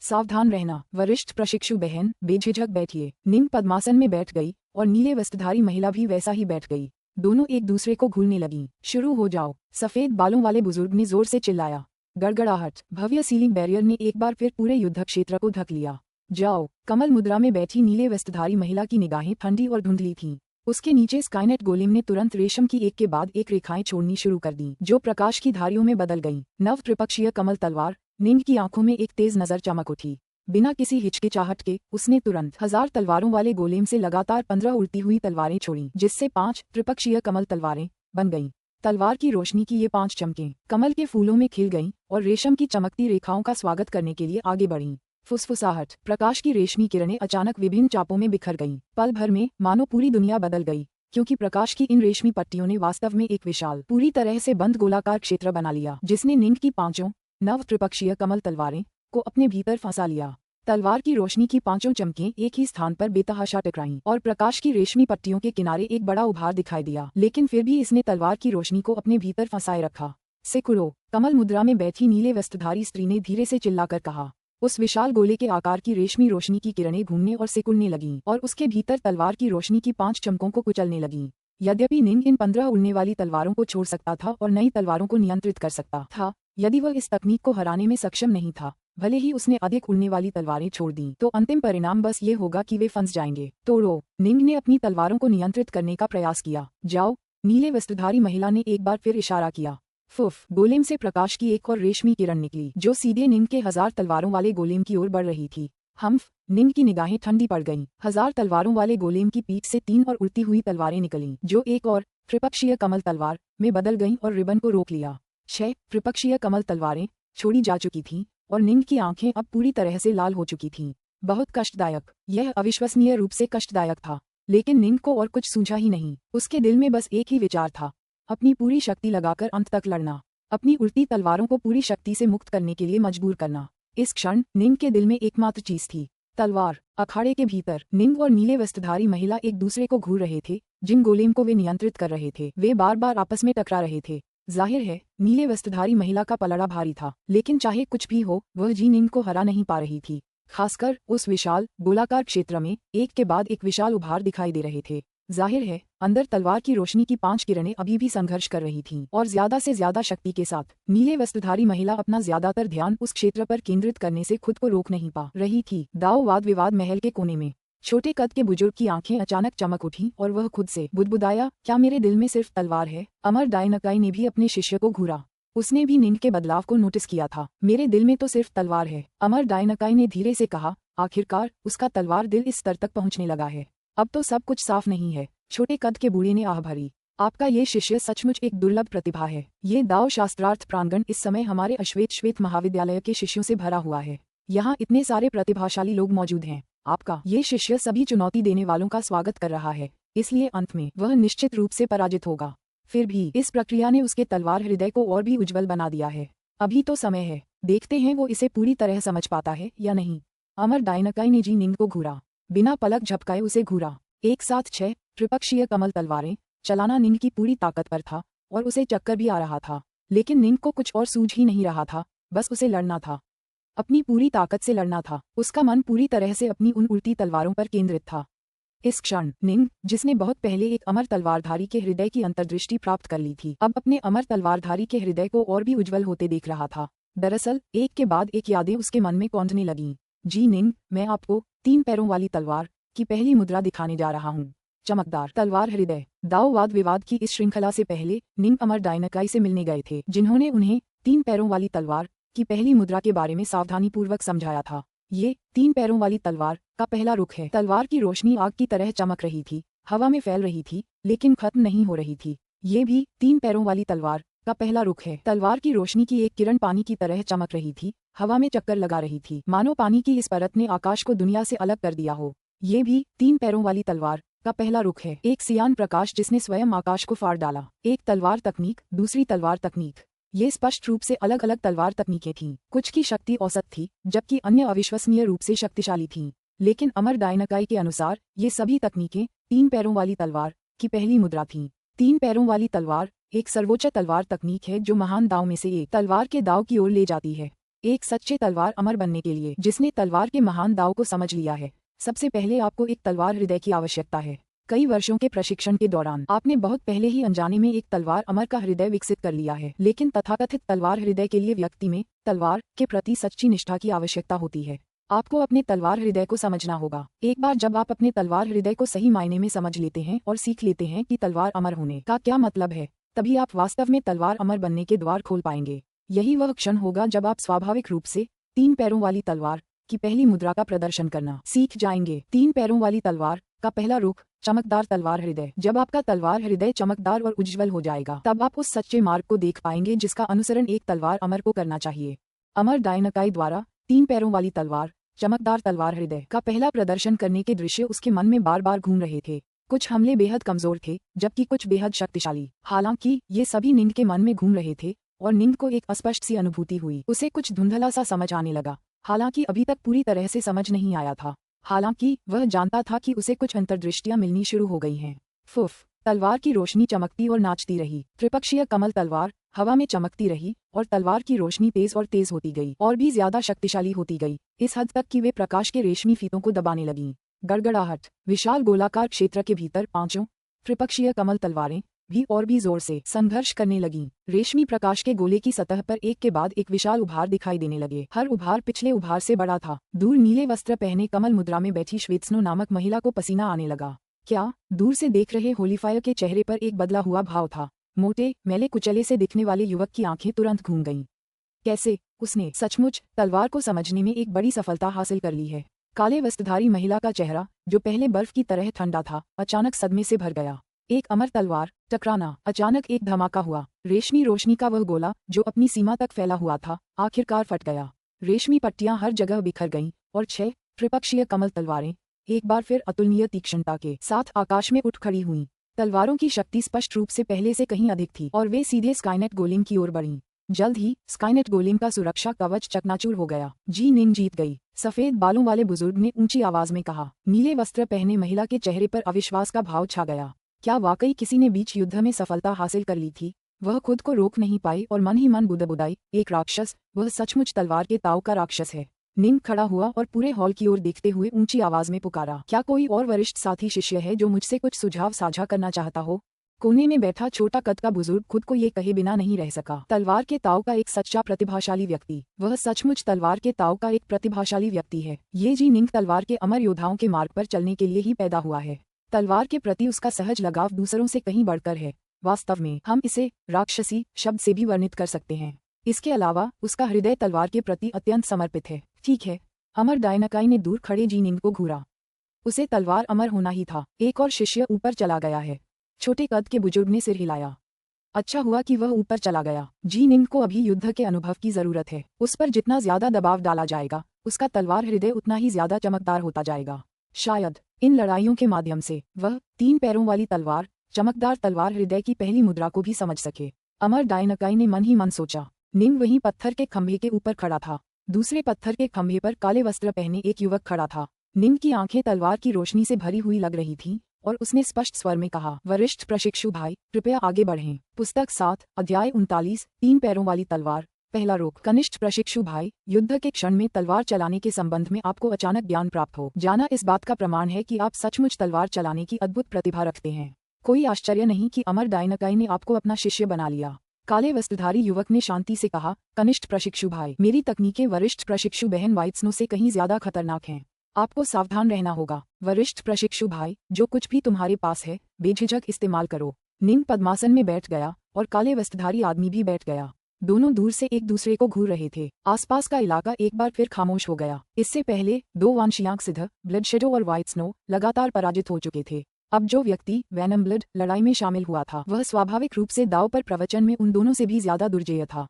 सावधान रहना। वरिष्ठ प्रशिक्षु बहन, बेझिझक बैठिए। निंग पद्मासन में बैठ गई और नीले वस्त्रधारी महिला भी वैसा ही बैठ गई। दोनों एक दूसरे को घूरने लगीं। शुरू हो जाओ, सफेद बालों वाले बुजुर्ग ने जोर से चिल्लाया। गड़गड़ाहट। भव्य सीलिंग बैरियर ने एक बार फिर पूरे युद्ध क्षेत्र को ढक लिया। जाओ। कमल मुद्रा में बैठी नीले वस्त्रधारी महिला की निगाहें ठंडी और धुंधली थीं। उसके नीचे स्काईनेट गोलेम ने तुरंत रेशम की एक के बाद एक रेखाएं छोड़नी शुरू कर दी, जो प्रकाश की धारियों में बदल गईं। नव त्रिपक्षीय कमल तलवार। निंग की आंखों में एक तेज नजर चमक उठी। बिना किसी हिचकिचाहट के उसने तुरंत 1000 तलवारों वाले गोलेम से लगातार 15 उड़ती हुई तलवारें छोड़ीं, जिससे 5 त्रिपक्षीय कमल तलवारें बन गईं। तलवार की रोशनी की ये 5 चमकें कमल के फूलों में खिल गईं और रेशम की चमकती रेखाओं का स्वागत करने के लिए आगे बढ़ीं। फुसफुसाहट। प्रकाश की रेशमी किरणें अचानक विभिन्न चापों में बिखर गईं। पल भर में मानो पूरी दुनिया बदल गई, क्योंकि प्रकाश की इन रेशमी पट्टियों ने वास्तव में एक विशाल, पूरी तरह से बंद गोलाकार क्षेत्र बना लिया, जिसने निंग की 5 नव त्रिपक्षीय कमल तलवारें को अपने भीतर फंसा लिया। तलवार की रोशनी की 5 चमकें एक ही स्थान पर बेतहाशा टकराईं और प्रकाश की रेशमी पट्टियों के किनारे एक बड़ा उभार दिखाई दिया, लेकिन फिर भी इसने तलवार की रोशनी को अपने भीतर फंसाए रखा। सेकुरो, कमल मुद्रा में बैठी नीले वस्त्रधारी स्त्री ने धीरे से चिल्लाकर कहा। उस विशाल गोले के आकार की रेशमी रोशनी की किरणें घूमने और सिकुड़ने लगीं और उसके भीतर तलवार की रोशनी की 5 चमकों को कुचलने लगीं। यद्यपि निंग इन 15 उड़ने वाली तलवारों को छोड़ सकता था और नई तलवारों को नियंत्रित कर सकता था, यदि वह इस तकनीक को हराने में सक्षम नहीं था, भले ही उसने अधिक उड़ने वाली तलवारें छोड़ दी, तो अंतिम परिणाम बस ये होगा कि वे फंस जाएंगे। तोड़ो, निंग ने अपनी तलवारों को नियंत्रित करने का प्रयास किया। जाओ, नीले वस्त्रधारी महिला ने एक बार फिर इशारा किया। फुफ, गोलेम से प्रकाश की एक और रेशमी किरण निकली, जो सीधे निंग के 1000 तलवारों वाले गोलेम की ओर बढ़ रही थी। हम्फ, निंग की निगाहें ठंडी पड़ गईं। 1000 तलवारों वाले गोलेम की पीठ से 3 और उड़ती हुई तलवारें निकलीं, जो एक और त्रिपक्षीय कमल तलवार में बदल गईं और रिबन को रोक लिया। 6 त्रिपक्षीय कमल तलवारें छोड़ी जा चुकी थीं और निंग की आंखें अब पूरी तरह से लाल हो चुकी थीं। बहुत कष्टदायक, यह अविश्वसनीय रूप से कष्टदायक था, लेकिन निंग को और कुछ सूझा ही नहीं। उसके दिल में बस एक ही विचार था, अपनी पूरी शक्ति लगाकर अंत तक लड़ना, अपनी उल्टी तलवारों को पूरी शक्ति से मुक्त करने के लिए मजबूर करना। इस क्षण निंग के दिल में एकमात्र चीज थी, तलवार। अखाड़े के भीतर निंग और नीले वस्त्रधारी महिला एक दूसरे को घूर रहे थे। जिन गोलेम को वे नियंत्रित कर रहे थे, वे बार बार आपस में टकरा रहे थे। जाहिर है, नीले वस्त्रधारी महिला का पलड़ा भारी था, लेकिन चाहे कुछ भी हो, वह जी निंग को हरा नहीं पा रही थी। खासकर उस विशाल गोलाकार क्षेत्र में एक के बाद एक विशाल उभार दिखाई दे रहे थे। जाहिर है, अंदर तलवार की रोशनी की 5 किरणें अभी भी संघर्ष कर रही थीं और ज्यादा से ज्यादा शक्ति के साथ नीले वस्त्रधारी महिला अपना ज्यादातर ध्यान उस क्षेत्र पर केंद्रित करने से खुद को रोक नहीं पा रही थी। दाव वाद विवाद महल के कोने में छोटे कद के बुजुर्ग की आंखें अचानक चमक उठीं और वह खुद से बुदबुदाया, क्या मेरे दिल में सिर्फ तलवार है? अमर डायनकाई ने भी अपने शिष्य को घूरा। उसने भी निंग के बदलाव को नोटिस किया था। मेरे दिल में तो सिर्फ तलवार है, अमर डायनकाई ने धीरे से कहा। आखिरकार उसका तलवार दिल इस स्तर तक पहुंचने लगा है। अब तो सब कुछ साफ नहीं है। छोटे कद के बूढ़े ने आह भरी। आपका ये शिष्य सचमुच एक दुर्लभ प्रतिभा है। ये दाव शास्त्रार्थ प्रांगण इस समय हमारे श्वेत महाविद्यालय के शिष्यों से भरा हुआ है। यहाँ इतने सारे प्रतिभाशाली लोग मौजूद हैं। आपका ये शिष्य सभी चुनौती देने वालों का स्वागत कर रहा है, इसलिए अंत में वह निश्चित रूप से पराजित होगा। फिर भी इस प्रक्रिया ने उसके तलवार हृदय को और भी उज्जवल बना दिया है। अभी तो समय है, देखते हैं वो इसे पूरी तरह समझ पाता है या नहीं। अमर डायनकाई ने जी निंग को घूरा, बिना पलक झपकाए उसे घूरा। एक साथ 6 त्रिपक्षीय कमल तलवारें चलाना निंग की पूरी ताकत पर था और उसे चक्कर भी आ रहा था, लेकिन निंग को कुछ और सूझ ही नहीं रहा था। बस उसे लड़ना था, अपनी पूरी ताकत से लड़ना था। उसका मन पूरी तरह से अपनी उन उल्टी तलवारों पर केंद्रित था। इस क्षण निंग, जिसने बहुत पहले एक अमर तलवारधारी के हृदय की अंतर्दृष्टि प्राप्त कर ली थी, अब अपने अमर तलवारधारी के हृदय को और भी उज्जवल होते देख रहा था। दरअसल एक के बाद एक यादें उसके मन में कौंधने लगीं। जी निंग, मैं आपको 3 पैरों वाली तलवार की पहली मुद्रा दिखाने जा रहा हूँ। चमकदार तलवार हृदय। दाव वाद विवाद की इस श्रृंखला से पहले निंग अमर डायनकाई से मिलने गए थे, जिन्होंने उन्हें 3 पैरों वाली तलवार की पहली मुद्रा के बारे में सावधानीपूर्वक समझाया था। ये 3 पैरों वाली तलवार का पहला रुख है। तलवार की रोशनी आग की तरह चमक रही थी, हवा में फैल रही थी, लेकिन खत्म नहीं हो रही थी। ये भी 3 पैरों वाली तलवार का पहला रुख है। तलवार की रोशनी की एक किरण पानी की तरह चमक रही थी, हवा में चक्कर लगा रही थी, मानो पानी की इस परत ने आकाश को दुनिया से अलग कर दिया हो। ये भी 3 पैरों वाली तलवार का पहला रुख है। एक सियान प्रकाश जिसने स्वयं आकाश को फाड़ डाला। एक तलवार तकनीक, दूसरी तलवार तकनीक। ये स्पष्ट रूप से अलग अलग तलवार तकनीकें थीं। कुछ की शक्ति औसत थी, जबकि अन्य अविश्वसनीय रूप से शक्तिशाली थीं। लेकिन अमर डायनकाई के अनुसार ये सभी तकनीकें 3 पैरों वाली तलवार की पहली मुद्रा थीं। 3 पैरों वाली तलवार एक सर्वोच्च तलवार तकनीक है जो महान दाव में से एक तलवार के दाव की ओर ले जाती है। एक सच्चे तलवार अमर बनने के लिए, जिसने तलवार के महान दाव को समझ लिया है, सबसे पहले आपको एक तलवार हृदय की आवश्यकता है। कई वर्षों के प्रशिक्षण के दौरान आपने बहुत पहले ही अनजाने में एक तलवार अमर का हृदय विकसित कर लिया है। लेकिन तथाकथित तलवार हृदय के लिए व्यक्ति में तलवार के प्रति सच्ची निष्ठा की आवश्यकता होती है। आपको अपने तलवार हृदय को समझना होगा। एक बार जब आप अपने तलवार हृदय को सही मायने में समझ लेते हैं और सीख लेते हैं कि तलवार अमर होने का क्या मतलब है, तभी आप वास्तव में तलवार अमर बनने के द्वार खोल पाएंगे। यही वह क्षण होगा जब आप स्वाभाविक रूप से 3 पैरों वाली तलवार की पहली मुद्रा का प्रदर्शन करना सीख जाएंगे। 3 पैरों वाली तलवार का पहला रुख, चमकदार तलवार हृदय। जब आपका तलवार हृदय चमकदार और उज्जवल हो जाएगा, तब आप उस सच्चे मार्ग को देख पाएंगे जिसका अनुसरण एक तलवार अमर को करना चाहिए। अमर डायनकाई द्वारा 3 पैरों वाली तलवार चमकदार तलवार हृदय का पहला प्रदर्शन करने के दृश्य उसके मन में बार बार घूम रहे थे। कुछ हमले बेहद कमजोर थे जबकि कुछ बेहद शक्तिशाली। हालांकि ये सभी निंद के मन में घूम रहे थे और निंद को एक अस्पष्ट सी अनुभूति हुई। उसे कुछ धुंधला सा समझ आने लगा, हालांकि अभी तक पूरी तरह से समझ नहीं आया था। हालांकि वह जानता था कि उसे कुछ अंतर्दृष्टियां मिलनी शुरू हो गई हैं। फुफ, तलवार की रोशनी चमकती और नाचती रही। त्रिपक्षीय कमल तलवार हवा में चमकती रही और तलवार की रोशनी तेज और तेज होती गई और भी ज्यादा शक्तिशाली होती गई, इस हद तक कि वे प्रकाश के रेशमी फीतों को दबाने लगीं। गड़गड़ाहट। विशाल गोलाकार क्षेत्र के भीतर पांचों त्रिपक्षीय कमल तलवारें भी और भी जोर से संघर्ष करने लगीं। रेशमी प्रकाश के गोले की सतह पर एक के बाद एक विशाल उभार दिखाई देने लगे। हर उभार पिछले उभार से बड़ा था। दूर नीले वस्त्र पहने कमल मुद्रा में बैठी श्वेतस्नो नामक महिला को पसीना आने लगा। क्या? दूर से देख रहे होलीफायर के चेहरे पर एक बदला हुआ भाव था। मोटे मैले कुचले से दिखने वाले युवक की आंखें तुरंत घूम गईं। कैसे? उसने सचमुच तलवार को समझने में एक बड़ी सफलता हासिल कर ली है। काले वस्त्रधारी महिला का चेहरा, जो पहले बर्फ की तरह ठंडा था, अचानक सदमे से भर गया। एक अमर तलवार टकराना। अचानक एक धमाका हुआ। रेशमी रोशनी का वह गोला जो अपनी सीमा तक फैला हुआ था, आखिरकार फट गया। रेशमी पट्टियां हर जगह बिखर गईं और 6 त्रिपक्षीय कमल तलवारें एक बार फिर अतुलनीय तीक्ष्णता के साथ आकाश में उठ खड़ी हुईं। तलवारों की शक्ति स्पष्ट रूप से पहले से कहीं अधिक थी और वे सीधे स्काइनेट गोलेम की ओर बढ़ीं। जल्द ही स्काइनेट गोलेम का सुरक्षा कवच चकनाचूर हो गया। जी निंग जीत गई, सफेद बालों वाले बुजुर्ग ने ऊंची आवाज में कहा। नीले वस्त्र पहने महिला के चेहरे पर अविश्वास का भाव छा गया। क्या वाकई किसी ने बीच युद्ध में सफलता हासिल कर ली थी? वह खुद को रोक नहीं पाई और मन ही मन बुदबुदाई, एक राक्षस, वह सचमुच तलवार के ताव का राक्षस है। निंग खड़ा हुआ और पूरे हॉल की ओर देखते हुए ऊंची आवाज में पुकारा, क्या कोई और वरिष्ठ साथी शिष्य है जो मुझसे कुछ सुझाव साझा करना चाहता हो? कोने में बैठा छोटा कद का बुजुर्ग खुद को ये कहे बिना नहीं रह सका। तलवार के ताव का एक सच्चा प्रतिभाशाली व्यक्ति, वह सचमुच तलवार के ताव का एक प्रतिभाशाली व्यक्ति है। ये जी निंग तलवार के अमर योद्धाओं के मार्ग पर चलने के लिए ही पैदा हुआ है। तलवार के प्रति उसका सहज लगाव दूसरों से कहीं बढ़कर है। वास्तव में हम इसे राक्षसी शब्द से भी वर्णित कर सकते हैं। इसके अलावा उसका हृदय तलवार के प्रति अत्यंत समर्पित है। ठीक है, अमर डायनाकाई ने दूर खड़े जी निंग को घूरा। उसे तलवार अमर होना ही था। एक और शिष्य ऊपर चला गया है। छोटे कद के बुजुर्ग ने सिर हिलाया। अच्छा हुआ कि वह ऊपर चला गया। जी निंग को अभी युद्ध के अनुभव की जरूरत है। उस पर जितना ज्यादा दबाव डाला जाएगा, उसका तलवार हृदय उतना ही ज्यादा चमकदार होता जाएगा। शायद इन लड़ाइयों के माध्यम से वह 3 पैरों वाली तलवार, चमकदार तलवार हृदय की पहली मुद्रा को भी समझ सके। अमर डायनाकाई ने मन ही मन सोचा। निंग वहीं पत्थर के खंभे के ऊपर खड़ा था। दूसरे पत्थर के खंभे पर काले वस्त्र पहने एक युवक खड़ा था। निंग की आंखें तलवार की रोशनी से भरी हुई लग रही थीं और उसने स्पष्ट स्वर में कहा, वरिष्ठ प्रशिक्षु भाई, कृपया आगे बढ़ें। पुस्तक 7, अध्याय 39, 3 पैरों वाली तलवार। पहला रोक। कनिष्ठ प्रशिक्षु भाई, युद्ध के क्षण में तलवार चलाने के संबंध में आपको अचानक ज्ञान प्राप्त हो जाना इस बात का प्रमाण है कि आप सचमुच तलवार चलाने की अद्भुत प्रतिभा रखते हैं। कोई आश्चर्य नहीं कि अमर डायनाकाई ने आपको अपना शिष्य बना लिया। काले वस्त्रधारी युवक ने शांति से कहा, कनिष्ठ प्रशिक्षु भाई, मेरी तकनीकें वरिष्ठ प्रशिक्षु बहन वाइट्सनो से कहीं ज्यादा खतरनाक हैं। आपको सावधान रहना होगा। वरिष्ठ प्रशिक्षु भाई, जो कुछ भी तुम्हारे पास है, बेझिझक इस्तेमाल करो। निंग पद्मासन में बैठ गया और काले वस्त्रधारी आदमी भी बैठ गया। दोनों दूर से एक दूसरे को घूर रहे थे। आसपास का इलाका एक बार फिर खामोश हो गया। इससे पहले 2 वांशियांक सिद्ध, ब्लडशेडो और वाइट्सनो, लगातार पराजित हो चुके थे। अब जो व्यक्ति वैनम ब्लड लड़ाई में शामिल हुआ था, वह स्वाभाविक रूप से दांव पर प्रवचन में उन दोनों से भी ज्यादा दुर्जेय था।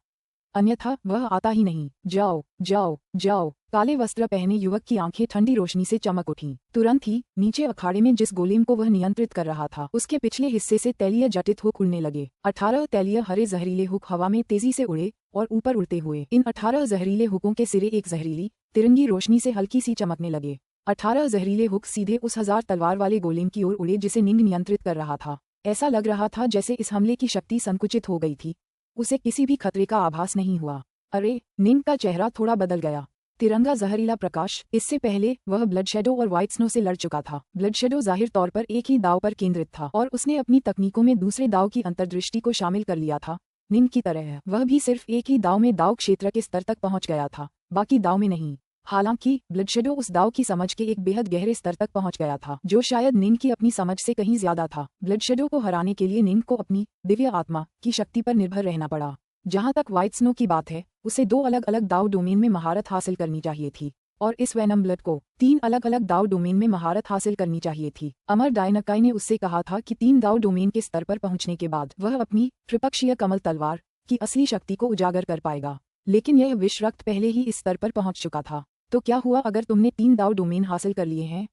अन्यथा वह आता ही नहीं। जाओ जाओ जाओ। काले वस्त्र पहने युवक की आंखें ठंडी रोशनी से चमक उठीं। तुरंत ही नीचे अखाड़े में जिस गोलेम को वह नियंत्रित कर रहा था, उसके पिछले हिस्से से तैलीय जटित हुक उड़ने लगे। 18 तैलीय हरे जहरीले हुक हवा में तेजी से उड़े और ऊपर उड़ते हुए इन 18 जहरीले हुकों के सिरे एक जहरीली तिरंगी रोशनी से हल्की सी चमकने लगे। 18 जहरीले हुक सीधे उस 1000 तलवार वाले गोलेम की ओर उड़े जिसे निंग नियंत्रित कर रहा था। ऐसा लग रहा था जैसे इस हमले की शक्ति संकुचित हो गई थी। उसे किसी भी खतरे का आभास नहीं हुआ। अरे, निंग का चेहरा थोड़ा बदल गया। तिरंगा जहरीला प्रकाश। इससे पहले वह ब्लडशेडो और वाइट्सनो से लड़ चुका था। ब्लडशेडो जाहिर तौर पर एक ही दाव पर केंद्रित था और उसने अपनी तकनीकों में दूसरे दाव की अंतर्दृष्टि को शामिल कर लिया था। निंग की तरह वह भी सिर्फ एक ही दाव में दाव क्षेत्र के स्तर तक पहुंच गया था, बाकी दाव में नहीं। हालांकि ब्लडशेडो उस दाव की समझ के एक बेहद गहरे स्तर तक पहुंच गया था, जो शायद निंग की अपनी समझ से कहीं ज्यादा था। ब्लडशेडो को हराने के लिए निंग को अपनी दिव्य आत्मा की शक्ति पर निर्भर रहना पड़ा। जहां तक वाइट्सनो की बात है, उसे 2 अलग अलग दाव डोमेन में महारत हासिल करनी चाहिए थी और इस वैनम ब्लड को 3 अलग अलग दाव डोमेन में महारत हासिल करनी चाहिए थी। अमर डायनाकाई ने उससे कहा था कि 3 दाव डोमेन के स्तर पर पहुंचने के बाद वह अपनी त्रिपक्षीय कमल तलवार की असली शक्ति को उजागर कर पाएगा, लेकिन यह विष रक्त पहले ही इस स्तर पर पहुंच चुका था। तो क्या हुआ अगर तुमने 3 दाव डोमेन हासिल कर लिए हैं?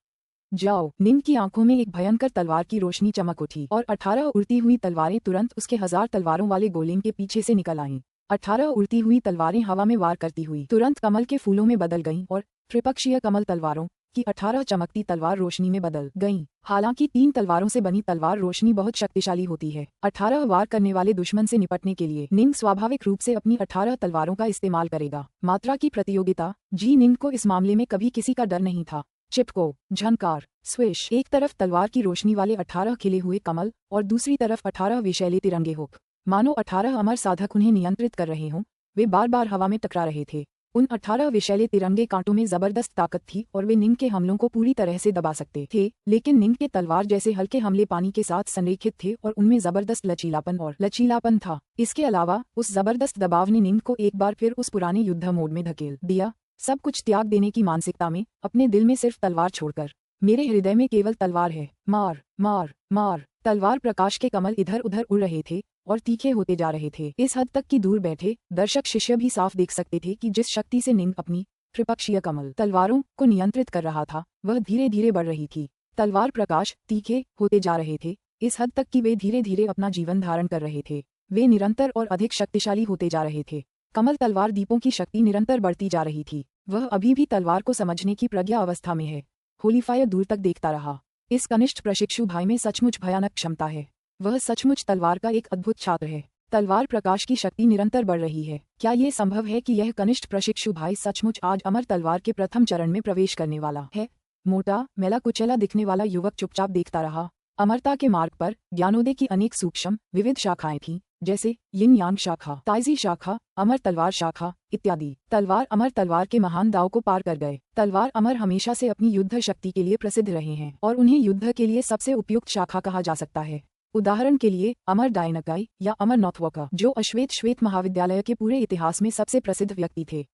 जाओ। निन की आंखों में एक भयंकर तलवार की रोशनी चमक उठी और 18 उड़ती हुई तलवारें तुरंत उसके 1000 तलवारों वाले गोलेम के पीछे से निकल आईं। 18 उड़ती हुई तलवारें हवा में वार करती हुई तुरंत कमल के फूलों में बदल गईं और त्रिपक्षीय कमल तलवारों की 18 चमकती तलवार रोशनी में बदल गईं। हालांकि 3 तलवारों से बनी तलवार रोशनी बहुत शक्तिशाली होती है। 18 वार करने वाले दुश्मन से निपटने के लिए निंग स्वाभाविक रूप से अपनी 18 तलवारों का इस्तेमाल करेगा। मात्रा की प्रतियोगिता। जी निंग को इस मामले में कभी किसी का डर नहीं था। चिपको, झनकार, स्विश। एक तरफ तलवार की रोशनी वाले 18 खिले हुए कमल और दूसरी तरफ 18 विषैले तिरंगे हुक। मानो 18 अमर साधक उन्हें नियंत्रित कर रहे हों। वे बार बार हवा में टकरा रहे थे। उन 18 विषैले तिरंगे कांटों में जबरदस्त ताकत थी और वे निंग के हमलों को पूरी तरह से दबा सकते थे। लेकिन निंग के तलवार जैसे हल्के हमले पानी के साथ संरेखित थे और उनमें जबरदस्त लचीलापन था। इसके अलावा उस जबरदस्त दबाव ने निंग को एक बार फिर उस पुराने युद्ध मोड में धकेल दिया। सब कुछ त्याग देने की मानसिकता में, अपने दिल में सिर्फ तलवार छोड़कर। मेरे हृदय में केवल तलवार है। मार, मार, मार। तलवार प्रकाश के कमल इधर उधर उड़ रहे थे और तीखे होते जा रहे थे। इस हद तक कि दूर बैठे दर्शक शिष्य भी साफ देख सकते थे कि जिस शक्ति से निंग अपनी त्रिपक्षीय कमल तलवारों को नियंत्रित कर रहा था, वह धीरे धीरे बढ़ रही थी। तलवार प्रकाश तीखे होते जा रहे थे, इस हद तक कि वे धीरे धीरे अपना जीवन धारण कर रहे थे। वे निरंतर और अधिक शक्तिशाली होते जा रहे थे। कमल तलवार दीपों की शक्ति निरंतर बढ़ती जा रही थी। वह अभी भी तलवार को समझने की प्रज्ञा अवस्था में है। होलीफायर दूर तक देखता रहा। इस कनिष्ठ प्रशिक्षु भाई में सचमुच भयानक क्षमता है। वह सचमुच तलवार का एक अद्भुत छात्र है। तलवार प्रकाश की शक्ति निरंतर बढ़ रही है। क्या ये संभव है कि यह कनिष्ठ प्रशिक्षु भाई सचमुच आज अमर तलवार के प्रथम चरण में प्रवेश करने वाला है? मोटा, मैला कुचैला दिखने वाला युवक चुपचाप देखता रहा। अमरता के मार्ग पर ज्ञानोदय की अनेक सूक्ष्म विविध शाखाएं थीं, जैसे यिन यांग शाखा, ताइजी शाखा, अमर तलवार शाखा इत्यादि। तलवार अमर तलवार के महान दाव को पार कर गए। तलवार अमर हमेशा से अपनी युद्ध शक्ति के लिए प्रसिद्ध रहे हैं और उन्हें युद्ध के लिए सबसे उपयुक्त शाखा कहा जा सकता है। उदाहरण के लिए अमर डायनकाई या अमर नॉर्थवॉकर, जो श्वेत महाविद्यालय के पूरे इतिहास में सबसे प्रसिद्ध व्यक्ति थे।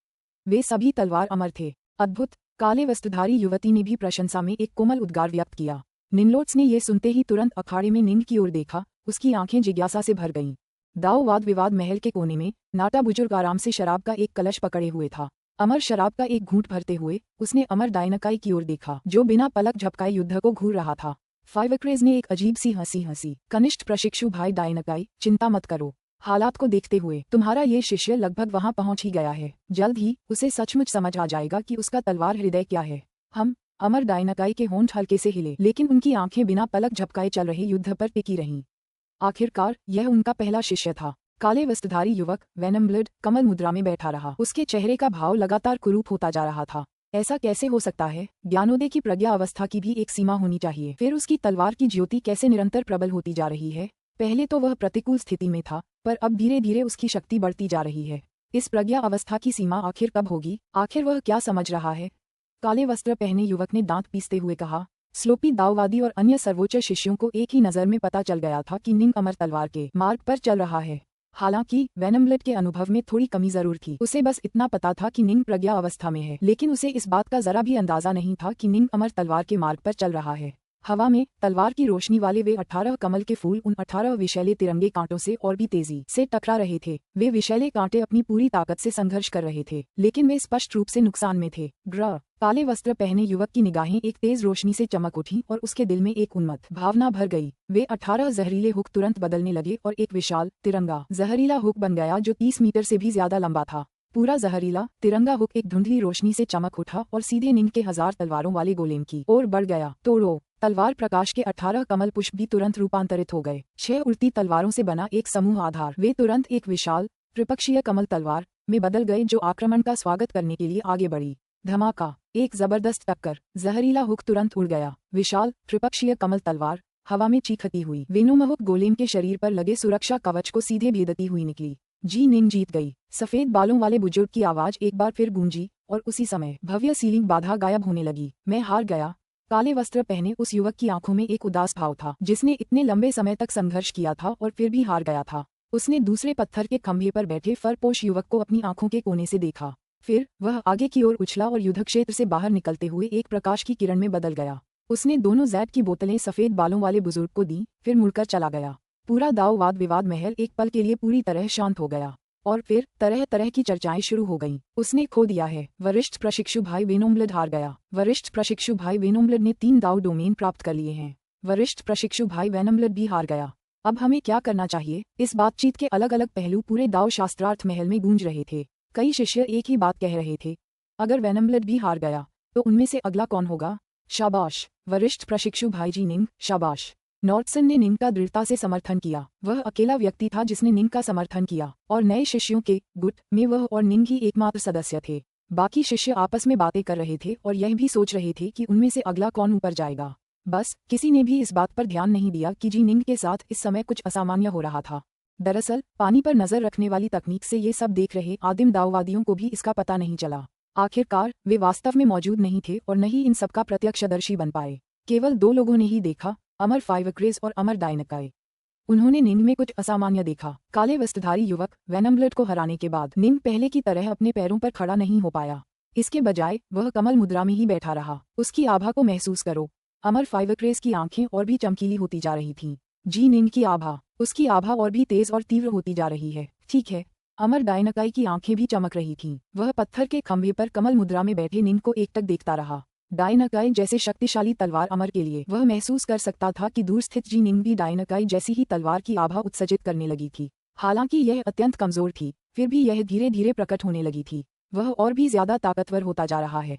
वे सभी तलवार अमर थे। अद्भुत। काले वस्त्रधारी युवती ने भी प्रशंसा में एक कोमल उद्गार व्यक्त किया। निनलोट्स ने यह सुनते ही तुरंत अखाड़े में निंग की ओर देखा। उसकी आंखें जिज्ञासा से भर गईं। दाव वाद विवाद महल के कोने में नाटा बुजुर्ग आराम से शराब का एक कलश पकड़े हुए था। अमर शराब का एक घूंट भरते हुए उसने अमर डायनकाई की ओर देखा, जो बिना पलक झपकाए युद्ध को घूर रहा था। फाइवक्रेज ने एक अजीब सी हंसी। कनिष्ठ प्रशिक्षु भाई डायनकाई, चिंता मत करो। हालात को देखते हुए तुम्हारा ये शिष्य लगभग वहां पहुंच ही गया है। जल्द ही उसे सचमुच समझ आ जाएगा कि उसका तलवार हृदय क्या है। हम अमर डायनकाई के होंठ हल्के से हिले, लेकिन उनकी आंखें बिना पलक झपकाए चल रहे युद्ध पर टिकी रहीं। आखिरकार यह उनका पहला शिष्य था। काले वस्त्रधारी युवक वेनम ब्लड कमल मुद्रा में बैठा रहा। उसके चेहरे का भाव लगातार कुरूप होता जा रहा था। ऐसा कैसे हो सकता है? ज्ञानोदय की प्रज्ञा अवस्था की भी एक सीमा होनी चाहिए। फिर उसकी तलवार की ज्योति कैसे निरंतर प्रबल होती जा रही है? पहले तो वह प्रतिकूल स्थिति में था, पर अब धीरे धीरे उसकी शक्ति बढ़ती जा रही है। इस प्रज्ञा अवस्था की सीमा आखिर कब होगी? आखिर वह क्या समझ रहा है? काले वस्त्र पहने युवक ने दांत पीसते हुए कहा। स्लोपी दाववादी और अन्य सर्वोच्च शिष्यों को एक ही नजर में पता चल गया था कि निंग अमर तलवार के मार्ग पर चल रहा है। हालांकि वेनमब्लड के अनुभव में थोड़ी कमी जरूर थी। उसे बस इतना पता था कि निंग प्रज्ञा अवस्था में है, लेकिन उसे इस बात का जरा भी अंदाजा नहीं था कि निंग अमर तलवार के मार्ग पर चल रहा है। हवा में तलवार की रोशनी वाले वे 18 कमल के फूल उन 18 विषैले तिरंगे कांटों से और भी तेजी से टकरा रहे थे। वे विषैले कांटे अपनी पूरी ताकत से संघर्ष कर रहे थे, लेकिन वे स्पष्ट रूप से नुकसान में थे। काले वस्त्र पहने युवक की निगाहें एक तेज रोशनी से चमक उठी और उसके दिल में एक उन्मत्त भावना भर गई। वे 18 जहरीले हुक तुरंत बदलने लगे और एक विशाल तिरंगा जहरीला हुक बन गया, जो 30 मीटर से भी ज्यादा लंबा था। पूरा जहरीला तिरंगा हुक एक धुंधली रोशनी से चमक उठा और सीधे निंग के 1000 तलवारों वाले गोलेम की ओर बढ़ गया। तोड़ो! तलवार प्रकाश के 18 कमल पुष्प भी तुरंत रूपांतरित हो गए। 6 उड़ती तलवारों से बना एक समूह आधार। वे तुरंत एक विशाल त्रिपक्षीय कमल तलवार में बदल गए, जो आक्रमण का स्वागत करने के लिए आगे बढ़ी। धमाका! एक जबरदस्त टक्कर। जहरीला हुक तुरंत उड़ गया। विशाल त्रिपक्षीय कमल तलवार हवा में चीखती हुई वेनुमहुक गोलेम के शरीर पर लगे सुरक्षा कवच को सीधे भेदती हुई निकली। जी निंग जीत गई। सफेद बालों वाले बुजुर्ग की आवाज एक बार फिर गूंजी और उसी समय भव्य सीलिंग बाधा गायब होने लगी। मैं हार गया। काले वस्त्र पहने उस युवक की आंखों में एक उदास भाव था, जिसने इतने लंबे समय तक संघर्ष किया था और फिर भी हार गया था। उसने दूसरे पत्थर के खंभे पर बैठे फरपोश युवक को अपनी आंखों के कोने से देखा। फिर वह आगे की ओर उछला और युद्ध क्षेत्र से बाहर निकलते हुए एक प्रकाश की किरण में बदल गया। उसने दोनों जैड की बोतलें सफेद बालों वाले बुजुर्ग को दी, फिर मुड़कर चला गया। पूरा दाव वाद विवाद महल एक पल के लिए पूरी तरह शांत हो गया। और फिर तरह तरह की चर्चाएं शुरू हो गईं। उसने खो दिया है। वरिष्ठ प्रशिक्षु भाई वेनोम्ब्लेड हार गया। वरिष्ठ प्रशिक्षु भाई वेनोम्ब्लेड ने 3 दाव डोमेन प्राप्त कर लिए हैं। वरिष्ठ प्रशिक्षु भाई वेनोम्ब्लेड भी हार गया। अब हमें क्या करना चाहिए? इस बातचीत के अलग अलग पहलू पूरे दाव शास्त्रार्थ महल में गूंज रहे थे। कई शिष्य एक ही बात कह रहे थे, अगर वेनोम्ब्लेड भी हार गया तो उनमें से अगला कौन होगा? शाबाश वरिष्ठ प्रशिक्षु भाई जी निंग, शाबाश। नॉर्टसन ने निंग का दृढ़ता से समर्थन किया। वह अकेला व्यक्ति था जिसने निंग का समर्थन किया और नए शिष्यों के गुट में वह और निंग ही एकमात्र सदस्य थे। बाकी शिष्य आपस में बातें कर रहे थे और यह भी सोच रहे थे कि उनमें से अगला कौन ऊपर जाएगा। बस किसी ने भी इस बात पर ध्यान नहीं दिया कि जी निंग के साथ इस समय कुछ असामान्य हो रहा था। दरअसल पानी पर नजर रखने वाली तकनीक से ये सब देख रहे आदिम दाववादियों को भी इसका पता नहीं चला। आखिरकार वे वास्तव में मौजूद नहीं थे और न ही इन सबका प्रत्यक्षदर्शी बन पाए। केवल 2 लोगों ने ही देखा, अमर फाइवक्रेज और अमर डायनकाई। उन्होंने निंग में कुछ असामान्य देखा। काले वस्त्रधारी युवक वेनोम्ब्लेड को हराने के बाद निंग पहले की तरह अपने पैरों पर खड़ा नहीं हो पाया। इसके बजाय वह कमल मुद्रा में ही बैठा रहा। उसकी आभा को महसूस करो। अमर फाइवक्रेज की आंखें और भी चमकीली होती जा रही थीं। जी निंग की आभा, उसकी आभा और भी तेज और तीव्र होती जा रही है। ठीक है, अमर डायनकाई की आंखें भी चमक रही थीं। वह पत्थर के खंभे पर कमल मुद्रा में बैठे निंग को एकटक देखता रहा। डायनकाई जैसे शक्तिशाली तलवार अमर के लिए वह महसूस कर सकता था कि दूर स्थित जी निंग भी डायनकाई जैसी ही तलवार की आभा उत्सर्जित करने लगी थी। हालांकि यह अत्यंत कमजोर थी, फिर भी यह धीरे धीरे प्रकट होने लगी थी। वह और भी ज्यादा ताकतवर होता जा रहा है।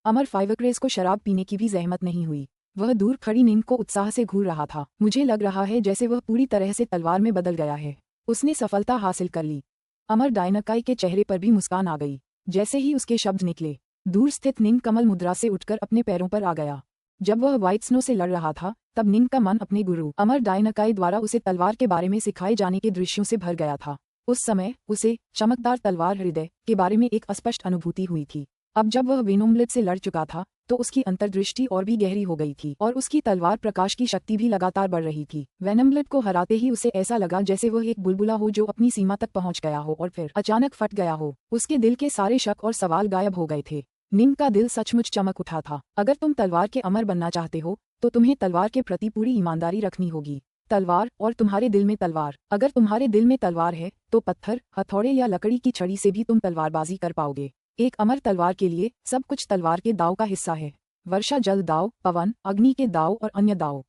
अमर फाइवक्रेज को शराब पीने की भी जहमत नहीं हुई। वह दूर खड़ी निंग को उत्साह से घूर रहा था। मुझे लग रहा है जैसे वह पूरी तरह से तलवार में बदल गया है। उसने सफलता हासिल कर ली। अमर डायनकाई के चेहरे पर भी मुस्कान आ गई। जैसे ही उसके शब्द निकले, दूर स्थित निंग कमल मुद्रा से उठकर अपने पैरों पर आ गया। जब वह व्हाइट स्नो से लड़ रहा था तब निंग का मन अपने गुरु अमर डायनकाई द्वारा उसे तलवार के बारे में सिखाए जाने के दृश्यों से भर गया था। उस समय उसे चमकदार तलवार हृदय के बारे में एक स्पष्ट अनुभूति हुई थी। अब जब वह वेनोम्ब्लेड से लड़ चुका था तो उसकी अंतर्दृष्टि और भी गहरी हो गई थी और उसकी तलवार प्रकाश की शक्ति भी लगातार बढ़ रही थी। वेनोम्ब्लेड को हराते ही उसे ऐसा लगा जैसे वह एक बुलबुला हो जो अपनी सीमा तक पहुंच गया हो और फिर अचानक फट गया हो। उसके दिल के सारे शक और सवाल गायब हो गए थे। निंग का दिल सचमुच चमक उठा था। अगर तुम तलवार के अमर बनना चाहते हो तो तुम्हें तलवार के प्रति पूरी ईमानदारी रखनी होगी। तलवार और तुम्हारे दिल में तलवार। अगर तुम्हारे दिल में तलवार है तो पत्थर, हथौड़े या लकड़ी की छड़ी से भी तुम तलवारबाजी कर पाओगे। एक अमर तलवार के लिए सब कुछ तलवार के दाव का हिस्सा है। वर्षा जल दाव, पवन, अग्नि के दाव और अन्य दाव,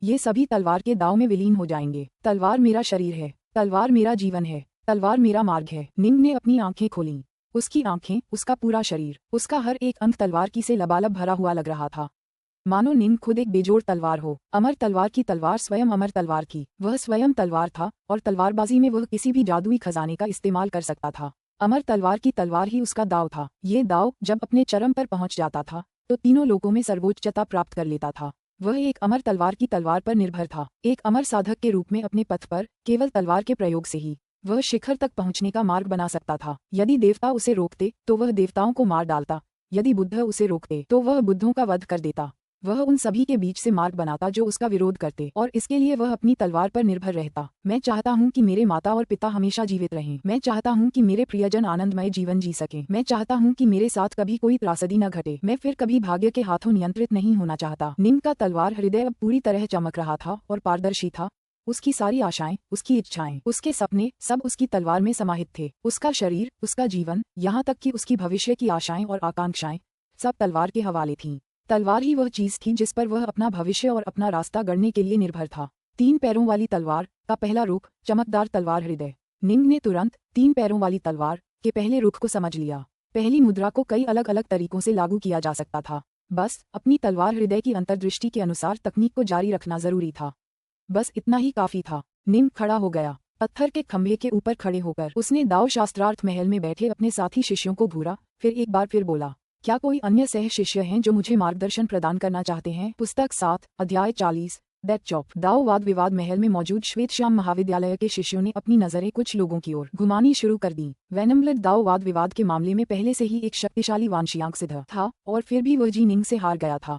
ये सभी तलवार के दाव में विलीन हो जाएंगे। तलवार मेरा शरीर है, तलवार मेरा जीवन है, तलवार मेरा मार्ग है। निंग ने अपनी आंखें खोलीं। उसकी आंखें, उसका पूरा शरीर, उसका हर एक अंग तलवार की से लबालब भरा हुआ लग रहा था। मानो निंग खुद एक बेजोड़ तलवार हो। अमर तलवार की तलवार स्वयं अमर तलवार थी। वह स्वयं तलवार था और तलवारबाजी में वह किसी भी जादुई खजाने का इस्तेमाल कर सकता था। अमर तलवार की तलवार ही उसका दाव था। ये दाव जब अपने चरम पर पहुंच जाता था तो तीनों लोगों में सर्वोच्चता प्राप्त कर लेता था। वह एक अमर तलवार की तलवार पर निर्भर था। एक अमर साधक के रूप में अपने पथ पर केवल तलवार के प्रयोग से ही वह शिखर तक पहुंचने का मार्ग बना सकता था। यदि देवता उसे रोकते तो वह देवताओं को मार डालता। यदि बुद्ध उसे रोकते तो वह बुद्धों का वध कर देता। वह उन सभी के बीच से मार्ग बनाता जो उसका विरोध करते और इसके लिए वह अपनी तलवार पर निर्भर रहता। मैं चाहता हूँ कि मेरे माता और पिता हमेशा जीवित रहें। मैं चाहता हूँ कि मेरे प्रियजन आनंदमय जीवन जी सकें। मैं चाहता हूँ कि मेरे साथ कभी कोई त्रासदी न घटे। मैं फिर कभी भाग्य के हाथों नियंत्रित नहीं होना चाहता। निंग का तलवार हृदय अब पूरी तरह चमक रहा था और पारदर्शी था। उसकी सारी आशाएं, उसकी इच्छाएं, उसके सपने सब उसकी तलवार में समाहित थे। उसका शरीर, उसका जीवन, यहाँ तक कि उसकी भविष्य की आशाएं और आकांक्षाएं सब तलवार के हवाले थीं। तलवार ही वह चीज थी जिस पर वह अपना भविष्य और अपना रास्ता गढ़ने के लिए निर्भर था। 3 पैरों वाली तलवार का पहला रुख, चमकदार तलवार हृदय। निंग ने तुरंत 3 पैरों वाली तलवार के पहले रुख को समझ लिया। पहली मुद्रा को कई अलग अलग तरीकों से लागू किया जा सकता था। बस अपनी तलवार हृदय की अंतर्दृष्टि के अनुसार तकनीक को जारी रखना जरूरी था। बस इतना ही काफी था। निंग खड़ा हो गया। पत्थर के खंभे के ऊपर खड़े होकर उसने दाव शास्त्रार्थ महल में बैठे अपने साथी शिष्यों को घूरा। फिर एक बार फिर बोला, क्या कोई अन्य सह शिष्य हैं जो मुझे मार्गदर्शन प्रदान करना चाहते हैं? पुस्तक 7, अध्याय 40, डेथ चॉप। दाव वाद विवाद महल में मौजूद श्वेतश्याम महाविद्यालय के शिष्यों ने अपनी नजरें कुछ लोगों की ओर घुमानी शुरू कर दी। वेनोम्ब्लेड दाव वाद विवाद के मामले में पहले से ही एक शक्तिशाली वांशियांक सिद्ध था और फिर भी वह जी निंग से हार गया था।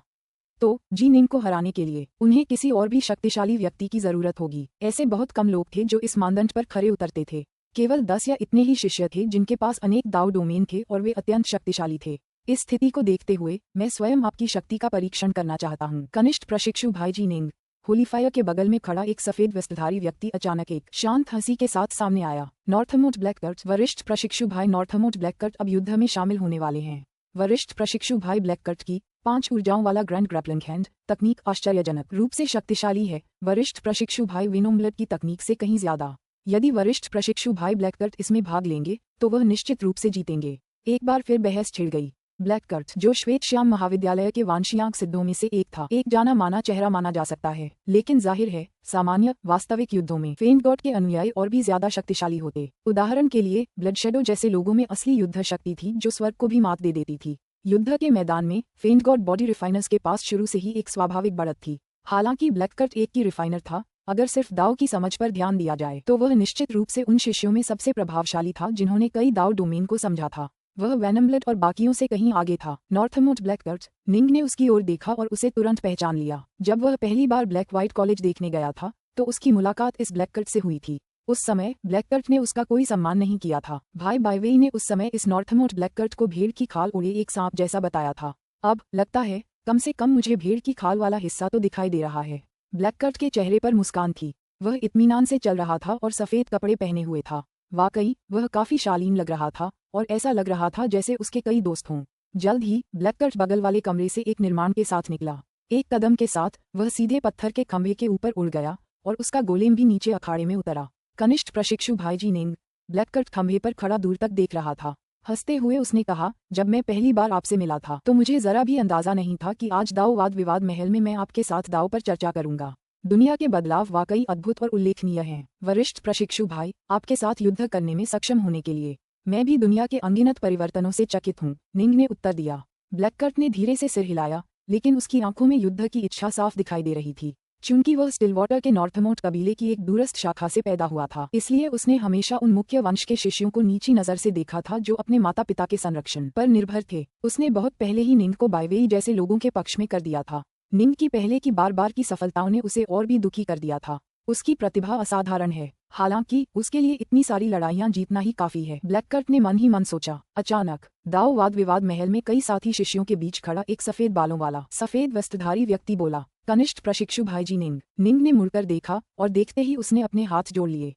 तो जी निंग को हराने के लिए उन्हें किसी और भी शक्तिशाली व्यक्ति की जरूरत होगी। ऐसे बहुत कम लोग थे जो इस मानदंड पर खरे उतरते थे। केवल 10 या इतने ही शिष्य थे जिनके पास अनेक दाव डोमेन थे और वे अत्यंत शक्तिशाली थे। इस स्थिति को देखते हुए मैं स्वयं आपकी शक्ति का परीक्षण करना चाहता हूँ। कनिष्ठ प्रशिक्षु भाई जी निंग, होलीफायर के बगल में खड़ा एक सफेद वस्त्रधारी व्यक्ति अचानक एक शांत हंसी के साथ सामने आया। नॉर्थमोस्ट ब्लैककट, वरिष्ठ प्रशिक्षु भाई नॉर्थमोस्ट ब्लैककट अब युद्ध में शामिल होने वाले हैं। वरिष्ठ प्रशिक्षु भाई ब्लैककट की 5 ऊर्जाओं वाला ग्रैंड ग्रैपलिंग हैंड तकनीक आश्चर्यजनक रूप से शक्तिशाली है, वरिष्ठ प्रशिक्षु भाई विनोम्बलेट की तकनीक से कहीं ज्यादा। यदि वरिष्ठ प्रशिक्षु भाई ब्लैककट इसमें भाग लेंगे तो वह निश्चित रूप से जीतेंगे। एक बार फिर बहस छिड़ गई। ब्लैककट, जो श्वेत श्याम महाविद्यालय के वांशियांक सिद्धों में से एक था, एक जाना माना चेहरा माना जा सकता है, लेकिन जाहिर है सामान्य वास्तविक युद्धों में फेंट गॉड के अनुयायी और भी ज्यादा शक्तिशाली होते। उदाहरण के लिए ब्लडशेडो जैसे लोगों में असली युद्ध शक्ति थी जो स्वर्ग को भी मात दे देती थी। युद्ध के मैदान में फेंट गॉड बॉडी रिफाइनर्स के पास शुरू से ही एक स्वाभाविक बढ़त थी। हालांकि ब्लैककट एक की रिफाइनर था, अगर सिर्फ दाव की समझ पर ध्यान दिया जाए तो वह निश्चित रूप से उन शिष्यों में सबसे प्रभावशाली था जिन्होंने कई दाव डोमेन को समझा था। वह वेनम्बलेट और बाकियों से कहीं आगे था। नॉर्थमोस्ट ब्लैककट, निंग ने उसकी ओर देखा और उसे तुरंत पहचान लिया। जब वह पहली बार ब्लैक व्हाइट कॉलेज देखने गया था तो उसकी मुलाकात इस ब्लैककट से हुई थी। उस समय ब्लैककट ने उसका कोई सम्मान नहीं किया था। भाई बाइवेई ने उस समय इस नॉर्थमोस्ट ब्लैककट को भेड़ की खाल ओढ़े एक सांप जैसा बताया था। अब लगता है कम से कम मुझे भेड़ की खाल वाला हिस्सा तो दिखाई दे रहा है। ब्लैककट के चेहरे पर मुस्कान थी। वह इत्मीनान से चल रहा था और सफेद कपड़े पहने हुए था। वाकई वह काफी शालीन लग रहा था और ऐसा लग रहा था जैसे उसके कई दोस्त हों। जल्द ही ब्लैककट बगल वाले कमरे से एक निर्माण के साथ निकला। एक कदम के साथ वह सीधे पत्थर के खंभे के ऊपर उड़ गया और उसका गोलेम भी नीचे अखाड़े में उतरा। कनिष्ठ प्रशिक्षु भाईजी निंग ब्लैककट खंभे पर खड़ा दूर तक देख रहा था। हंसते हुए उसने कहा, जब मैं पहली बार आपसे मिला था तो मुझे जरा भी अंदाजा नहीं था कि आज दाव वाद विवाद महल में मैं आपके साथ दाव पर चर्चा करूंगा। दुनिया के बदलाव वाकई अद्भुत और उल्लेखनीय हैं। वरिष्ठ प्रशिक्षु भाई, आपके साथ युद्ध करने में सक्षम होने के लिए मैं भी दुनिया के अनगिनत परिवर्तनों से चकित हूँ, निंग ने उत्तर दिया। ब्लैककट ने धीरे से सिर हिलाया, लेकिन उसकी आंखों में युद्ध की इच्छा साफ दिखाई दे रही थी। चूंकि वह स्टिलवाटर के नॉर्थमोस्ट कबीले की एक दूरस्थ शाखा से पैदा हुआ था, इसलिए उसने हमेशा उन मुख्य वंश के शिष्यों को नीची नजर से देखा था जो अपने माता पिता के संरक्षण पर निर्भर थे। उसने बहुत पहले ही निंग को बाइवेई जैसे लोगों के पक्ष में कर दिया था। निंग की पहले की बार की सफलताओं ने उसे और भी दुखी कर दिया था। उसकी प्रतिभा असाधारण है, हालांकि उसके लिए इतनी सारी लड़ाइयां जीतना ही काफी है, ब्लैककट ने मन ही मन सोचा। अचानक दाव वाद विवाद महल में कई साथी शिष्यों के बीच खड़ा एक सफेद बालों वाला सफेद वस्त्रधारी व्यक्ति बोला, कनिष्ठ प्रशिक्षु भाईजी निंग। निंग ने मुड़कर देखा और देखते ही उसने अपने हाथ जोड़ लिए।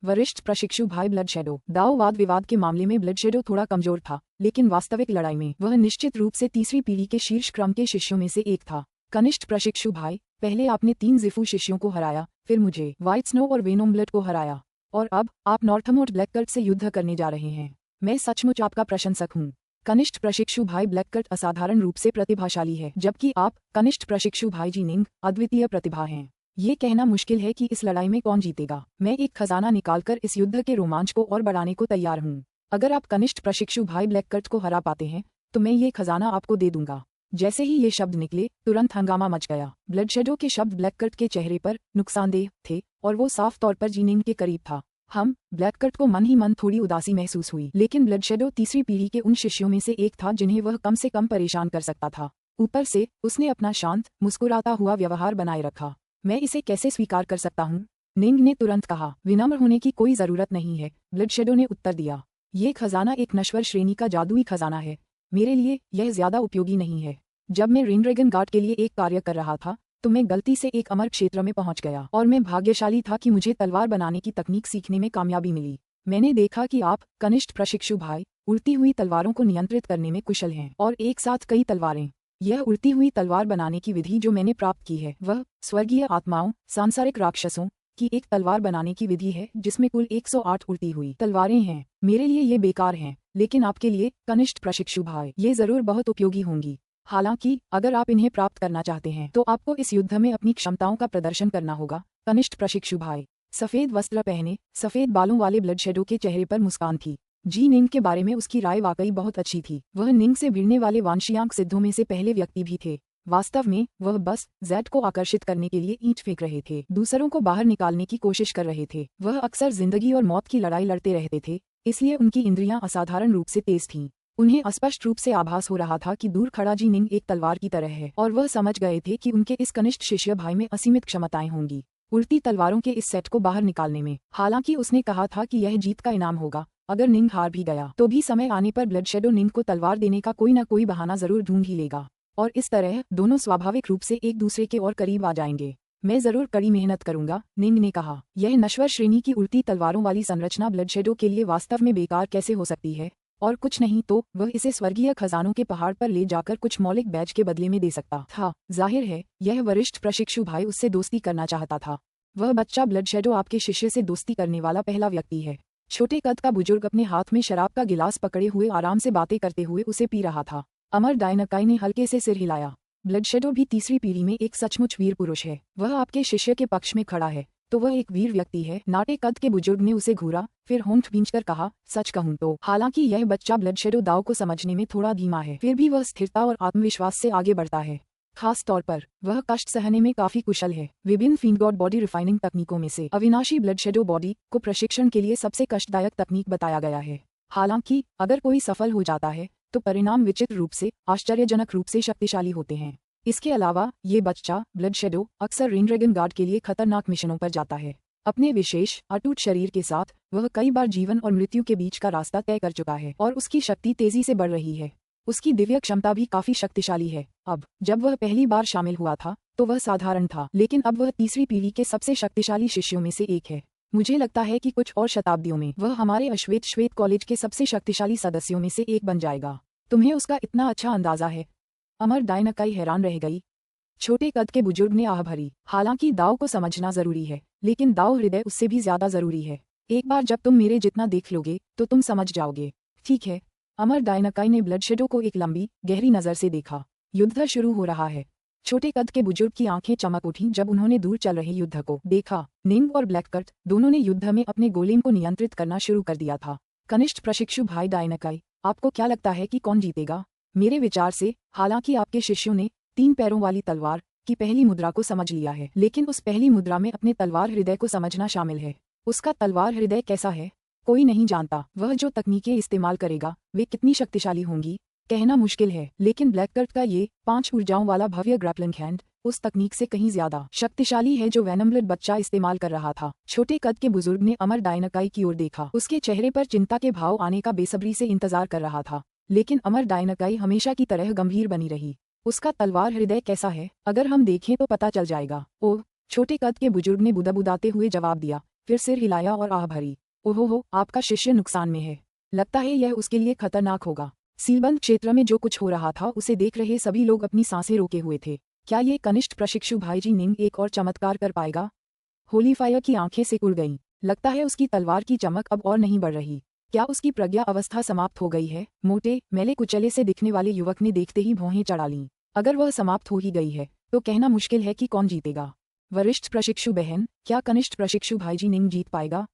वरिष्ठ प्रशिक्षु भाई ब्लडशेडो। दाव वाद विवाद के मामले में ब्लडशेडो थोड़ा कमजोर था, लेकिन वास्तविक लड़ाई में वह निश्चित रूप से तीसरी पीढ़ी के शीर्ष क्रम के शिष्यों में से एक था। कनिष्ठ प्रशिक्षु भाई, पहले आपने 3 जिफू शिष्यों को हराया, फिर मुझे, व्हाइट स्नो और वेनोम्बलेट को हराया, और अब आप नॉर्थमोस्ट ब्लैककट से युद्ध करने जा रहे हैं। मैं सचमुच आपका प्रशंसक हूँ। कनिष्ठ प्रशिक्षु भाई ब्लैककट असाधारण रूप से प्रतिभाशाली है, जबकि आप, कनिष्ठ प्रशिक्षु भाईजी निंग, अद्वितीय प्रतिभा हैं। ये कहना मुश्किल है कि इस लड़ाई में कौन जीतेगा। मैं एक खजाना निकालकर इस युद्ध के रोमांच को और बढ़ाने को तैयार हूँ। अगर आप कनिष्ठ प्रशिक्षु भाई ब्लैककट को हरा पाते हैं तो मैं ये खजाना आपको दे दूंगा। जैसे ही ये शब्द निकले तुरंत हंगामा मच गया। ब्लडशेडो के शब्द ब्लैककट के चेहरे पर नुकसानदेह थे और वो साफ तौर पर निंग के करीब था। ब्लैककट को मन ही मन थोड़ी उदासी महसूस हुई, लेकिन ब्लडशेडो तीसरी पीढ़ी के उन शिष्यों में से एक था जिन्हें वह कम से कम परेशान कर सकता था। ऊपर से उसने अपना शांत मुस्कुराता हुआ व्यवहार बनाए रखा। मैं इसे कैसे स्वीकार कर सकता हूँ? निंग ने तुरंत कहा। विनम्र होने की कोई जरूरत नहीं है, ब्लडशेडो ने उत्तर दिया। ये खजाना एक नश्वर श्रेणी का जादुई खजाना है, मेरे लिए यह ज्यादा उपयोगी नहीं है। जब मैं रेनड्रैगन गार्ड के लिए एक कार्य कर रहा था तो मैं गलती से एक अमर क्षेत्र में पहुंच गया और मैं भाग्यशाली था कि मुझे तलवार बनाने की तकनीक सीखने में कामयाबी मिली। मैंने देखा कि आप, कनिष्ठ प्रशिक्षु भाई, उड़ती हुई तलवारों को नियंत्रित करने में कुशल हैं और एक साथ कई तलवारें। यह उड़ती हुई तलवार बनाने की विधि जो मैंने प्राप्त की है वह स्वर्गीय आत्माओं, सांसारिक राक्षसों की एक तलवार बनाने की विधि है जिसमें कुल 108 उड़ती हुई तलवारें हैं। मेरे लिए ये बेकार हैं, लेकिन आपके लिए, कनिष्ठ प्रशिक्षु भाई, ये जरूर बहुत उपयोगी होंगी। हालांकि अगर आप इन्हें प्राप्त करना चाहते हैं तो आपको इस युद्ध में अपनी क्षमताओं का प्रदर्शन करना होगा। कनिष्ठ प्रशिक्षु भाई। सफेद वस्त्र पहने, सफेद बालों वाले ब्लडशेडो के चेहरे पर मुस्कान थी। निंग के बारे में उसकी राय वाकई बहुत अच्छी थी। वह निंग से भिड़ने वाले वांशियांक सिद्धों में से पहले व्यक्ति भी थे। वास्तव में वह बस जेड को आकर्षित करने के लिए ईंट फेंक रहे थे, दूसरों को बाहर निकालने की कोशिश कर रहे थे। वह अक्सर जिंदगी और मौत की लड़ाई लड़ते रहते थे, इसलिए उनकी इंद्रियां असाधारण रूप से तेज थीं। उन्हें स्पष्ट रूप से आभास हो रहा था कि दूर खड़ा निंग एक तलवार की तरह है और वह समझ गए थे कि उनके इस कनिष्ठ शिष्य भाई में असीमित क्षमताएं होंगी उड़ती तलवारों के इस सेट को बाहर निकालने में। हालांकि उसने कहा था कि यह जीत का इनाम होगा। अगर निंग हार भी गया तो भी समय आने पर ब्लडशेडो निंग को तलवार देने का कोई न कोई बहाना जरूर ढूंढ ही लेगा और इस तरह दोनों स्वाभाविक रूप से एक दूसरे के और करीब आ जाएंगे। मैं जरूर कड़ी मेहनत करूंगा, निंग ने कहा। यह नश्वर श्रेणी की उल्टी तलवारों वाली संरचना ब्लडशेडो के लिए वास्तव में बेकार कैसे हो सकती है, और कुछ नहीं तो वह इसे स्वर्गीय खजानों के पहाड़ पर ले जाकर कुछ मौलिक बैज के बदले में दे सकता था। जाहिर है यह वरिष्ठ प्रशिक्षु भाई उससे दोस्ती करना चाहता था। वह बच्चा ब्लडशेडो आपके शिष्य से दोस्ती करने वाला पहला व्यक्ति है। छोटे कद का बुजुर्ग अपने हाथ में शराब का गिलास पकड़े हुए आराम से बातें करते हुए उसे पी रहा था। अमर डायनाकाई ने हल्के से सिर हिलाया। ब्लडशेडो भी तीसरी पीढ़ी में एक सचमुच वीर पुरुष है। वह आपके शिष्य के पक्ष में खड़ा है तो वह एक वीर व्यक्ति है। नाटे कद के बुजुर्ग ने उसे घूरा, फिर होंठ भींचकर कहा, सच कहूं तो हालांकि यह बच्चा ब्लडशेडो दाव को समझने में थोड़ा धीमा है, फिर भी वह स्थिरता और आत्मविश्वास से आगे बढ़ता है। खास तौर पर वह कष्ट सहने में काफी कुशल है। विभिन्न फिंगर्ड बॉडी रिफाइनिंग तकनीकों में से अविनाशी ब्लडशेडो बॉडी को प्रशिक्षण के लिए सबसे कष्टदायक तकनीक बताया गया है। हालांकि अगर कोई सफल हो जाता है तो परिणाम विचित्र रूप से, आश्चर्यजनक रूप से शक्तिशाली होते हैं। इसके अलावा ये बच्चा ब्लडशेडो अक्सर रेनड्रैगन गार्ड के लिए खतरनाक मिशनों पर जाता है। अपने विशेष अटूट शरीर के साथ वह कई बार जीवन और मृत्यु के बीच का रास्ता तय कर चुका है और उसकी शक्ति तेजी से बढ़ रही है। उसकी दिव्य क्षमता भी काफी शक्तिशाली है। अब जब वह पहली बार शामिल हुआ था तो वह साधारण था, लेकिन अब वह तीसरी पीढ़ी के सबसे शक्तिशाली शिष्यों में से एक है। मुझे लगता है कि कुछ और शताब्दियों में वह हमारे श्वेत कॉलेज के सबसे शक्तिशाली सदस्यों में से एक बन जाएगा। तुम्हें उसका इतना अच्छा अंदाजा है? अमर डायनाकाई हैरान रह गई। छोटे कद के बुजुर्ग ने आह भरी। हालांकि दाव को समझना जरूरी है, लेकिन दाव हृदय उससे भी ज्यादा जरूरी है। एक बार जब तुम मेरे जितना देख लोगे तो तुम समझ जाओगे। ठीक है। अमर डायनाकाई ने ब्लडशेडो को एक लंबी गहरी नजर से देखा। युद्ध शुरू हो रहा है। छोटे कद के बुजुर्ग की आंखें चमक उठीं जब उन्होंने दूर चल रहे युद्ध को देखा। निंग और ब्लैककट दोनों ने युद्ध में अपने गोलेम को नियंत्रित करना शुरू कर दिया था। कनिष्ठ प्रशिक्षु भाई डायनाकाई, आपको क्या लगता है कि कौन जीतेगा? मेरे विचार से हालांकि आपके शिष्यों ने 3 पैरों वाली तलवार की पहली मुद्रा को समझ लिया है, लेकिन उस पहली मुद्रा में अपने तलवार हृदय को समझना शामिल है। उसका तलवार हृदय कैसा है कोई नहीं जानता। वह जो तकनीकें इस्तेमाल करेगा वे कितनी शक्तिशाली होंगी कहना मुश्किल है, लेकिन ब्लैककट का ये 5 ऊर्जाओं वाला भव्य ग्रैपलिंग हैंड उस तकनीक से कहीं ज्यादा शक्तिशाली है जो वेनमब्लड बच्चा इस्तेमाल कर रहा था। छोटे कद के बुजुर्ग ने अमर डायनाकाई की ओर देखा। उसके चेहरे पर चिंता के भाव आने का बेसब्री से इंतजार कर रहा था, लेकिन अमर डायनाकाई हमेशा की तरह गंभीर बनी रही। उसका तलवार हृदय कैसा है? अगर हम देखें तो पता चल जाएगा। ओह, छोटे कद के बुजुर्ग ने बुदबुदाते हुए जवाब दिया, फिर सिर हिलाया और आह भरी। ओहो, आपका शिष्य नुकसान में है। लगता है यह उसके लिए खतरनाक होगा। सीलबंद क्षेत्र में जो कुछ हो रहा था उसे देख रहे सभी लोग अपनी सांसें रोके हुए थे। क्या ये कनिष्ठ प्रशिक्षु भाईजी निंग एक और चमत्कार कर पाएगा? होलीफायर की आंखें सिकुड़ गईं। लगता है उसकी तलवार की चमक अब और नहीं बढ़ रही। क्या उसकी प्रज्ञा अवस्था समाप्त हो गई है? मोटे मैले कुचले से दिखने वाले युवक ने देखते ही भौहें चढ़ा लीं। अगर वह समाप्त हो ही गई है तो कहना मुश्किल है कि कौन जीतेगा। वरिष्ठ प्रशिक्षु बहन, क्या कनिष्ठ प्रशिक्षु भाईजी निंग जीत पाएगा?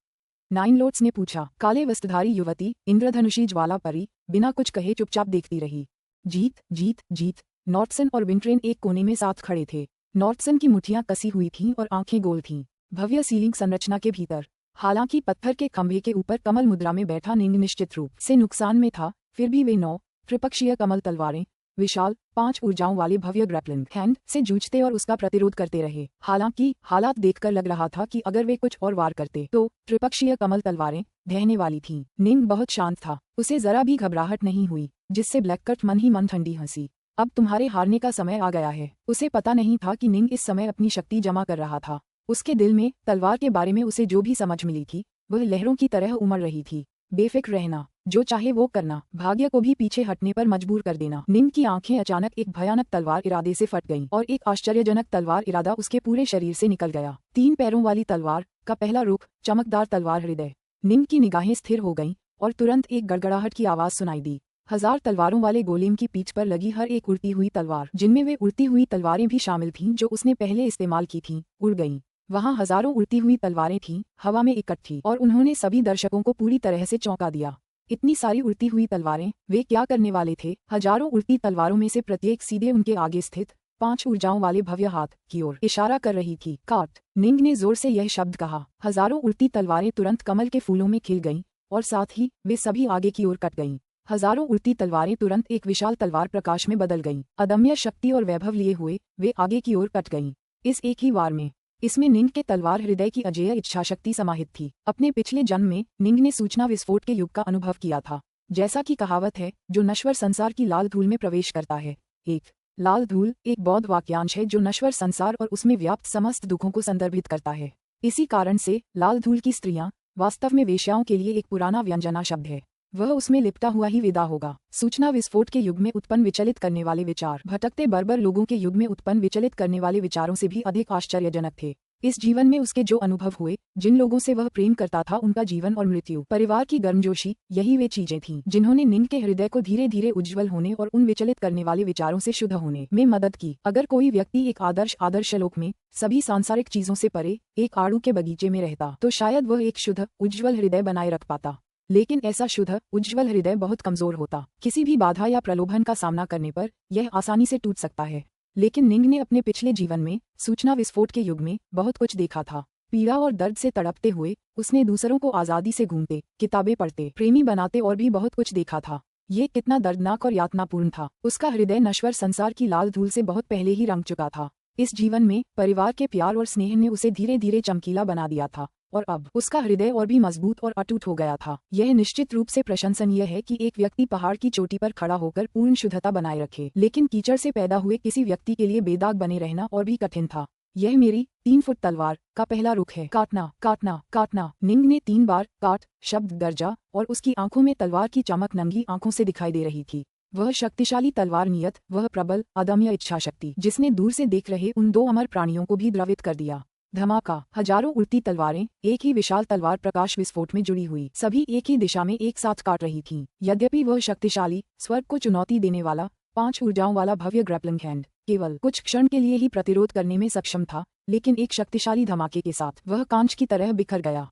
9 लॉर्ड्स ने पूछा। काले वस्त्रधारी युवती इंद्रधनुषी ज्वाला परी बिना कुछ कहे चुपचाप देखती रही। जीत जीत जीत। नॉर्थसन और विंट्रेन एक कोने में साथ खड़े थे। नॉर्थसन की मुठ्ठियां कसी हुई थीं और आंखें गोल थीं। भव्य सीलिंग संरचना के भीतर, हालांकि पत्थर के खंभे के ऊपर कमल मुद्रा में बैठा निंग निश्चित रूप से नुकसान में था, फिर भी वे 9 त्रिपक्षीय कमल तलवारें विशाल 5 ऊर्जाओं वाले भव्य ग्रैपलिंग हैंड से जूझते और उसका प्रतिरोध करते रहे। हालांकि हालात देखकर लग रहा था कि अगर वे कुछ और वार करते तो त्रिपक्षीय कमल तलवारें ढहने वाली थीं। निंग बहुत शांत था, उसे जरा भी घबराहट नहीं हुई, जिससे ब्लैककट मन ही मन ठंडी हंसी। अब तुम्हारे हारने का समय आ गया है। उसे पता नहीं था कि निंग इस समय अपनी शक्ति जमा कर रहा था। उसके दिल में तलवार के बारे में उसे जो भी समझ मिली थी वह लहरों की तरह उमड़ रही थी। बेफिक्र रहना, जो चाहे वो करना, भाग्य को भी पीछे हटने पर मजबूर कर देना। निंग की आंखें अचानक एक भयानक तलवार इरादे से फट गईं और एक आश्चर्यजनक तलवार इरादा उसके पूरे शरीर से निकल गया। 3 पैरों वाली तलवार का पहला रुख, चमकदार तलवार हृदय। निंग की निगाहें स्थिर हो गईं और तुरंत एक गड़गड़ाहट की आवाज सुनाई दी। 1000 तलवारों वाले गोलेम की पीठ पर लगी हर एक उड़ती हुई तलवार, जिनमें वे उड़ती हुई तलवारें भी शामिल थीं जो उसने पहले इस्तेमाल की थीं, उड़ गईं। वहां हजारों उड़ती हुई तलवारें थीं, हवा में इकट्ठी, और उन्होंने सभी दर्शकों को पूरी तरह से चौंका दिया। इतनी सारी उड़ती हुई तलवारें, वे क्या करने वाले थे? हजारों उड़ती तलवारों में से प्रत्येक सीधे उनके आगे स्थित 5 ऊर्जाओं वाले भव्य हाथ की ओर इशारा कर रही थी। काट! निंग ने जोर से यह शब्द कहा। हजारों उड़ती तलवारें तुरंत कमल के फूलों में खिल गईं और साथ ही वे सभी आगे की ओर कट गईं। हजारों उड़ती तलवारें तुरंत एक विशाल तलवार प्रकाश में बदल गईं। अदम्य शक्ति और वैभव लिए हुए वे आगे की ओर कट गईं, इस एक ही वार में। इसमें निंग के तलवार हृदय की अजेय इच्छाशक्ति समाहित थी। अपने पिछले जन्म में निंग ने सूचना विस्फोट के युग का अनुभव किया था। जैसा कि कहावत है, जो नश्वर संसार की लाल धूल में प्रवेश करता है, एक लाल धूल एक बौद्ध वाक्यांश है जो नश्वर संसार और उसमें व्याप्त समस्त दुखों को संदर्भित करता है। इसी कारण से लाल धूल की स्त्रियां वास्तव में वेश्याओं के लिए एक पुराना व्यंजना शब्द है। वह उसमें लिपटा हुआ ही विदा होगा। सूचना विस्फोट के युग में उत्पन्न विचलित करने वाले विचार भटकते बर्बर लोगों के युग में उत्पन्न विचलित करने वाले विचारों से भी अधिक आश्चर्यजनक थे। इस जीवन में उसके जो अनुभव हुए, जिन लोगों से वह प्रेम करता था, उनका जीवन और मृत्यु, परिवार की गर्मजोशी, यही वे चीजें थीं जिन्होंने निंद के हृदय को धीरे धीरे उज्ज्वल होने और उन विचलित करने वाले विचारों से शुद्ध होने में मदद की। अगर कोई व्यक्ति एक आदर्श लोक में सभी सांसारिक चीजों से परे एक आड़ू के बगीचे में रहता तो शायद वह एक शुद्ध उज्ज्वल हृदय बनाए रख पाता। लेकिन ऐसा शुद्ध उज्ज्वल हृदय बहुत कमजोर होता। किसी भी बाधा या प्रलोभन का सामना करने पर यह आसानी से टूट सकता है। लेकिन निंग ने अपने पिछले जीवन में सूचना विस्फोट के युग में बहुत कुछ देखा था। पीड़ा और दर्द से तड़पते हुए उसने दूसरों को आजादी से घूमते, किताबें पढ़ते, प्रेमी बनाते और भी बहुत कुछ देखा था। ये कितना दर्दनाक और यातनापूर्ण था। उसका हृदय नश्वर संसार की लाल धूल से बहुत पहले ही रंग चुका था। इस जीवन में परिवार के प्यार और स्नेह ने उसे धीरे धीरे चमकीला बना दिया था और अब उसका हृदय और भी मजबूत और अटूट हो गया था। यह निश्चित रूप से प्रशंसनीय है कि एक व्यक्ति पहाड़ की चोटी पर खड़ा होकर पूर्ण शुद्धता बनाए रखे, लेकिन कीचड़ से पैदा हुए किसी व्यक्ति के लिए बेदाग बने रहना और भी कठिन था। यह मेरी 3 फुट तलवार का पहला रुख है। काटना, काटना, काटना। निंग ने 3 बार काट शब्द गरजा और उसकी आंखों में तलवार की चमक नंगी आंखों से दिखाई दे रही थी। वह शक्तिशाली तलवार नियत, वह प्रबल अदम्य इच्छा शक्ति जिसने दूर से देख रहे उन 2 अमर प्राणियों को भी द्रवित कर दिया। धमाका, हजारों उड़ती तलवारें एक ही विशाल तलवार प्रकाश विस्फोट में जुड़ी हुई, सभी एक ही दिशा में एक साथ काट रही थीं। यद्यपि वह शक्तिशाली, स्वर्ग को चुनौती देने वाला 5 ऊर्जाओं वाला भव्य ग्रैपलिंग हैंड केवल कुछ क्षण के लिए ही प्रतिरोध करने में सक्षम था, लेकिन एक शक्तिशाली धमाके के साथ वह कांच की तरह बिखर गया।